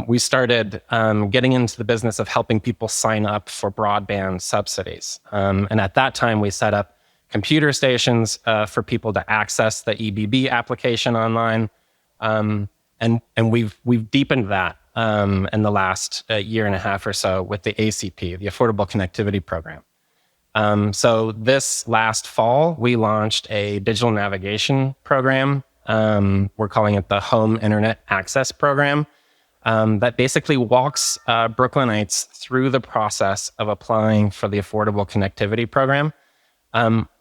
we started getting into the business of helping people sign up for broadband subsidies. And at that time, we set up computer stations for people to access the EBB application online, and we've deepened that in the last year and a half or so with the ACP, the Affordable Connectivity Program. So this last fall, we launched a digital navigation program. We're calling it the Home Internet Access Program, that basically walks Brooklynites through the process of applying for the Affordable Connectivity Program,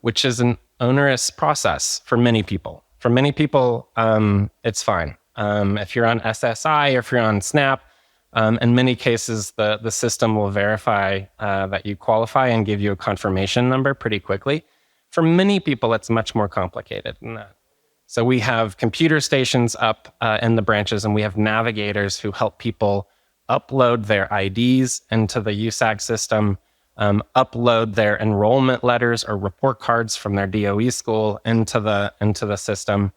which is an onerous process for many people. For many people, it's fine. If you're on SSI or if you're on SNAP, in many cases, the system will verify that you qualify and give you a confirmation number pretty quickly. For many people, it's much more complicated than that. So we have computer stations up in the branches, and we have navigators who help people upload their IDs into the USAC system, upload their enrollment letters or report cards from their DOE school into the system.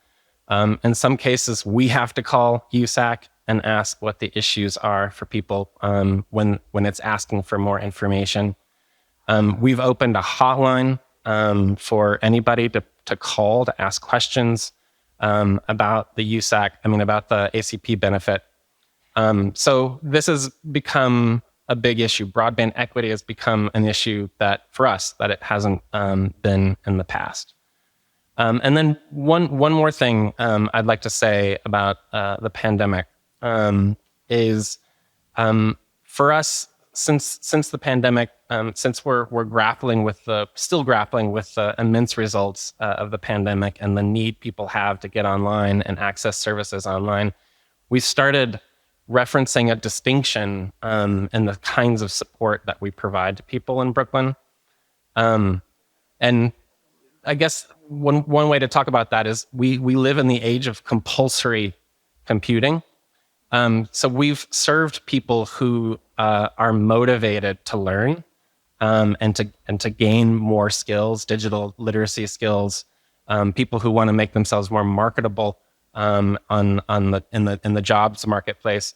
In some cases, we have to call USAC and ask what the issues are for people when it's asking for more information. We've opened a hotline for anybody to call to ask questions about the USAC, about the ACP benefit. So this has become a big issue. Broadband equity has become an issue that, for us, that it hasn't been in the past. And then one more thing I'd like to say about the pandemic is for us, since the pandemic, since we're still grappling with the immense results of the pandemic and the need people have to get online and access services online, we started referencing a distinction in the kinds of support that we provide to people in Brooklyn. And I guess one way to talk about that is we live in the age of compulsory computing. So we've served people who are motivated to learn and to gain more skills, digital literacy skills, people who want to make themselves more marketable in the jobs marketplace.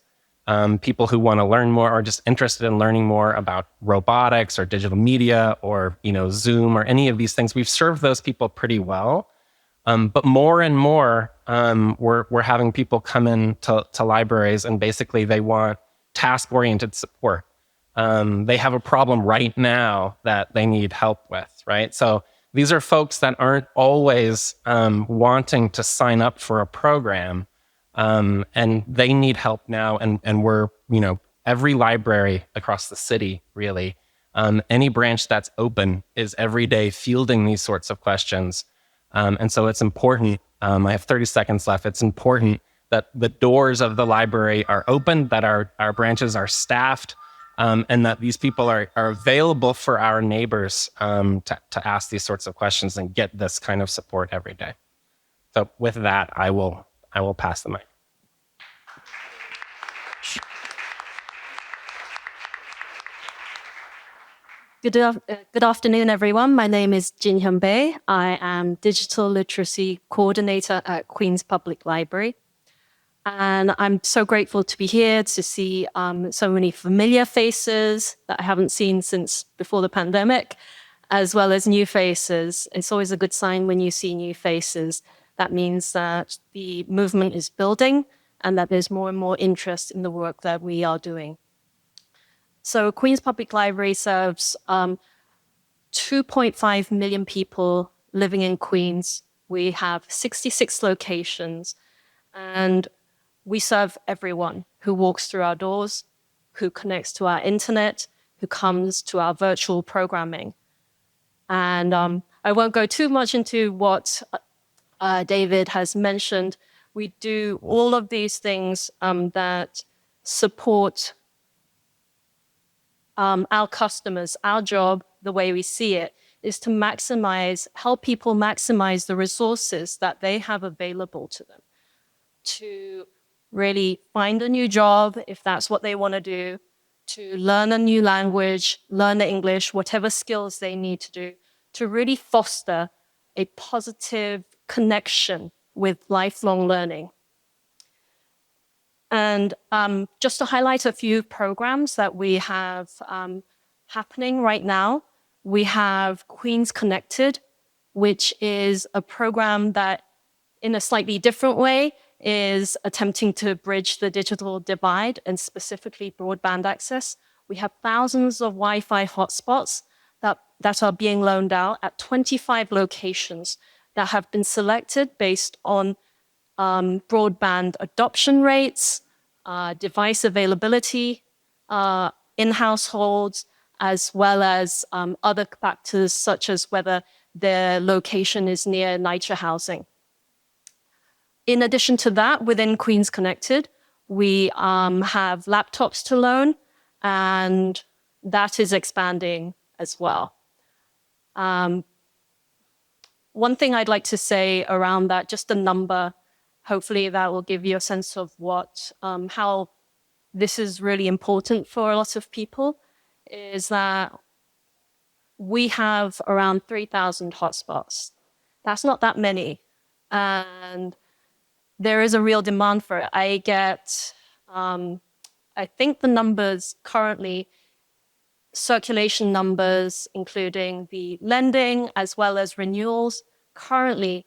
People who want to learn more or just interested in learning more about robotics or digital media or Zoom or any of these things. We've served those people pretty well. But more and more, we're having people come in to libraries and basically they want task-oriented support. They have a problem right now that they need help with, right? So these are folks that aren't always wanting to sign up for a program, and they need help now. And we're, every library across the city, really, any branch that's open is every day fielding these sorts of questions. And so it's important, I have 30 seconds left, it's important that the doors of the library are open, that our branches are staffed, and that these people are available for our neighbors to ask these sorts of questions and get this kind of support every day. So with that, I will pass the mic. Good afternoon, everyone. My name is Hyun Bae. I am Digital Literacy Coordinator at Queen's Public Library. And I'm so grateful to be here to see so many familiar faces that I haven't seen since before the pandemic, as well as new faces. It's always a good sign when you see new faces. That means that the movement is building and that there's more and more interest in the work that we are doing. So Queen's Public Library serves 2.5 million people living in Queens. We have 66 locations, and we serve everyone who walks through our doors, who connects to our internet, who comes to our virtual programming. And I won't go too much into what David has mentioned. We do all of these things that support our customers. Our job, the way we see it, is to help people maximize the resources that they have available to them, to really find a new job if that's what they want to do, to learn a new language, learn English, whatever skills they need to do, to really foster a positive connection with lifelong learning. And just to highlight a few programs that we have happening right now, we have Queens Connected, which is a program that, in a slightly different way, is attempting to bridge the digital divide and specifically broadband access. We have thousands of Wi-Fi hotspots that are being loaned out at 25 locations that have been selected based on broadband adoption rates, device availability in households, as well as other factors such as whether their location is near NYCHA housing. In addition to that, within Queens Connected, we have laptops to loan, and that is expanding as well. One thing I'd like to say around that, just a number, hopefully that will give you a sense of how this is really important for a lot of people, is that we have around 3,000 hotspots. That's not that many. And there is a real demand for it. I get, I think the numbers currently, circulation numbers, including the lending as well as renewals, currently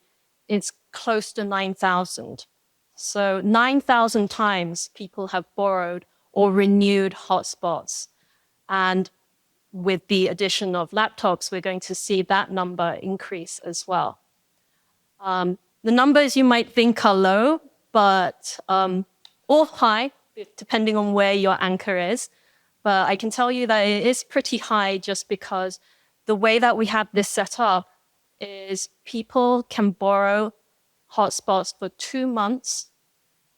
it's close to 9,000. So 9,000 times people have borrowed or renewed hotspots. And with the addition of laptops, we're going to see that number increase as well. The numbers you might think are low, but or high, depending on where your anchor is. But I can tell you that it is pretty high just because the way that we have this set up is people can borrow hotspots for 2 months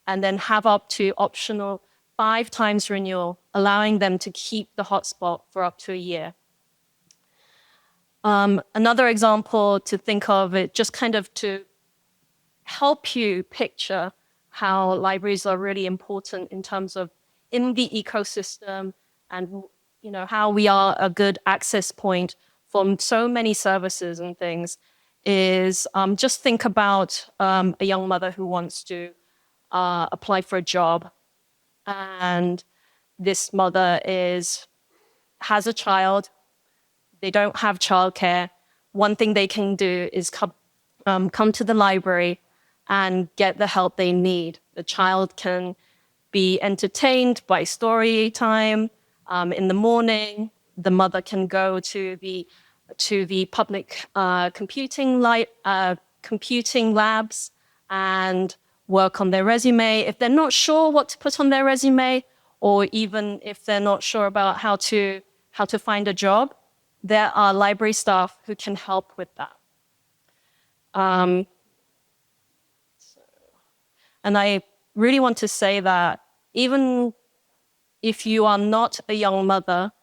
and then have up to optional 5 times renewal, allowing them to keep the hotspot for up to a year. Another example to think of, it just kind of to help you picture how libraries are really important in terms of in the ecosystem and how we are a good access point from so many services and things, is just think about a young mother who wants to apply for a job, and this mother has a child. They don't have childcare. One thing they can do is come to the library and get the help they need. The child can be entertained by story time in the morning. The mother can go to the public computing labs and work on their resume. If they're not sure what to put on their resume, or even if they're not sure about how to find a job, there are library staff who can help with that. And I really want to say that even if you are not a young mother,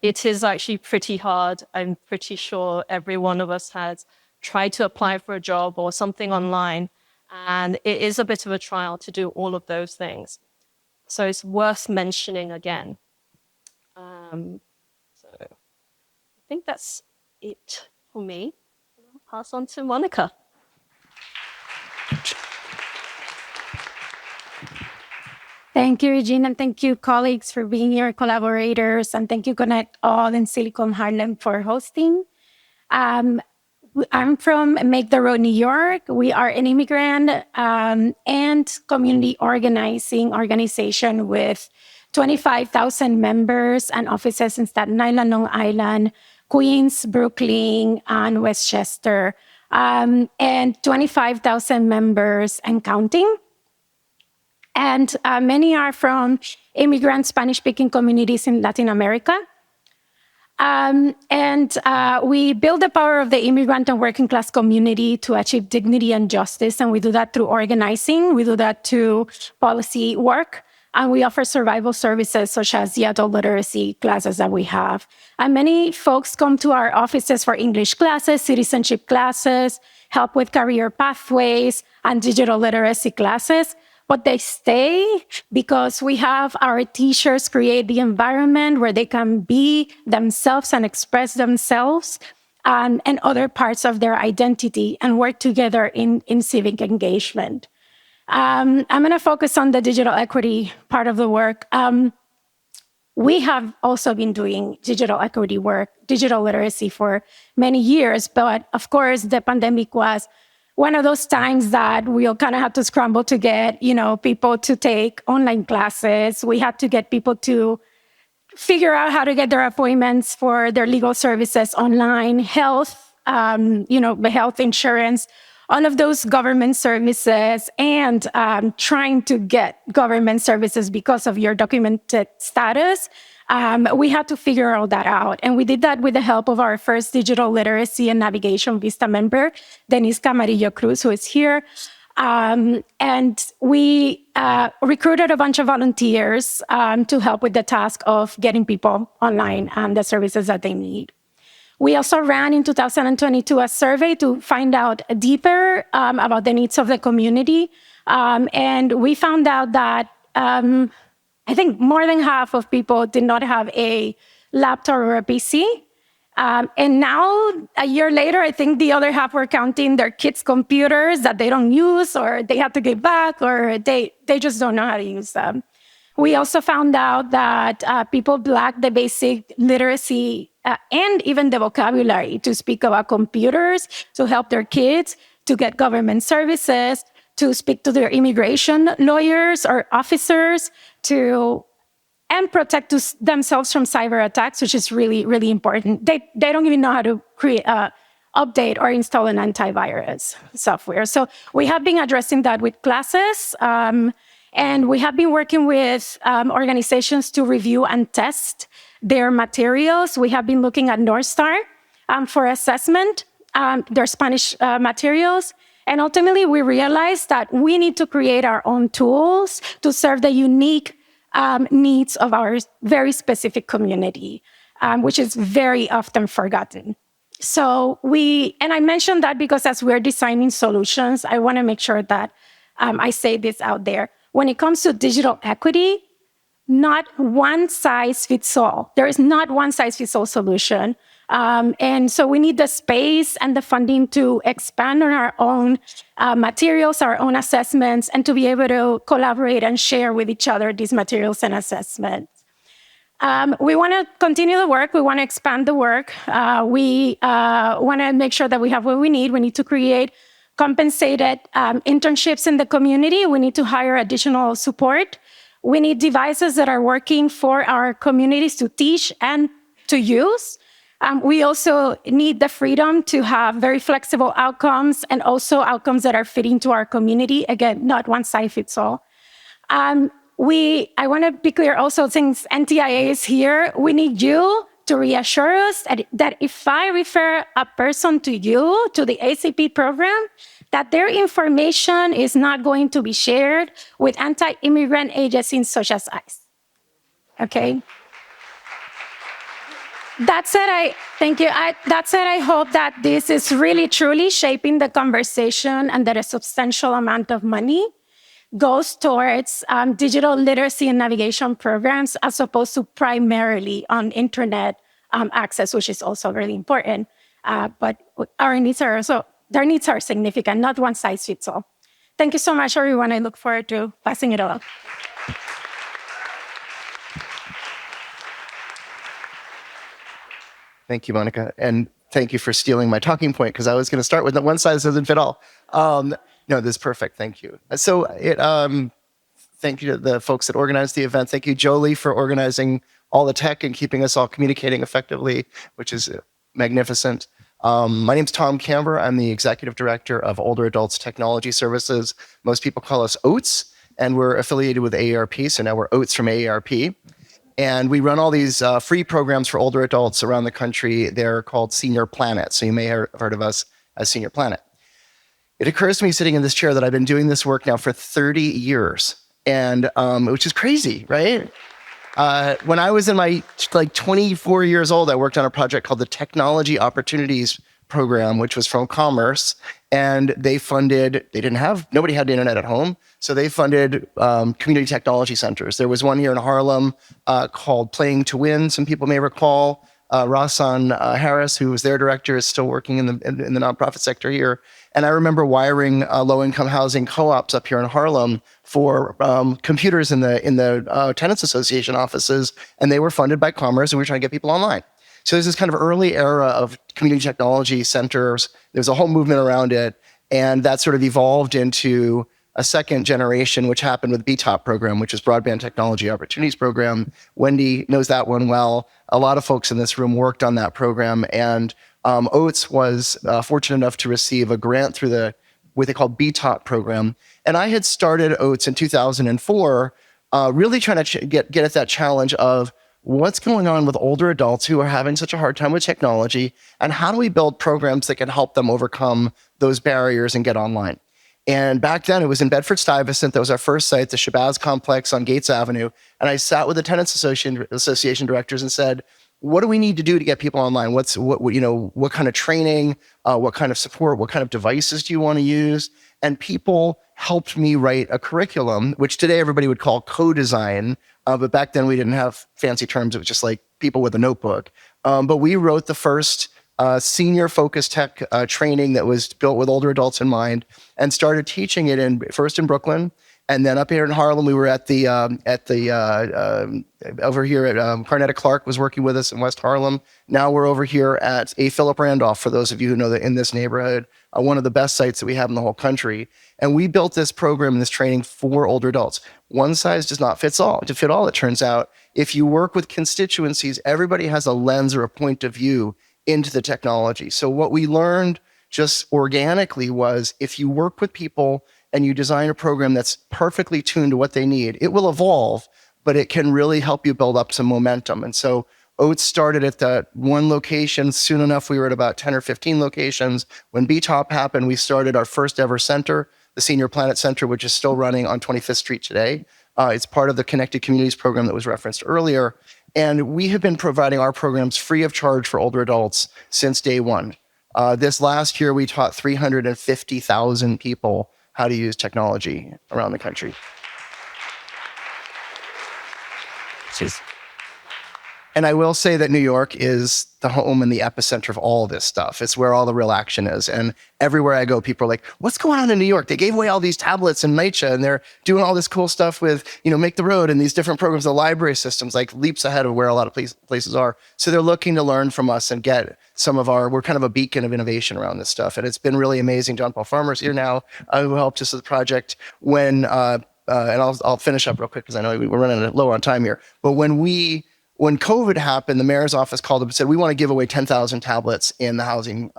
it is actually pretty hard. I'm pretty sure every one of us has tried to apply for a job or something online, and it is a bit of a trial to do all of those things. So it's worth mentioning again. So I think that's it for me. I'll pass on to Monica. Thank you, Regina, and thank you, colleagues, for being here, collaborators, and thank you, ConnectALL and Silicon Harlem for hosting. I'm from Make the Road, New York. We are an immigrant and community organizing organization with 25,000 members and offices in Staten Island, Long Island, Queens, Brooklyn, and Westchester, and 25,000 members and counting. And many are from immigrant Spanish-speaking communities in Latin America. We build the power of the immigrant and working class community to achieve dignity and justice. And we do that through organizing. We do that through policy work. And we offer survival services such as the adult literacy classes that we have. And many folks come to our offices for English classes, citizenship classes, help with career pathways, and digital literacy classes. But they stay because we have our teachers create the environment where they can be themselves and express themselves and other parts of their identity and work together in civic engagement. I'm going to focus on the digital equity part of the work. We have also been doing digital equity work, digital literacy for many years, but of course the pandemic was one of those times that we all kind of had to scramble to get, people to take online classes. We had to get people to figure out how to get their appointments for their legal services online, health, the health insurance, all of those government services, and trying to get government services because of your documented status. We had to figure all that out. And we did that with the help of our first digital literacy and navigation Vista member, Denise Camarillo Cruz, who is here. And we recruited a bunch of volunteers to help with the task of getting people online and the services that they need. We also ran in 2022 a survey to find out deeper about the needs of the community. And we found out that I think more than half of people did not have a laptop or a PC. And now, a year later, I think the other half were counting their kids' computers that they don't use, or they have to give back, or they just don't know how to use them. We also found out that people lack the basic literacy and even the vocabulary to speak about computers, to help their kids, to get government services, to speak to their immigration lawyers or officers, and protect themselves from cyber attacks, which is really, really important. They don't even know how to create, update or install an antivirus software. So we have been addressing that with classes, and we have been working with organizations to review and test their materials. We have been looking at North Star for assessment, their Spanish materials. And ultimately, we realized that we need to create our own tools to serve the unique needs of our very specific community, which is very often forgotten. So and I mentioned that because as we're designing solutions, I want to make sure that I say this out there. When it comes to digital equity, not one size fits all. There is not one size fits all solution. And so we need the space and the funding to expand on our own materials, our own assessments, and to be able to collaborate and share with each other these materials and assessments. We want to continue the work. We want to expand the work. We want to make sure that we have what we need. We need to create compensated internships in the community. We need to hire additional support. We need devices that are working for our communities to teach and to use. We also need the freedom to have very flexible outcomes and also outcomes that are fitting to our community. Again, not one size fits all. I want to be clear also, since NTIA is here, we need you to reassure us that if I refer a person to you, to the ACP program, that their information is not going to be shared with anti-immigrant agencies such as ICE. Okay? That said, I hope that this is really truly shaping the conversation and that a substantial amount of money goes towards digital literacy and navigation programs as opposed to primarily on internet access, which is also really important. But their needs are significant, not one size fits all. Thank you so much, everyone. I look forward to passing it on. Thank you, Monica. And thank you for stealing my talking point, because I was going to start with the one size doesn't fit all. No, this is perfect. Thank you. So thank you to the folks that organized the event. Thank you, Jolie, for organizing all the tech and keeping us all communicating effectively, which is magnificent. My name's Tom Kamber. I'm the Executive Director of Older Adults Technology Services. Most people call us OATS, and we're affiliated with AARP, so now we're OATS from AARP. And we run all these free programs for older adults around the country. They're called Senior Planet, so you may have heard of us as Senior Planet. It occurs to me sitting in this chair that I've been doing this work now for 30 years, and which is crazy, right? When I was in my 24 years old, I worked on a project called the Technology Opportunities Program, which was from Commerce, and nobody had the internet at home, so they funded community technology centers. There was one here in Harlem called Playing to Win, some people may recall. Rasan Harris, who was their director, is still working in the nonprofit sector here. And I remember wiring low-income housing co-ops up here in Harlem for computers in the Tenants Association offices, and they were funded by Commerce, and we were trying to get people online. So there's this kind of early era of community technology centers. There's a whole movement around it, and that sort of evolved into a second generation, which happened with BTOP program, which is Broadband Technology Opportunities Program. Wendy knows that one well. A lot of folks in this room worked on that program, and OATS was fortunate enough to receive a grant through what they call BTOP program. And I had started OATS in 2004, really trying to get at that challenge of what's going on with older adults who are having such a hard time with technology, and how do we build programs that can help them overcome those barriers and get online? And back then, it was in Bedford-Stuyvesant. That was our first site, the Shabazz Complex on Gates Avenue. And I sat with the Tenants Association directors and said, what do we need to do to get people online? What kind of training, what kind of support, what kind of devices do you want to use? And people helped me write a curriculum, which today everybody would call co-design. But back then we didn't have fancy terms. It was just like people with a notebook. But we wrote the first senior focused tech training that was built with older adults in mind, and started teaching it first in Brooklyn, and then up here in Harlem. We were at the over here at Carnetta Clark was working with us in West Harlem. Now we're over here at A. Philip Randolph, for those of you who know that in this neighborhood, one of the best sites that we have in the whole country. And we built this program and this training for older adults. One size does not fit all. To fit all, it turns out, if you work with constituencies, everybody has a lens or a point of view into the technology. So what we learned just organically was, if you work with people and you design a program that's perfectly tuned to what they need, it will evolve, but it can really help you build up some momentum. And so OATS started at that one location. Soon enough, we were at about 10 or 15 locations. When BTOP happened, we started our first ever center, the Senior Planet Center, which is still running on 25th Street today. It's part of the Connected Communities program that was referenced earlier. And we have been providing our programs free of charge for older adults since day one. This last year, we taught 350,000 people how to use technology around the country. And I will say that New York is the home and the epicenter of all this stuff. It's where all the real action is. And everywhere I go, people are like, what's going on in New York? They gave away all these tablets in NYCHA, and they're doing all this cool stuff with, Make the Road and these different programs. The library system's like leaps ahead of where a lot of places are. So they're looking to learn from us and get we're kind of a beacon of innovation around this stuff. And it's been really amazing. John Paul Farmer's here now, who helped us with the project when, and I'll finish up real quick because I know we're running low on time here. But when COVID happened, the mayor's office called up and said, we want to give away 10,000 tablets in the housing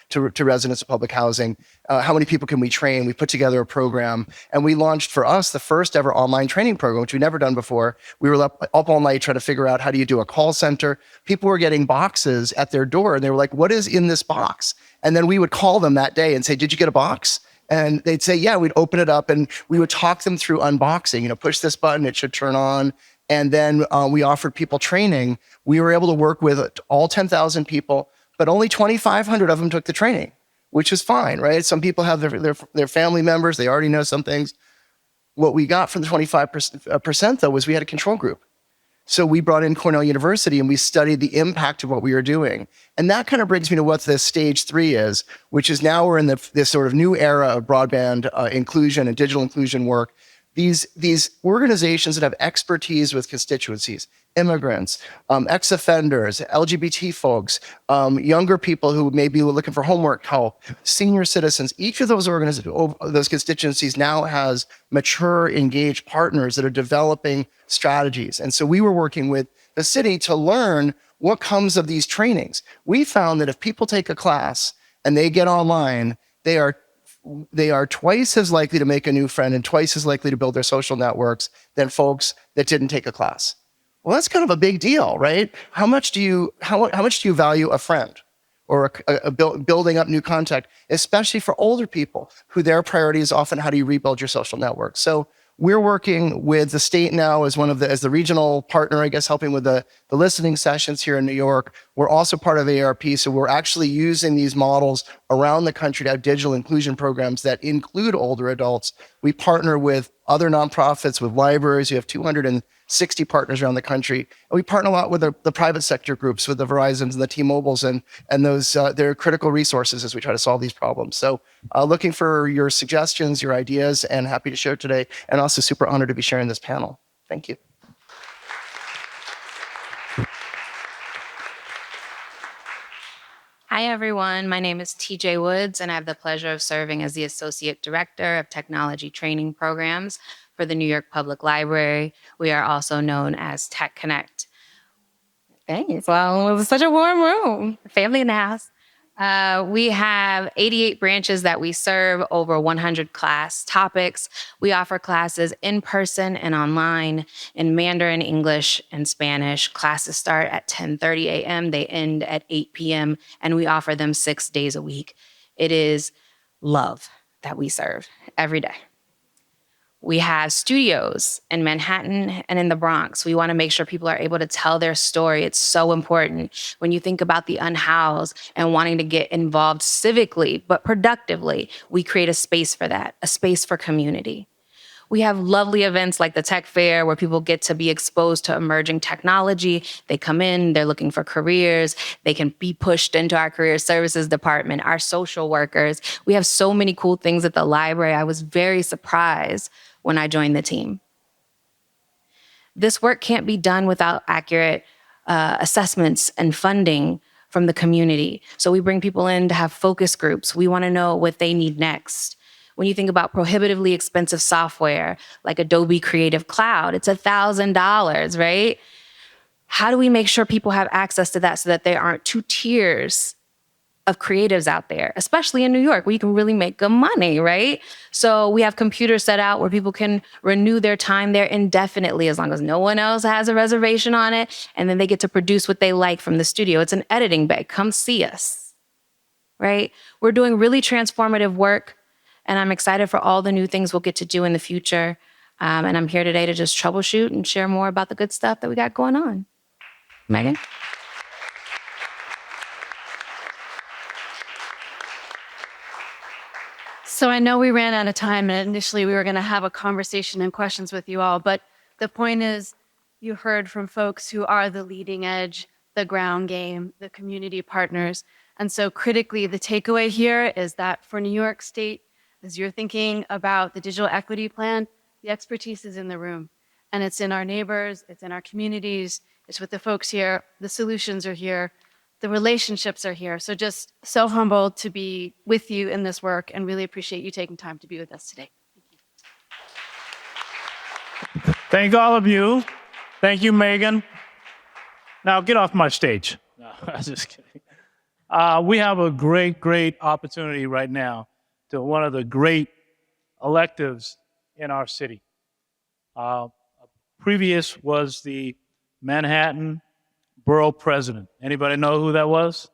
to residents of public housing. How many people can we train? We put together a program, and we launched for us the first ever online training program, which we'd never done before. We were up all night trying to figure out, how do you do a call center? People were getting boxes at their door, and they were like, what is in this box? And then we would call them that day and say, did you get a box? And they'd say, yeah. We'd open it up, and we would talk them through unboxing. Push this button, it should turn on. And then we offered people training. We were able to work with all 10,000 people, but only 2,500 of them took the training, which is fine, right? Some people have their family members. They already know some things. What we got from the 25% though was we had a control group. So we brought in Cornell University, and we studied the impact of what we were doing. And that kind of brings me to what this stage 3 is, which is now we're in this sort of new era of broadband inclusion and digital inclusion work. These organizations that have expertise with constituencies, immigrants, ex-offenders, LGBT folks, younger people who may be looking for homework help, senior citizens, each of those those constituencies now has mature, engaged partners that are developing strategies. And so we were working with the city to learn what comes of these trainings. We found that if people take a class and they get online, they are twice as likely to make a new friend and twice as likely to build their social networks than folks that didn't take a class. Well, that's kind of a big deal, right? How much do you value a friend or building up new contact, especially for older people who their priority is often how do you rebuild your social network? So we're working with the state now as the regional partner, I guess, helping with the listening sessions here in New York. We're also part of ARP, so we're actually using these models around the country to have digital inclusion programs that include older adults. We partner with other nonprofits, with libraries. We have 260 partners around the country. And we partner a lot with the private sector groups, with the Verizons and the T-Mobiles and those, they're critical resources as we try to solve these problems. So looking for your suggestions, your ideas, and happy to share today. And also super honored to be sharing this panel. Thank you. Hi, everyone. My name is TJ Woods, and I have the pleasure of serving as the Associate Director of Technology Training Programs for the New York Public Library. We are also known as Tech Connect. Thanks. Well, it was such a warm room. Family in the house. We have 88 branches that we serve, over 100 class topics. We offer classes in person and online in Mandarin, English, and Spanish. Classes start at 10:30 a.m. They end at 8 p.m., and we offer them 6 days a week. It is love that we serve every day. We have studios in Manhattan and in the Bronx. We want to make sure people are able to tell their story. It's so important when you think about the unhoused and wanting to get involved civically, but productively. We create a space for that, a space for community. We have lovely events like the Tech Fair where people get to be exposed to emerging technology. They come in, they're looking for careers. They can be pushed into our career services department, our social workers. We have so many cool things at the library. I was very surprised when I joined the team. This work can't be done without accurate assessments and funding from the community. So we bring people in to have focus groups. We want to know what they need next. When you think about prohibitively expensive software like Adobe Creative Cloud, it's $1,000, right? How do we make sure people have access to that so that there aren't two tiers of creatives out there, especially in New York, where you can really make good money, right? So we have computers set out where people can renew their time there indefinitely as long as no one else has a reservation on it, and then they get to produce what they like from the studio. It's an editing bay. Come see us, right? We're doing really transformative work, and I'm excited for all the new things we'll get to do in the future. And I'm here today to just troubleshoot and share more about the good stuff that we got going on. Megan? So I know we ran out of time, and initially we were going to have a conversation and questions with you all, but the point is, You heard from folks who are the leading edge, the ground game, the community partners. And so critically, the takeaway here is that for New York State, as you're thinking about the digital equity plan, the expertise is in the room. And it's in our neighbors, it's in our communities, it's with the folks here, the solutions are here, the relationships are here. So just so humbled to be with you in this work and really appreciate you taking time to be with us today. Thank all of you. Thank you, Megan. Now get off my stage. No, I was just kidding. We have a great opportunity right now to one of the great electives in our city. Previous was the Manhattan Borough President. Anybody know who that was?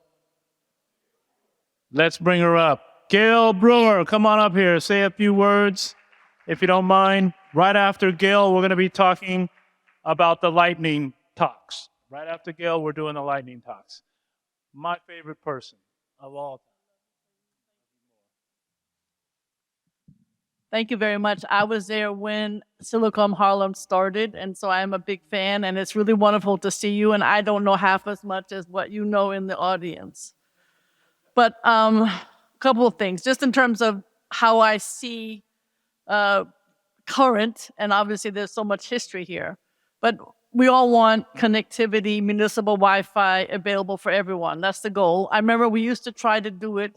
Let's bring her up. Gale Brewer, come on up here. Say a few words, if you don't mind. Right after Gale, we're going to be talking about the lightning talks. Right after Gale, we're doing the lightning talks. My favorite person of all time. Thank you very much. I was there when Silicon Harlem started, and so I'm a big fan, and it's really wonderful to see you, and I don't know half as much as what you know in the audience. But a couple of things, just in terms of how I see current, and obviously there's so much history here, but we all want connectivity, municipal Wi-Fi available for everyone. That's the goal. I remember we used to try to do it,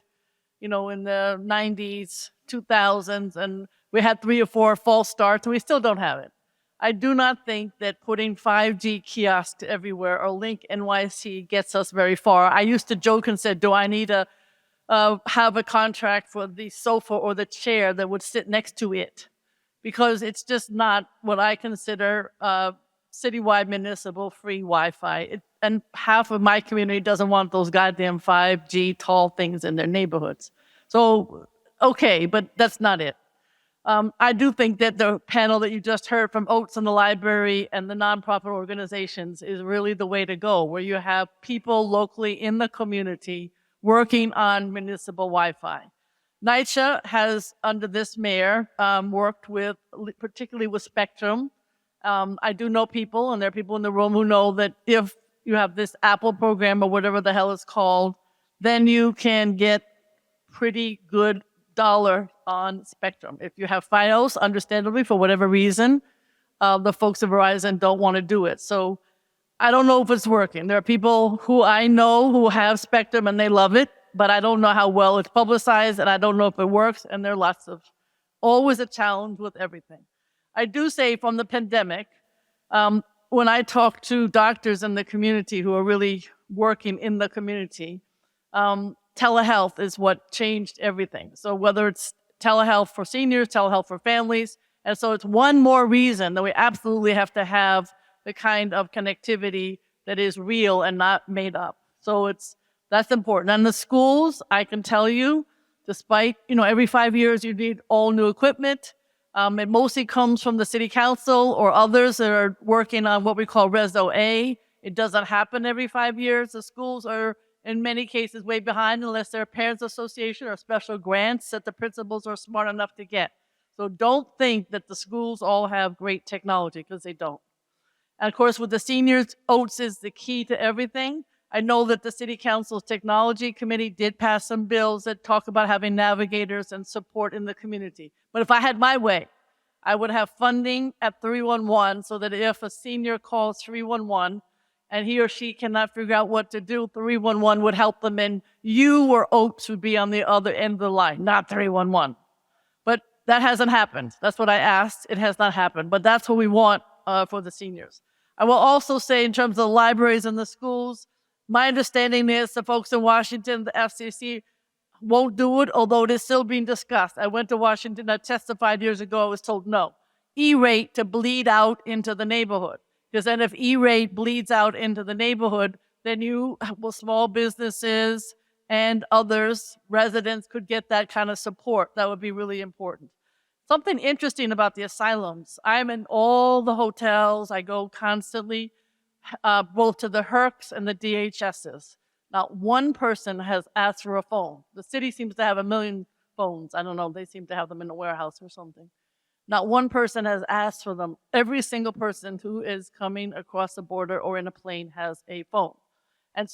in the 90s, 2000s, and we had 3 or 4 false starts, and we still don't have it. I do not think that putting 5G kiosks everywhere or Link NYC gets us very far. I used to joke and said, do I need to have a contract for the sofa or the chair that would sit next to it? Because it's just not what I consider citywide municipal free Wi-Fi. And half of my community doesn't want those goddamn 5G tall things in their neighborhoods. So, okay, but that's not it. I do think that the panel that you just heard from OATS and the library and the nonprofit organizations is really the way to go, where you have people locally in the community working on municipal Wi-Fi. NYCHA has, under this mayor, worked with, particularly with Spectrum. I do know people, and there are people in the room who know that if you have this Apple program or whatever the hell it's called, then you can get pretty good dollar on Spectrum. If you have Fios, understandably, for whatever reason, the folks at Verizon don't want to do it. So I don't know if it's working. There are people who I know who have Spectrum and they love it, but I don't know how well it's publicized, and I don't know if it works, and there are lots of, always a challenge with everything. I do say from the pandemic, when I talk to doctors in the community who are really working in the community, telehealth is what changed everything. So whether it's telehealth for seniors, telehealth for families, and so it's one more reason that we absolutely have to have the kind of connectivity that is real and not made up. So that's important. And the schools, I can tell you, despite, every 5 years you need all new equipment. It mostly comes from the city council or others that are working on what we call Reso A. It doesn't happen every 5 years. The schools are, in many cases, way behind unless they're a parents association or special grants that the principals are smart enough to get. So don't think that the schools all have great technology, because they don't. And of course, with the seniors, OATS is the key to everything. I know that the City Council's Technology Committee did pass some bills that talk about having navigators and support in the community. But if I had my way, I would have funding at 311 so that if a senior calls 311 and he or she cannot figure out what to do, 311 would help them, and you or OATS would be on the other end of the line, not 311. But that hasn't happened. That's what I asked. It has not happened. But that's what we want for the seniors. I will also say, in terms of the libraries and the schools, my understanding is the folks in Washington, the FCC, won't do it, although it is still being discussed. I went to Washington, I testified years ago, I was told no. E-rate to bleed out into the neighborhood. Because then if E-rate bleeds out into the neighborhood, then small businesses and others, residents, could get that kind of support. That would be really important. Something interesting about the asylums. I'm in all the hotels, I go constantly, both to the HERCs and the DHSs. Not one person has asked for a phone. The city seems to have 1 million phones. I don't know, they seem to have them in a warehouse or something. Not one person has asked for them. Every single person who is coming across the border or in a plane has a phone. And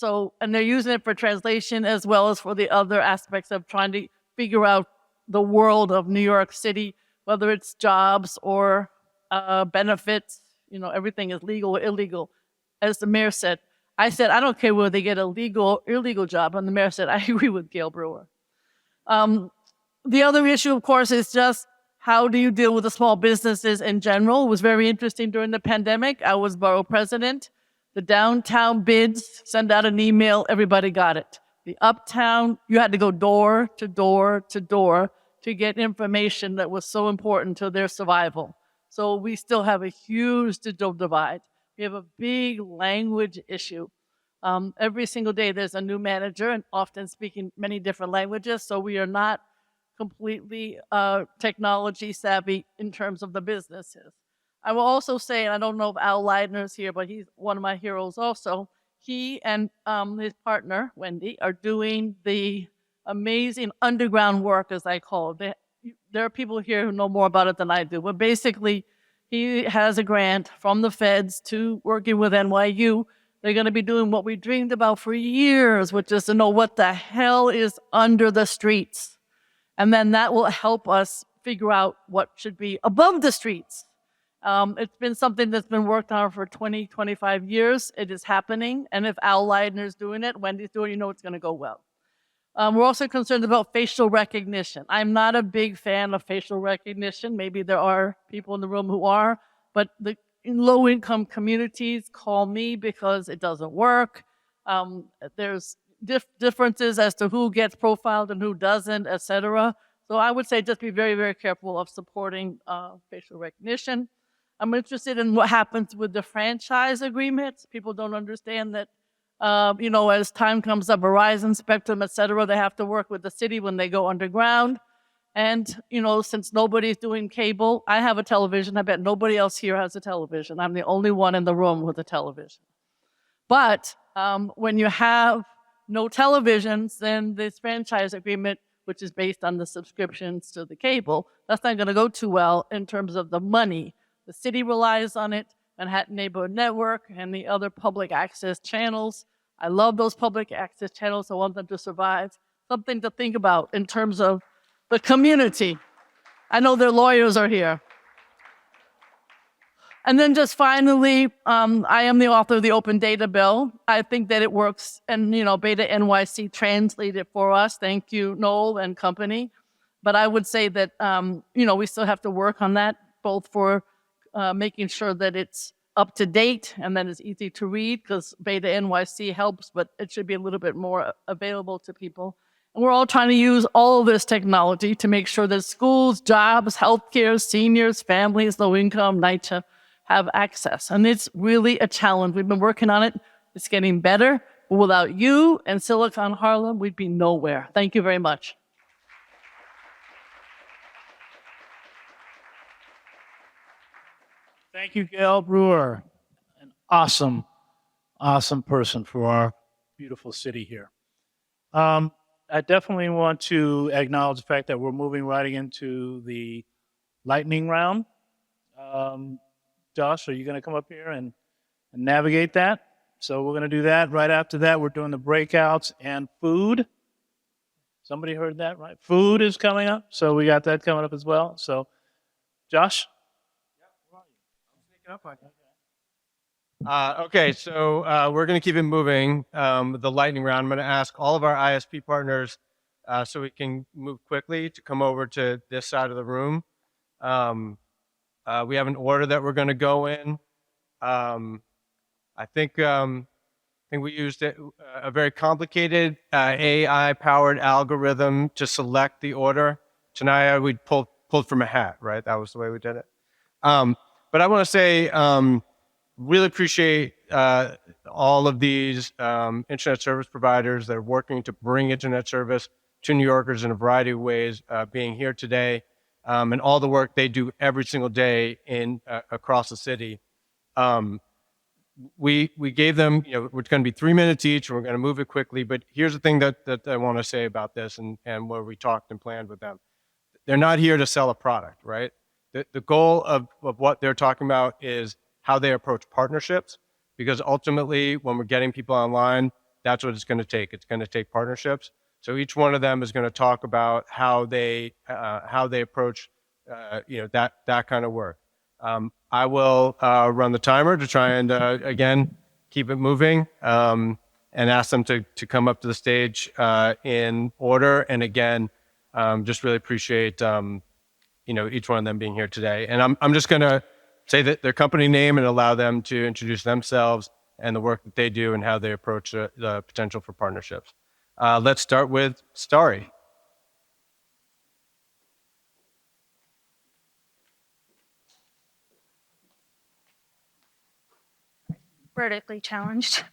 they're using it for translation as well as for the other aspects of trying to figure out the world of New York City, whether it's jobs or benefits. Everything is legal or illegal. As the mayor said, I don't care whether they get a legal or illegal job. And the mayor said, I agree with Gale Brewer. The other issue, of course, is just how do you deal with the small businesses in general? It was very interesting during the pandemic. I was borough president. The downtown bids, send out an email, everybody got it. The uptown, you had to go door to door to door to get information that was so important to their survival. So we still have a huge digital divide. We have a big language issue. Every single day there's a new manager and often speaking many different languages, so we are not completely technology savvy in terms of the businesses. I will also say, and I don't know if Al Leidner's here, but he's one of my heroes also. He and his partner, Wendy, are doing the amazing underground work, as I call it. There are people here who know more about it than I do, but basically he has a grant from the feds to working with NYU. They're going to be doing what we dreamed about for years, which is to know what the hell is under the streets. And then that will help us figure out what should be above the streets. It's been something that's been worked on for 20, 25 years. It is happening. And if Al Leidner's doing it, Wendy's doing it, it's going to go well. We're also concerned about facial recognition. I'm not a big fan of facial recognition. Maybe there are people in the room who are, but the low-income communities call me because it doesn't work. There's differences as to who gets profiled and who doesn't, et cetera. So I would say just be very, very careful of supporting facial recognition. I'm interested in what happens with the franchise agreements. People don't understand that, as time comes up, Verizon, Spectrum, et cetera, they have to work with the city when they go underground. And, since nobody's doing cable, I have a television. I bet nobody else here has a television. I'm the only one in the room with a television. But when you have no televisions, then this franchise agreement, which is based on the subscriptions to the cable, that's not going to go too well in terms of the money. The city relies on it, Manhattan Neighborhood Network, and the other public access channels. I love those public access channels. I want them to survive. Something to think about in terms of the community. I know their lawyers are here. And then just finally, I am the author of the Open Data Bill. I think that it works, and Beta NYC translated for us. Thank you, Noel and company. But I would say that we still have to work on that, both for making sure that it's up to date and that it's easy to read, because Beta NYC helps, but it should be a little bit more available to people. And we're all trying to use all of this technology to make sure that schools, jobs, healthcare, seniors, families, low income, NYCHA have access. And it's really a challenge. We've been working on it. It's getting better. But without you and Silicon Harlem, we'd be nowhere. Thank you very much. Thank you, Gale Brewer. An awesome person for our beautiful city here. I definitely want to acknowledge the fact that we're moving right into the lightning round. Josh, are you going to come up here and navigate that? So we're going to do that. Right after that, we're doing the breakouts and food. Somebody heard that, right? Food is coming up. So we got that coming up as well. So, Josh? Okay, so we're going to keep it moving. The lightning round. I'm going to ask all of our ISP partners so we can move quickly to come over to this side of the room. We have an order that we're going to go in. I think we used a very complicated AI-powered algorithm to select the order. Tanaya, we pulled from a hat, right? That was the way we did it. But I want to say, really appreciate all of these internet service providers that are working to bring internet service to New Yorkers in a variety of ways, being here today, and all the work they do every single day across the city. We gave them, we're going to be 3 minutes each, and we're going to move it quickly. But here's the thing that I want to say about this, and where we talked and planned with them. They're not here to sell a product, right? the goal of what they're talking about is how they approach partnerships, because ultimately when we're getting people online, that's what it's going to take. It's going to take partnerships. So each one of them is going to talk about how they approach that kind of work. I will run the timer to try and again keep it moving, and ask them to come up to the stage in order. And again, just really appreciate each one of them being here today. And I'm just going to say that their company name and allow them to introduce themselves and the work that they do and how they approach the potential for partnerships. Let's start with Starry. Vertically challenged.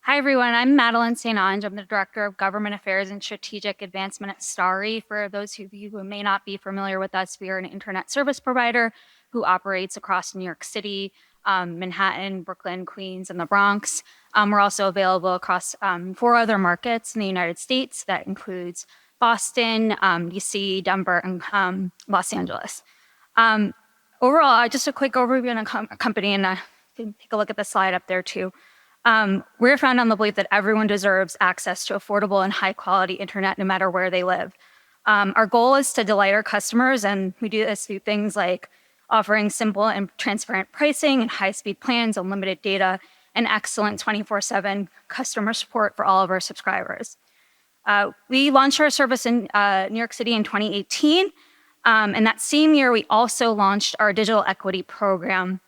Hi, everyone. I'm Madelaine St. Onge. I'm the Director of Government Affairs and Strategic Advancement at Starry. For those of you who may not be familiar with us, we are an internet service provider who operates across New York City, Manhattan, Brooklyn, Queens, and the Bronx. We're also available across 4 other markets in the United States. That includes Boston, DC, Denver, and Los Angeles. Overall, just a quick overview on a company, and you can take a look at the slide up there too. We're founded on the belief that everyone deserves access to affordable and high quality internet no matter where they live. Our goal is to delight our customers, and we do this through things like offering simple and transparent pricing and high-speed plans, unlimited data, and excellent 24/7 customer support for all of our subscribers. We launched our service in New York City in 2018. And that same year, we also launched our digital equity program,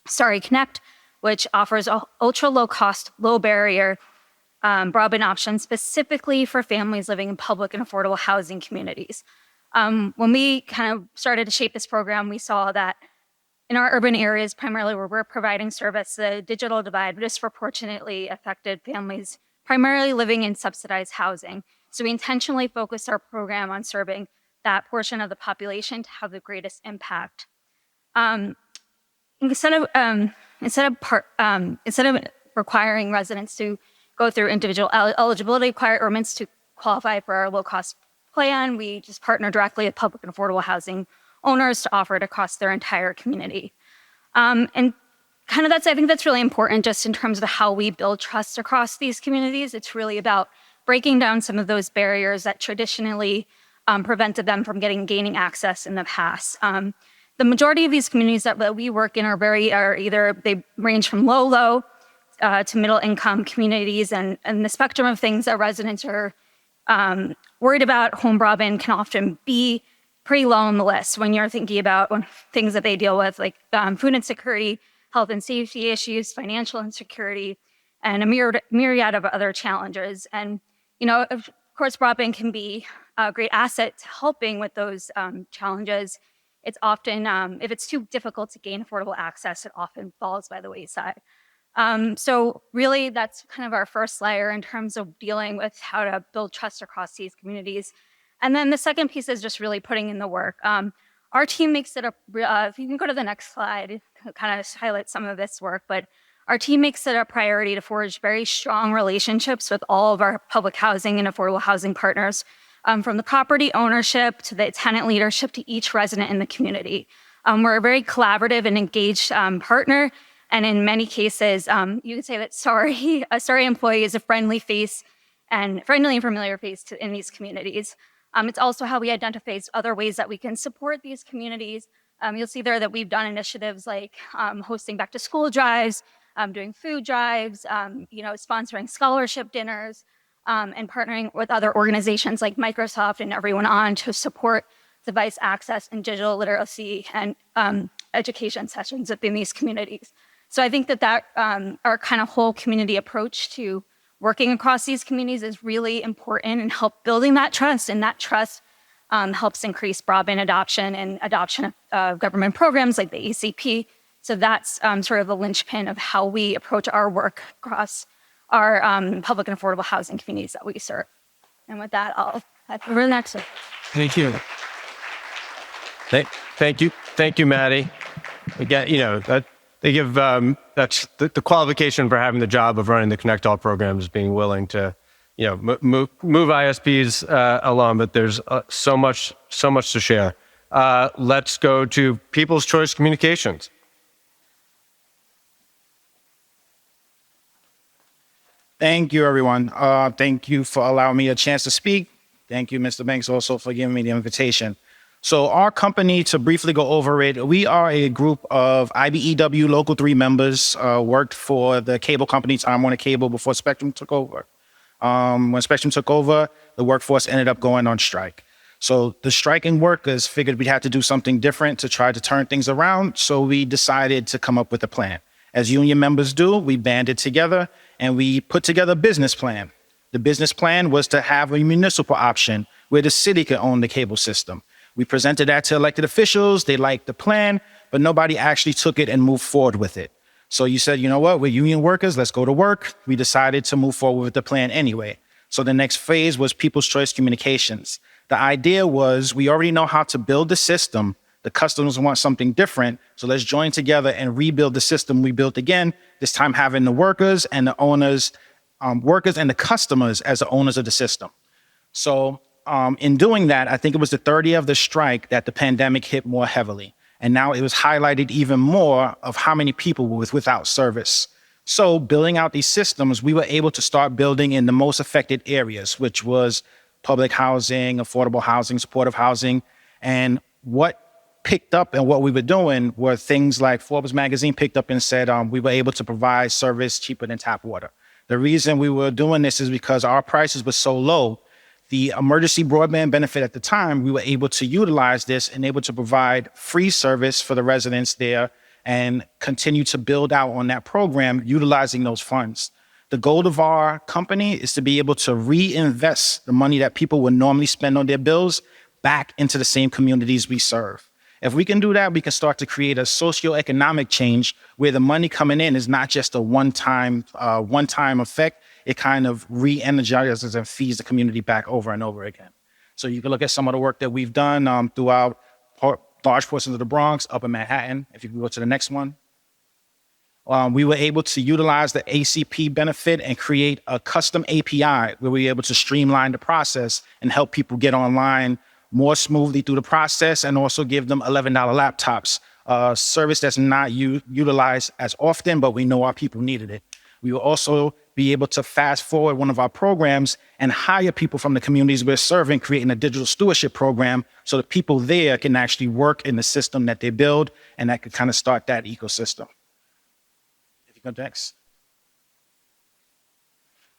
Starry Connect, which offers ultra low cost, low barrier broadband options specifically for families living in public and affordable housing communities. When we kind of started to shape this program, we saw that in our urban areas, primarily where we're providing service, the digital divide disproportionately affected families primarily living in subsidized housing. So we intentionally focused our program on serving that portion of the population to have the greatest impact. Instead of requiring residents to go through individual eligibility requirements to qualify for our low-cost plan, we just partner directly with public and affordable housing owners to offer it across their entire community. And kind of I think that's really important just in terms of how we build trust across these communities. It's really about breaking down some of those barriers that traditionally prevented them from gaining access in the past. The majority of these communities that we work in are either they range from low to middle income communities, and the spectrum of things that residents are worried about home broadband can often be pretty low on the list when you're thinking about things that they deal with, like food insecurity, health and safety issues, financial insecurity, and a myriad of other challenges. And of course, broadband can be a great asset to helping with those challenges. It's often, if it's too difficult to gain affordable access, it often falls by the wayside. So really, that's kind of our first layer in terms of dealing with how to build trust across these communities. And then the second piece is just really putting in the work. Our team makes it if you can go to the next slide, kind of highlight some of this work, but our team makes it a priority to forge very strong relationships with all of our public housing and affordable housing partners, from the property ownership to the tenant leadership to each resident in the community. We're a very collaborative and engaged partner, and in many cases, you can say that a Starry employee is a friendly and familiar face in these communities. It's also how we identify other ways that we can support these communities. You'll see there that we've done initiatives like hosting back to school drives, doing food drives, sponsoring scholarship dinners, and partnering with other organizations like Microsoft and everyone on to support device access and digital literacy and education sessions within these communities. So I think that our kind of whole community approach to working across these communities is really important and help building that trust, and that trust helps increase broadband adoption and adoption of government programs like the ACP. So that's sort of the linchpin of how we approach our work across our public and affordable housing communities that we serve. And with that, I'll head over to the next one. Thank you. Thank you, Maddie. Again, they give that's the qualification for having the job of running the ConnectALL program is being willing to move ISPs along, but there's so much to share. Let's go to People's Choice Communications. Thank you, everyone. Thank you for allowing me a chance to speak. Thank you, Mr. Banks, also for giving me the invitation. So our company, to briefly go over it, we are a group of IBEW Local 3 members, worked for the cable company Time Warner Cable before Spectrum took over. When Spectrum took over, the workforce ended up going on strike. So the striking workers figured we had to do something different to try to turn things around. So we decided to come up with a plan. As union members do, we banded together and we put together a business plan. The business plan was to have a municipal option where the city could own the cable system. We presented that to elected officials. They liked the plan, but nobody actually took it and moved forward with it. So you said, you know what, we're union workers, let's go to work. We decided to move forward with the plan anyway. So the next phase was People's Choice Communications. The idea was we already know how to build the system. The customers want something different. So let's join together and rebuild the system we built again, this time having the workers and the owners, workers and the customers as the owners of the system. So in doing that, I think it was the 30th year of the strike that the pandemic hit more heavily. And now it was highlighted even more of how many people were without service. So building out these systems, we were able to start building in the most affected areas, which was public housing, affordable housing, supportive housing. And what picked up and what we were doing were things like Forbes magazine picked up and said we were able to provide service cheaper than tap water. The reason we were doing this is because our prices were so low. The emergency broadband benefit at the time, we were able to utilize this and able to provide free service for the residents there and continue to build out on that program utilizing those funds. The goal of our company is to be able to reinvest the money that people would normally spend on their bills back into the same communities we serve. If we can do that, we can start to create a socioeconomic change where the money coming in is not just a one-time effect. It kind of re-energizes and feeds the community back over and over again. So you can look at some of the work that we've done throughout large portions of the Bronx, up in Manhattan. If you can go to the next one. We were able to utilize the ACP benefit and create a custom API where we were able to streamline the process and help people get online more smoothly through the process and also give them $11 laptops, a service that's not utilized as often, but we know our people needed it. We will also be able to fast forward one of our programs and hire people from the communities we're serving, creating a digital stewardship program so that people there can actually work in the system that they build, and that could kind of start that ecosystem. If you go next.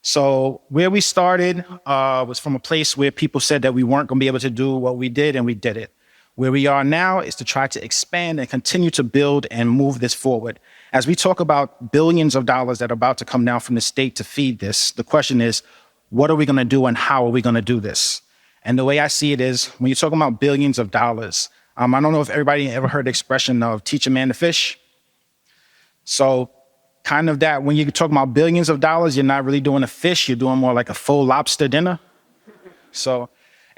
So where we started was from a place where people said that we weren't going to be able to do what we did, and we did it. Where we are now is to try to expand and continue to build and move this forward. As we talk about billions of dollars that are about to come down from the state to feed this, the question is, what are we going to do and how are we going to do this? And the way I see it is, when you're talking about billions of dollars, I don't know if everybody ever heard the expression of teach a man to fish. So kind of that, when you're talking about billions of dollars, you're not really doing a fish, you're doing more like a full lobster dinner. So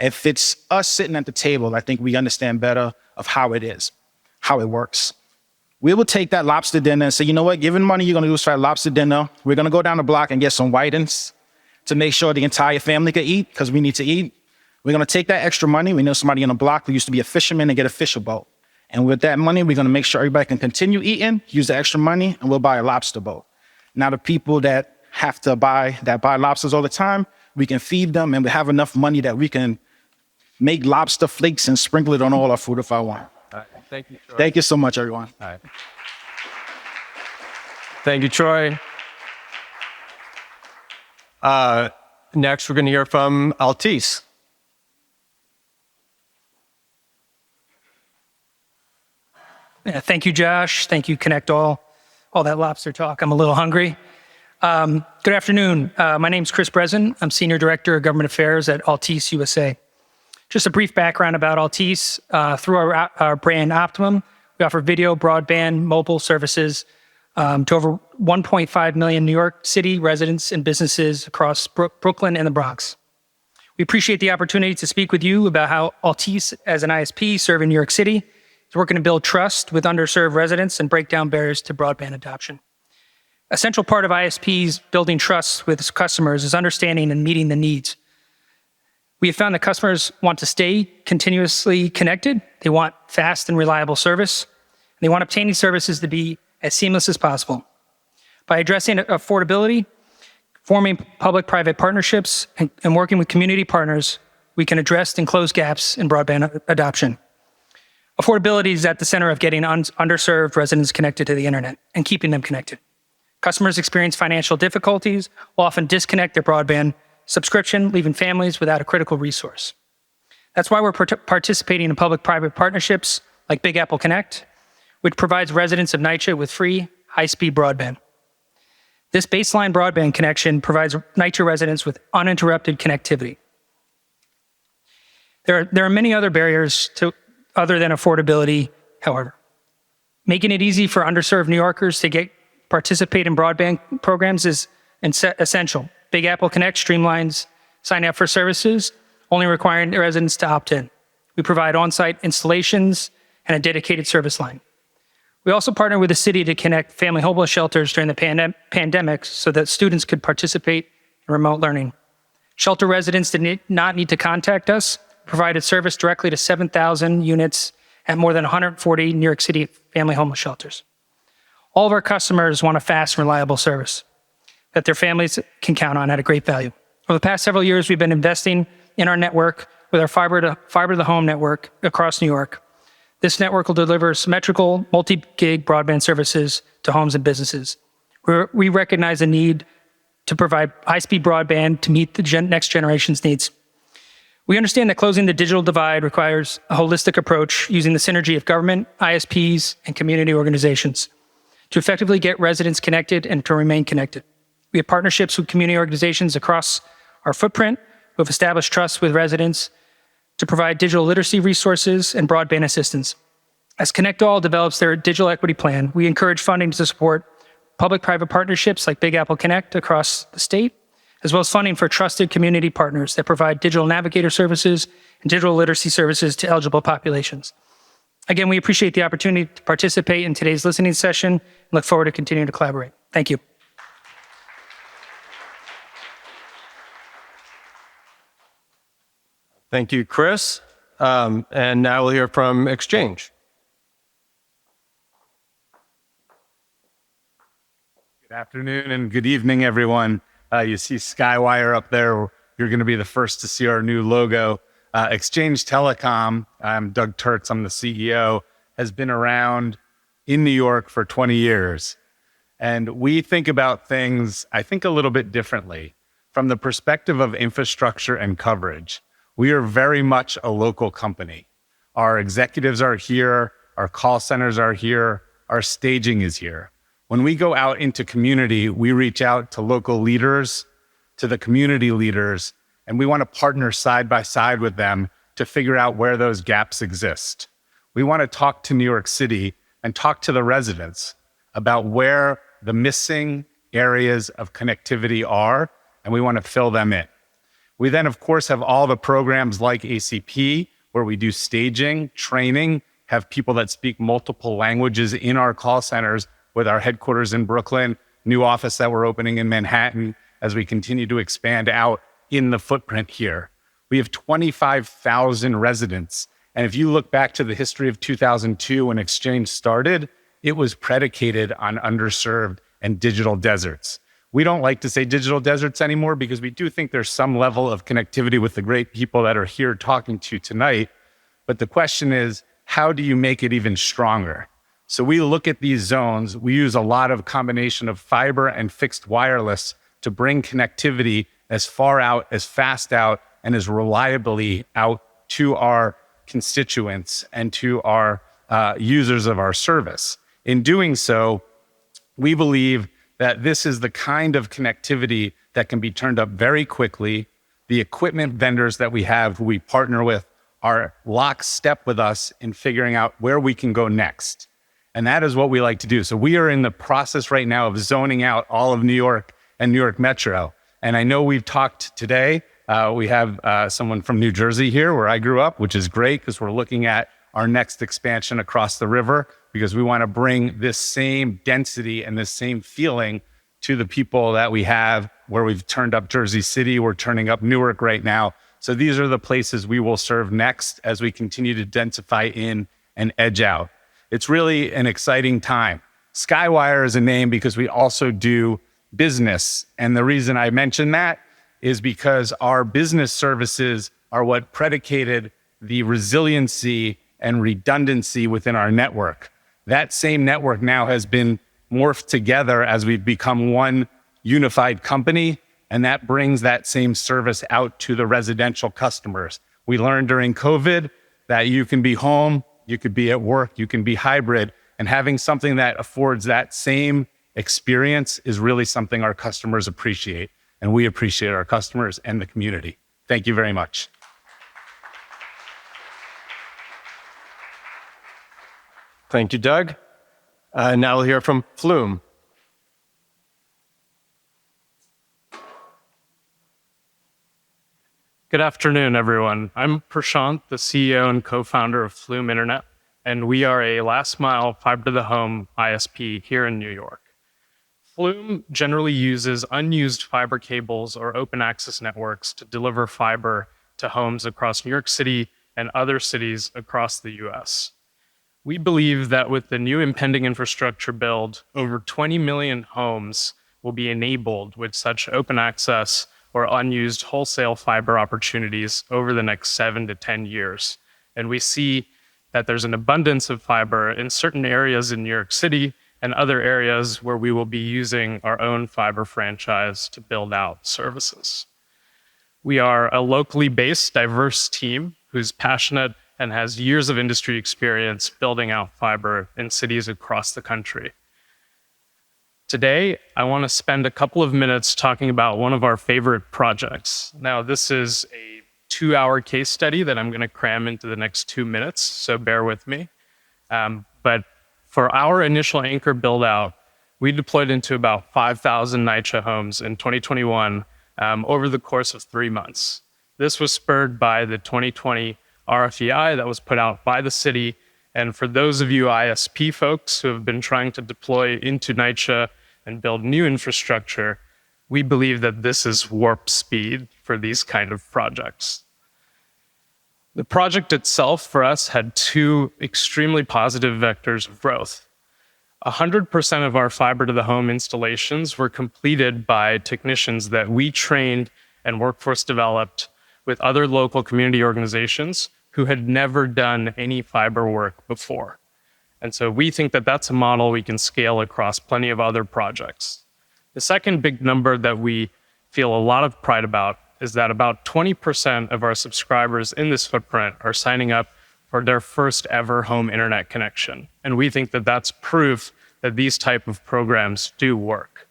if it's us sitting at the table, I think we understand better of how it is, how it works. We will take that lobster dinner and say, you know what, given money you're gonna do is try lobster dinner, we're gonna go down the block and get some whitings to make sure the entire family can eat, because we need to eat. We're gonna take that extra money, we know somebody on the block who used to be a fisherman, and get a fisher boat. And with that money, we're gonna make sure everybody can continue eating, use the extra money, and we'll buy a lobster boat. Now the people that have to buy lobsters all the time, we can feed them, and we have enough money that we can make lobster flakes and sprinkle it on all our food if I want. All right. Thank you, Troy. Thank you so much, everyone. All right. Thank you, Troy. Next, we're going to hear from Altice. Yeah, thank you, Josh. Thank you, ConnectALL. All that lobster talk. I'm a little hungry. Good afternoon. My name's Chris Breslin. I'm Senior Director of Government Affairs at Altice USA. Just a brief background about Altice. Through our brand Optimum, we offer video, broadband, mobile services to over 1.5 million New York City residents and businesses across Brooklyn and the Bronx. We appreciate the opportunity to speak with you about how Altice, as an ISP serving New York City, is working to build trust with underserved residents and break down barriers to broadband adoption. A central part of ISPs building trust with customers is understanding and meeting the needs. We have found that customers want to stay continuously connected. They want fast and reliable service. And they want obtaining services to be as seamless as possible. By addressing affordability, forming public-private partnerships, and working with community partners, we can address and close gaps in broadband adoption. Affordability is at the center of getting underserved residents connected to the internet and keeping them connected. Customers experience financial difficulties, will often disconnect their broadband subscription, leaving families without a critical resource. That's why we're participating in public-private partnerships like Big Apple Connect, which provides residents of NYCHA with free, high-speed broadband. This baseline broadband connection provides NYCHA residents with uninterrupted connectivity. There are many other barriers other than affordability, however. Making it easy for underserved New Yorkers to participate in broadband programs is essential. Big Apple Connect streamlines sign up for services, only requiring the residents to opt in. We provide on-site installations and a dedicated service line. We also partner with the city to connect family homeless shelters during the pandemic so that students could participate in remote learning. Shelter residents did not need to contact us, provided service directly to 7,000 units at more than 140 New York City family homeless shelters. All of our customers want a fast and reliable service that their families can count on at a great value. Over the past several years, we've been investing in our network with our fiber to the home network across New York. This network will deliver symmetrical multi-gig broadband services to homes and businesses. We recognize the need to provide high-speed broadband to meet the next generation's needs. We understand that closing the digital divide requires a holistic approach using the synergy of government, ISPs, and community organizations to effectively get residents connected and to remain connected. We have partnerships with community organizations across our footprint who have established trust with residents to provide digital literacy resources and broadband assistance. As ConnectALL develops their digital equity plan, we encourage funding to support public-private partnerships like Big Apple Connect across the state, as well as funding for trusted community partners that provide digital navigator services and digital literacy services to eligible populations. Again, we appreciate the opportunity to participate in today's listening session and look forward to continuing to collaborate. Thank you. Thank you, Chris. And now we'll hear from Exchange. Good afternoon and good evening, everyone. You see Skywire up there. You're going to be the first to see our new logo. Exchange Telecom, I'm Doug Turtz, I'm the CEO, has been around in New York for 20 years. And we think about things, I think, a little bit differently from the perspective of infrastructure and coverage. We are very much a local company. Our executives are here, our call centers are here, our staging is here. When we go out into community, we reach out to local leaders, to the community leaders, and we want to partner side by side with them to figure out where those gaps exist. We want to talk to New York City and talk to the residents about where the missing areas of connectivity are, and we want to fill them in. We then, of course, have all the programs like ACP, where we do staging, training, have people that speak multiple languages in our call centers with our headquarters in Brooklyn, new office that we're opening in Manhattan as we continue to expand out in the footprint here. We have 25,000 residents. And if you look back to the history of 2002 when Exchange started, it was predicated on underserved and digital deserts. We don't like to say digital deserts anymore because we do think there's some level of connectivity with the great people that are here talking to you tonight. But the question is, how do you make it even stronger? So we look at these zones. We use a lot of combination of fiber and fixed wireless to bring connectivity as far out, as fast out, and as reliably out to our constituents and to our users of our service. In doing so, we believe that this is the kind of connectivity that can be turned up very quickly. The equipment vendors that we have, who we partner with, are lockstep with us in figuring out where we can go next. And that is what we like to do. So we are in the process right now of zoning out all of New York and New York Metro. And I know we've talked today. We have someone from New Jersey here, where I grew up, which is great because we're looking at our next expansion across the river, because we want to bring this same density and this same feeling to the people that we have, where we've turned up Jersey City, we're turning up Newark right now. So these are the places we will serve next as we continue to densify in and edge out. It's really an exciting time. Skywire is a name because we also do business. And the reason I mention that is because our business services are what predicated the resiliency and redundancy within our network. That same network now has been morphed together as we've become one unified company, and that brings that same service out to the residential customers. We learned during COVID that you can be home, you could be at work, you can be hybrid, and having something that affords that same experience is really something our customers appreciate, and we appreciate our customers and the community. Thank you very much. Thank you, Doug. Now we'll hear from Flume. Good afternoon, everyone. I'm Prashant, the CEO and co-founder of Flume Internet, and we are a last-mile fiber-to-the-home ISP here in New York. Flume generally uses unused fiber cables or open access networks to deliver fiber to homes across New York City and other cities across the US. We believe that with the new impending infrastructure build, over 20 million homes will be enabled with such open access or unused wholesale fiber opportunities over the next 7 to 10 years. And we see that there's an abundance of fiber in certain areas in New York City and other areas where we will be using our own fiber franchise to build out services. We are a locally based, diverse team who's passionate and has years of industry experience building out fiber in cities across the country. Today, I want to spend a couple of minutes talking about one of our favorite projects. Now, this is a 2-hour case study that I'm going to cram into the next 2 minutes, so bear with me. But for our initial anchor build out, we deployed into about 5,000 NYCHA homes in 2021 over the course of 3 months. This was spurred by the 2020 RFEI that was put out by the city. And for those of you ISP folks who have been trying to deploy into NYCHA and build new infrastructure, we believe that this is warp speed for these kind of projects. The project itself for us had 2 extremely positive vectors of growth. 100% of our fiber to the home installations were completed by technicians that we trained and workforce developed with other local community organizations who had never done any fiber work before. And so we think that that's a model we can scale across plenty of other projects. The second big number that we feel a lot of pride about is that about 20% of our subscribers in this footprint are signing up for their first ever home internet connection. And we think that that's proof that these type of programs do work.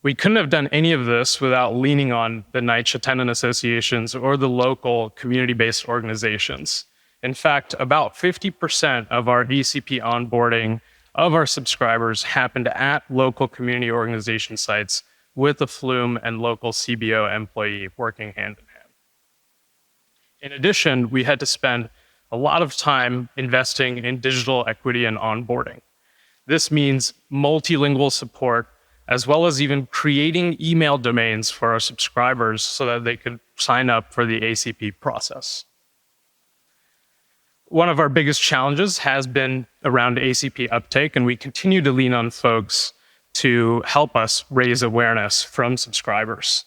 We couldn't have done any of this without leaning on the NYCHA tenant associations or the local community-based organizations. In fact, about 50% of our ECP onboarding of our subscribers happened at local community organization sites with a Flume and local CBO employee working hand in hand. In addition, we had to spend a lot of time investing in digital equity and onboarding. This means multilingual support, as well as even creating email domains for our subscribers so that they could sign up for the ACP process. One of our biggest challenges has been around ACP uptake, and we continue to lean on folks to help us raise awareness from subscribers.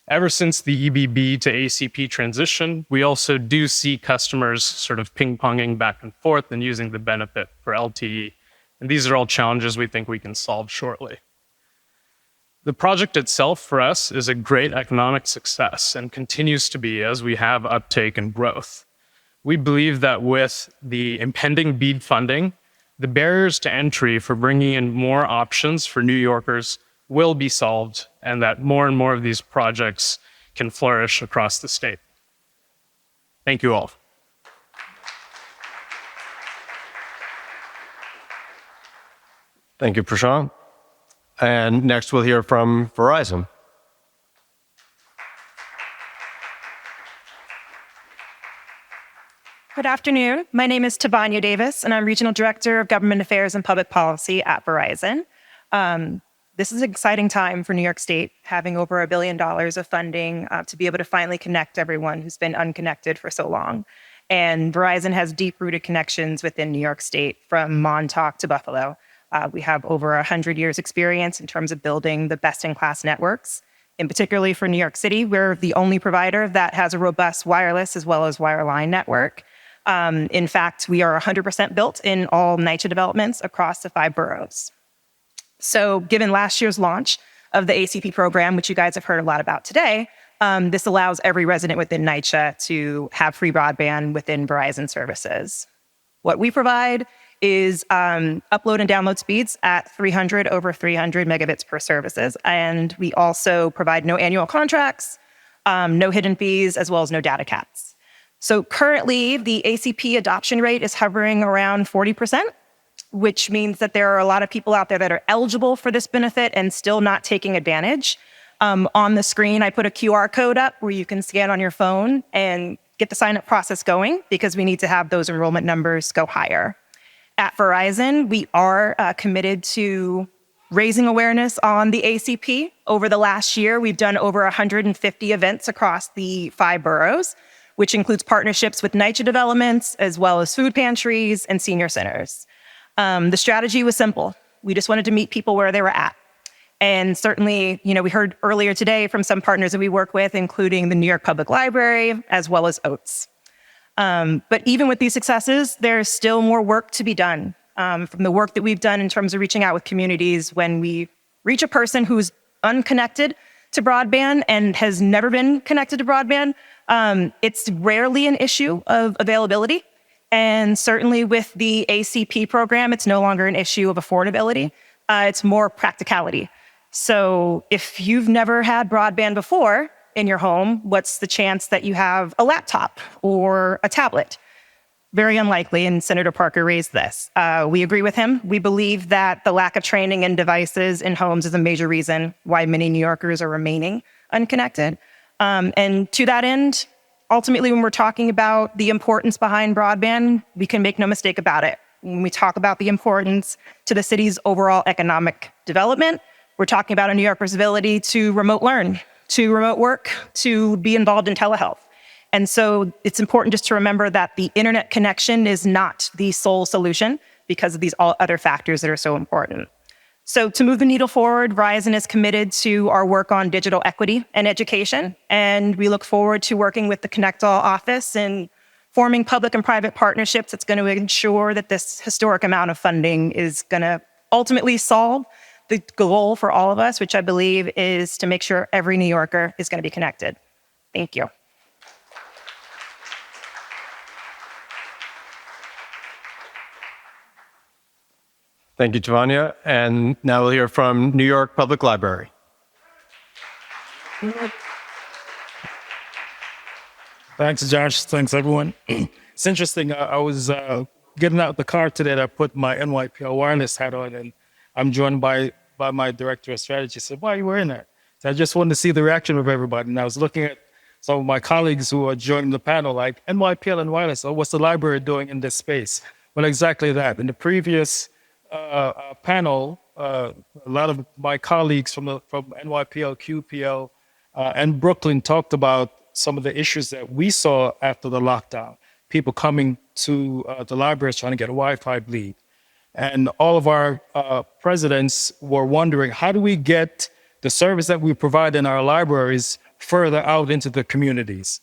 Ever since the EBB to ACP transition, we also do see customers sort of ping-ponging back and forth and using the benefit for LTE. And these are all challenges we think we can solve shortly. The project itself for us is a great economic success and continues to be as we have uptake and growth. We believe that with the impending BEAD funding, the barriers to entry for bringing in more options for New Yorkers will be solved, and that more and more of these projects can flourish across the state. Thank you all. Thank you, Prashant. And next we'll hear from Verizon. Good afternoon. My name is Tabanya Davis, and I'm Regional Director of Government Affairs and Public Policy at Verizon. This is an exciting time for New York State, having over $1 billion of funding to be able to finally connect everyone who's been unconnected for so long. And Verizon has deep-rooted connections within New York State, from Montauk to Buffalo. We have over 100 years experience in terms of building the best-in-class networks. And particularly for New York City, we're the only provider that has a robust wireless as well as wireline network. In fact, we are 100% built in all NYCHA developments across the 5 boroughs. So given last year's launch of the ACP program, which you guys have heard a lot about today, this allows every resident within NYCHA to have free broadband within Verizon services. What we provide is upload and download speeds at 300 over 300 megabits per services. And we also provide no annual contracts, no hidden fees, as well as no data caps. So currently, the ACP adoption rate is hovering around 40%, which means that there are a lot of people out there that are eligible for this benefit and still not taking advantage. On the screen, I put a QR code up where you can scan on your phone and get the sign-up process going, because we need to have those enrollment numbers go higher. At Verizon, we are committed to raising awareness on the ACP. Over the last year, we've done over 150 events across the 5 boroughs, which includes partnerships with NYCHA developments, as well as food pantries and senior centers. The strategy was simple. We just wanted to meet people where they were at. And certainly, we heard earlier today from some partners that we work with, including the New York Public Library, as well as OATS. But even with these successes, there's still more work to be done. From the work that we've done in terms of reaching out with communities, when we reach a person who's unconnected to broadband and has never been connected to broadband, it's rarely an issue of availability. And certainly with the ACP program, it's no longer an issue of affordability. It's more practicality. So if you've never had broadband before in your home, what's the chance that you have a laptop or a tablet? Very unlikely, and Senator Parker raised this. We agree with him. We believe that the lack of training and devices in homes is a major reason why many New Yorkers are remaining unconnected. And to that end, ultimately, when we're talking about the importance behind broadband, we can make no mistake about it. When we talk about the importance to the city's overall economic development, we're talking about a New Yorker's ability to remote learn, to remote work, to be involved in telehealth. And so it's important just to remember that the internet connection is not the sole solution, because of these all other factors that are so important. So to move the needle forward, Verizon is committed to our work on digital equity and education. And we look forward to working with the ConnectALL office and forming public and private partnerships that's going to ensure that this historic amount of funding is going to ultimately solve the goal for all of us, which I believe is to make sure every New Yorker is going to be connected. Thank you. Thank you, Tavania. And now we'll hear from New York Public Library. Thanks, Josh. Thanks, everyone. It's interesting. I was getting out the car today, and I put my NYPL wireless hat on, and I'm joined by my director of strategy. I said, "Why are you wearing that?" So I just wanted to see the reaction of everybody. And I was looking at some of my colleagues who are joining the panel, like NYPL and wireless. Oh, what's the library doing in this space? Well, exactly that. In the previous panel, a lot of my colleagues from NYPL, QPL, and Brooklyn talked about some of the issues that we saw after the lockdown. People coming to the libraries trying to get a Wi-Fi bleed. And all of our presidents were wondering, how do we get the service that we provide in our libraries further out into the communities?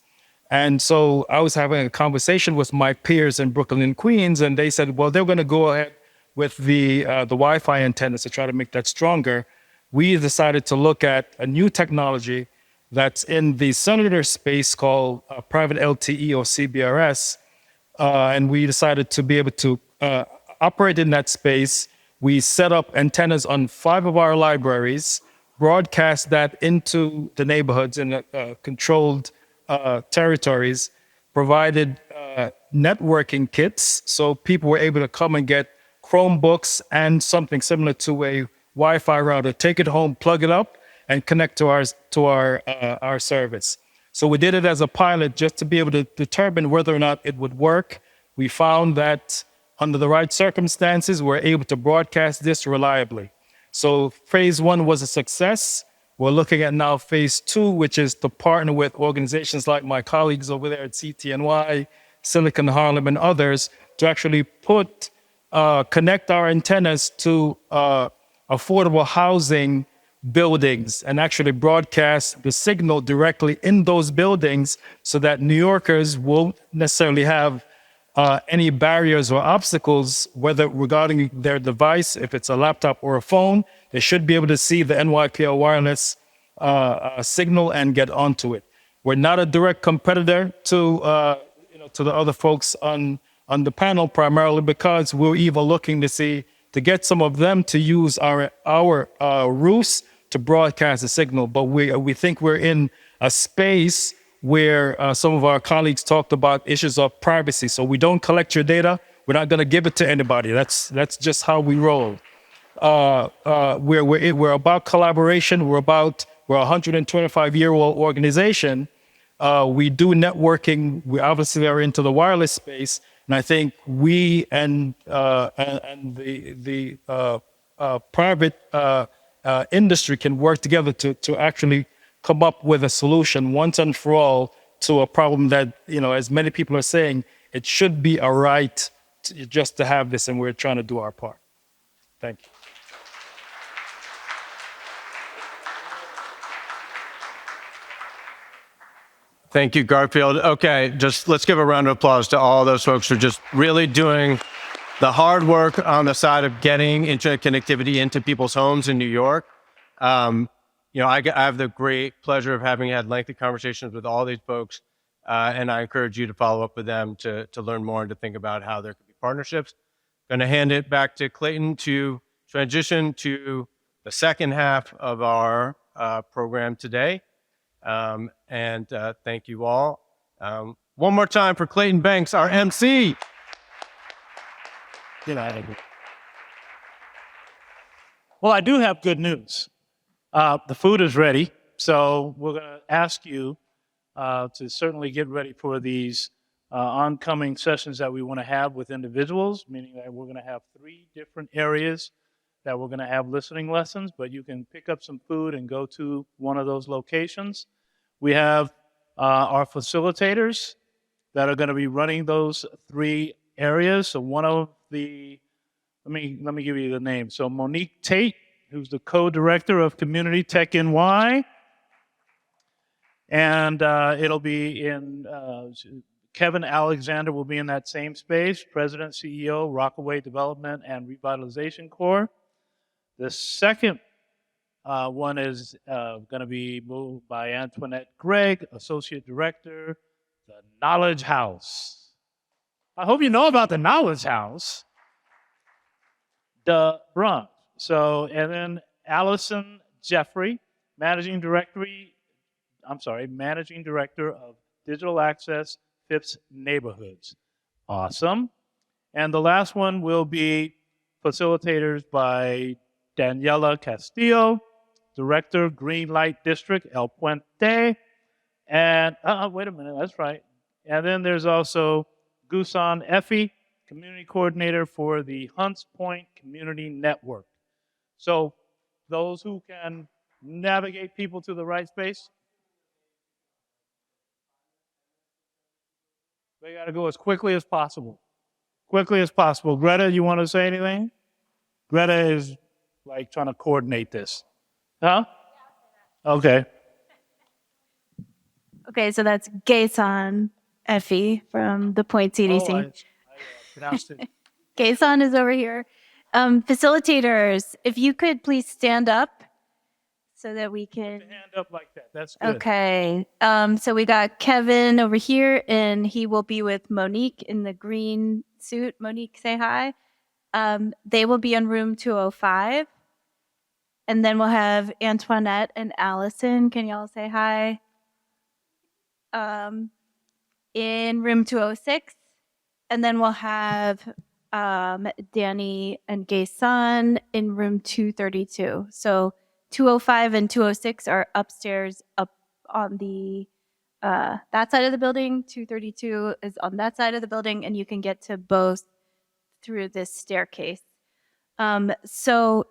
And so I was having a conversation with my peers in Brooklyn and Queens, and they said, well, they're going to go ahead with the Wi-Fi antennas to try to make that stronger. We decided to look at a new technology that's in the cellular space called private LTE or CBRS. And we decided to be able to operate in that space. We set up antennas on 5 of our libraries, broadcast that into the neighborhoods in controlled territories, provided networking kits so people were able to come and get Chromebooks and something similar to a Wi-Fi router, take it home, plug it up, and connect to our service. So we did it as a pilot just to be able to determine whether or not it would work. We found that under the right circumstances, we're able to broadcast this reliably. So phase one was a success. We're looking at now phase two, which is to partner with organizations like my colleagues over there at CTNY, Silicon Harlem, and others to actually connect our antennas to affordable housing buildings and actually broadcast the signal directly in those buildings so that New Yorkers won't necessarily have any barriers or obstacles, whether regarding their device, if it's a laptop or a phone. They should be able to see the NYPL wireless signal and get onto it. We're not a direct competitor to the other folks on the panel, primarily because we're even looking to get some of them to use our roofs to broadcast the signal. But we think we're in a space where some of our colleagues talked about issues of privacy. So we don't collect your data. We're not going to give it to anybody. That's just how we roll. We're about collaboration. We're a 125-year-old organization. We do networking. We obviously are into the wireless space, and I think we and the private industry can work together to actually come up with a solution once and for all to a problem that, as many people are saying, it should be a right just to have this, and we're trying to do our part. Thank you. Thank you, Garfield. Okay, let's give a round of applause to all those folks who are just really doing the hard work on the side of getting internet connectivity into people's homes in New York. I have the great pleasure of having had lengthy conversations with all these folks, and I encourage you to follow up with them to learn more and to think about how there could be partnerships. I'm going to hand it back to Clayton to transition to the second half of our program today. Thank you all. One more time for Clayton Banks, our MC. Get out of here. Well, I do have good news. The food is ready, so we're going to ask you to certainly get ready for these oncoming sessions that we want to have with individuals, meaning that we're going to have 3 different areas that we're going to have listening lessons, but you can pick up some food and go to one of those locations. We have our facilitators that are going to be running those 3 areas. So one of the, let me give you the name. So Monique Tate, who's the co-director of Community Tech NY, and it'll be in, Kevin Alexander will be in that same space, President, CEO, Rockaway Development and Revitalization Corps. The second one is going to be moved by Antoinette Gregg, Associate Director, the Knowledge House. I hope you know about the Knowledge House. The Brunch. So, and then Allison Jeffrey, Managing Director of Digital Access Phipps Neighborhoods. Awesome. And the last one will be facilitators by Daniela Castillo, Director, Green Light District, El Puente. And, wait a minute, that's right. And then there's also Gusan Effie, Community Coordinator for the Hunts Point Community Network. So those who can navigate people to the right space, they got to go as quickly as possible. Quickly as possible. Greta, you want to say anything? Greta is like trying to coordinate this. Huh? Okay. Okay, so that's Gayson Effie from the Point CDC. I pronounced it. Gayson is over here. Facilitators, if you could please stand up so that we can. Hand up like that. That's good. Okay. So we got Kevin over here, and he will be with Monique in the green suit. Monique, say hi. They will be in room 205. And then we'll have Antoinette and Allison. Can y'all say hi? In room 206. And then we'll have Danny and Gayson in room 232. So 205 and 206 are upstairs up on the that side of the building. 232 is on that side of the building, and you can get to both through this staircase. So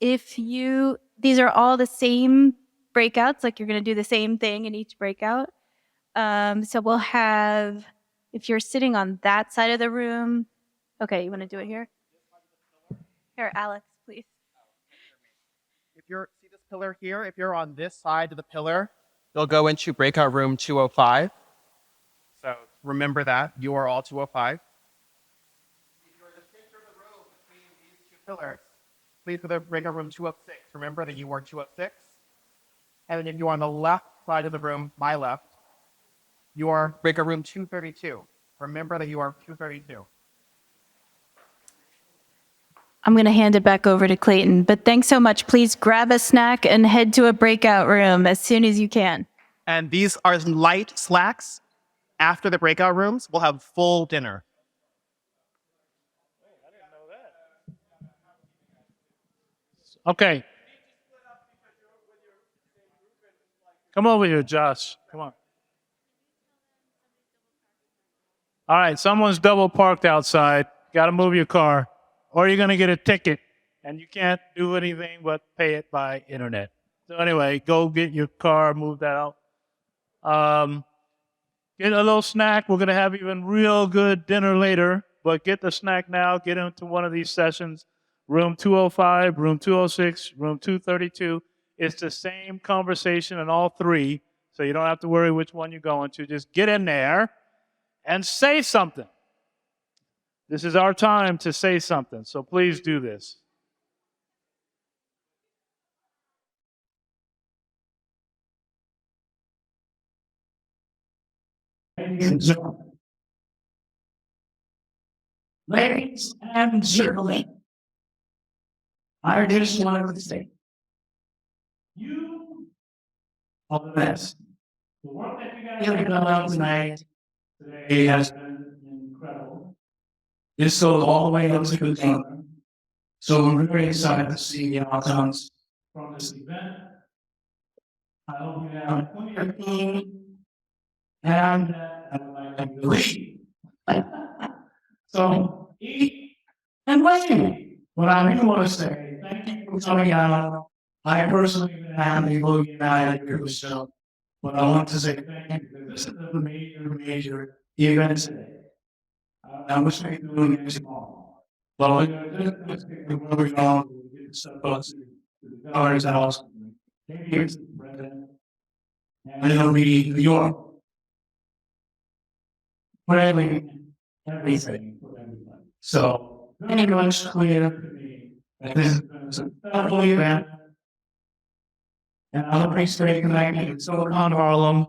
these are all the same breakouts, like you're going to do the same thing in each breakout. So we'll have, if you're sitting on that side of the room, okay, you want to do it here? Here, Alex, please. If you're, see this pillar here? If you're on this side of the pillar, you'll go into breakout room 205. So remember that. You are all 205. If you're in the center of the room between these two pillars, please go to breakout room 206. Remember that you are 206. And then if you're on the left side of the room, my left, you are breakout room 232. Remember that you are 232. I'm going to hand it back over to Clayton, but thanks so much. Please grab a snack and head to a breakout room as soon as you can. And these are light slacks. After the breakout rooms, we'll have full dinner. Okay. Come over here, Josh. Come on. All right, someone's double parked outside. Got to move your car, or you're going to get a ticket, and you can't do anything but pay it by internet. So anyway, go get your car, move that out. Get a little snack. We're going to have even real good dinner later, but get the snack now. Get into one of these sessions. Room 205, room 206, room 232. It's the same conversation in all three, so you don't have to worry which one you're going to. Just get in there and say something. This is our time to say something, so please do this. Ladies and gentlemen, I just wanted to say, you are the best. The work that you guys have done tonight, today has been incredible. This goes all the way up to the governor. So I'm very excited to see the outcomes from this event. I hope you have plenty of food and I would like to leave. So eat and wait. But I do want to say thank you for coming out. I personally have been happy to be united here with yourself. But I want to say thank you because this is a major event today. I wish we could do it again tomorrow. But we're going to just take the word we know, we get stuff up to the governor's house, maybe it's the president, and it'll be New York. Friendly, everything for everybody. So, very much clear to me that this is a federal event, and I'm appreciating connecting with Silicon Harlem,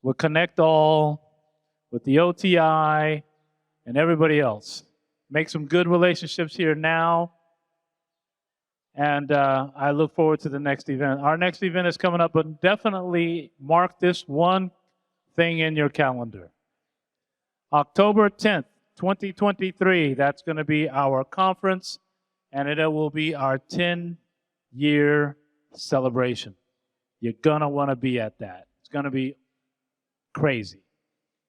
with ConnectALL, with the OTI, and everybody else. Make some good relationships here now. And I look forward to the next event. Our next event is coming up, but definitely mark this one thing in your calendar. October 10th, 2023, that's going to be our conference, and it will be our 10-year celebration. You're going to want to be at that. It's going to be crazy.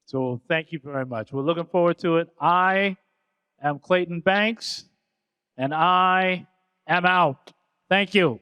So thank you very much. We're looking forward to it. I am Clayton Banks, and I am out. Thank you.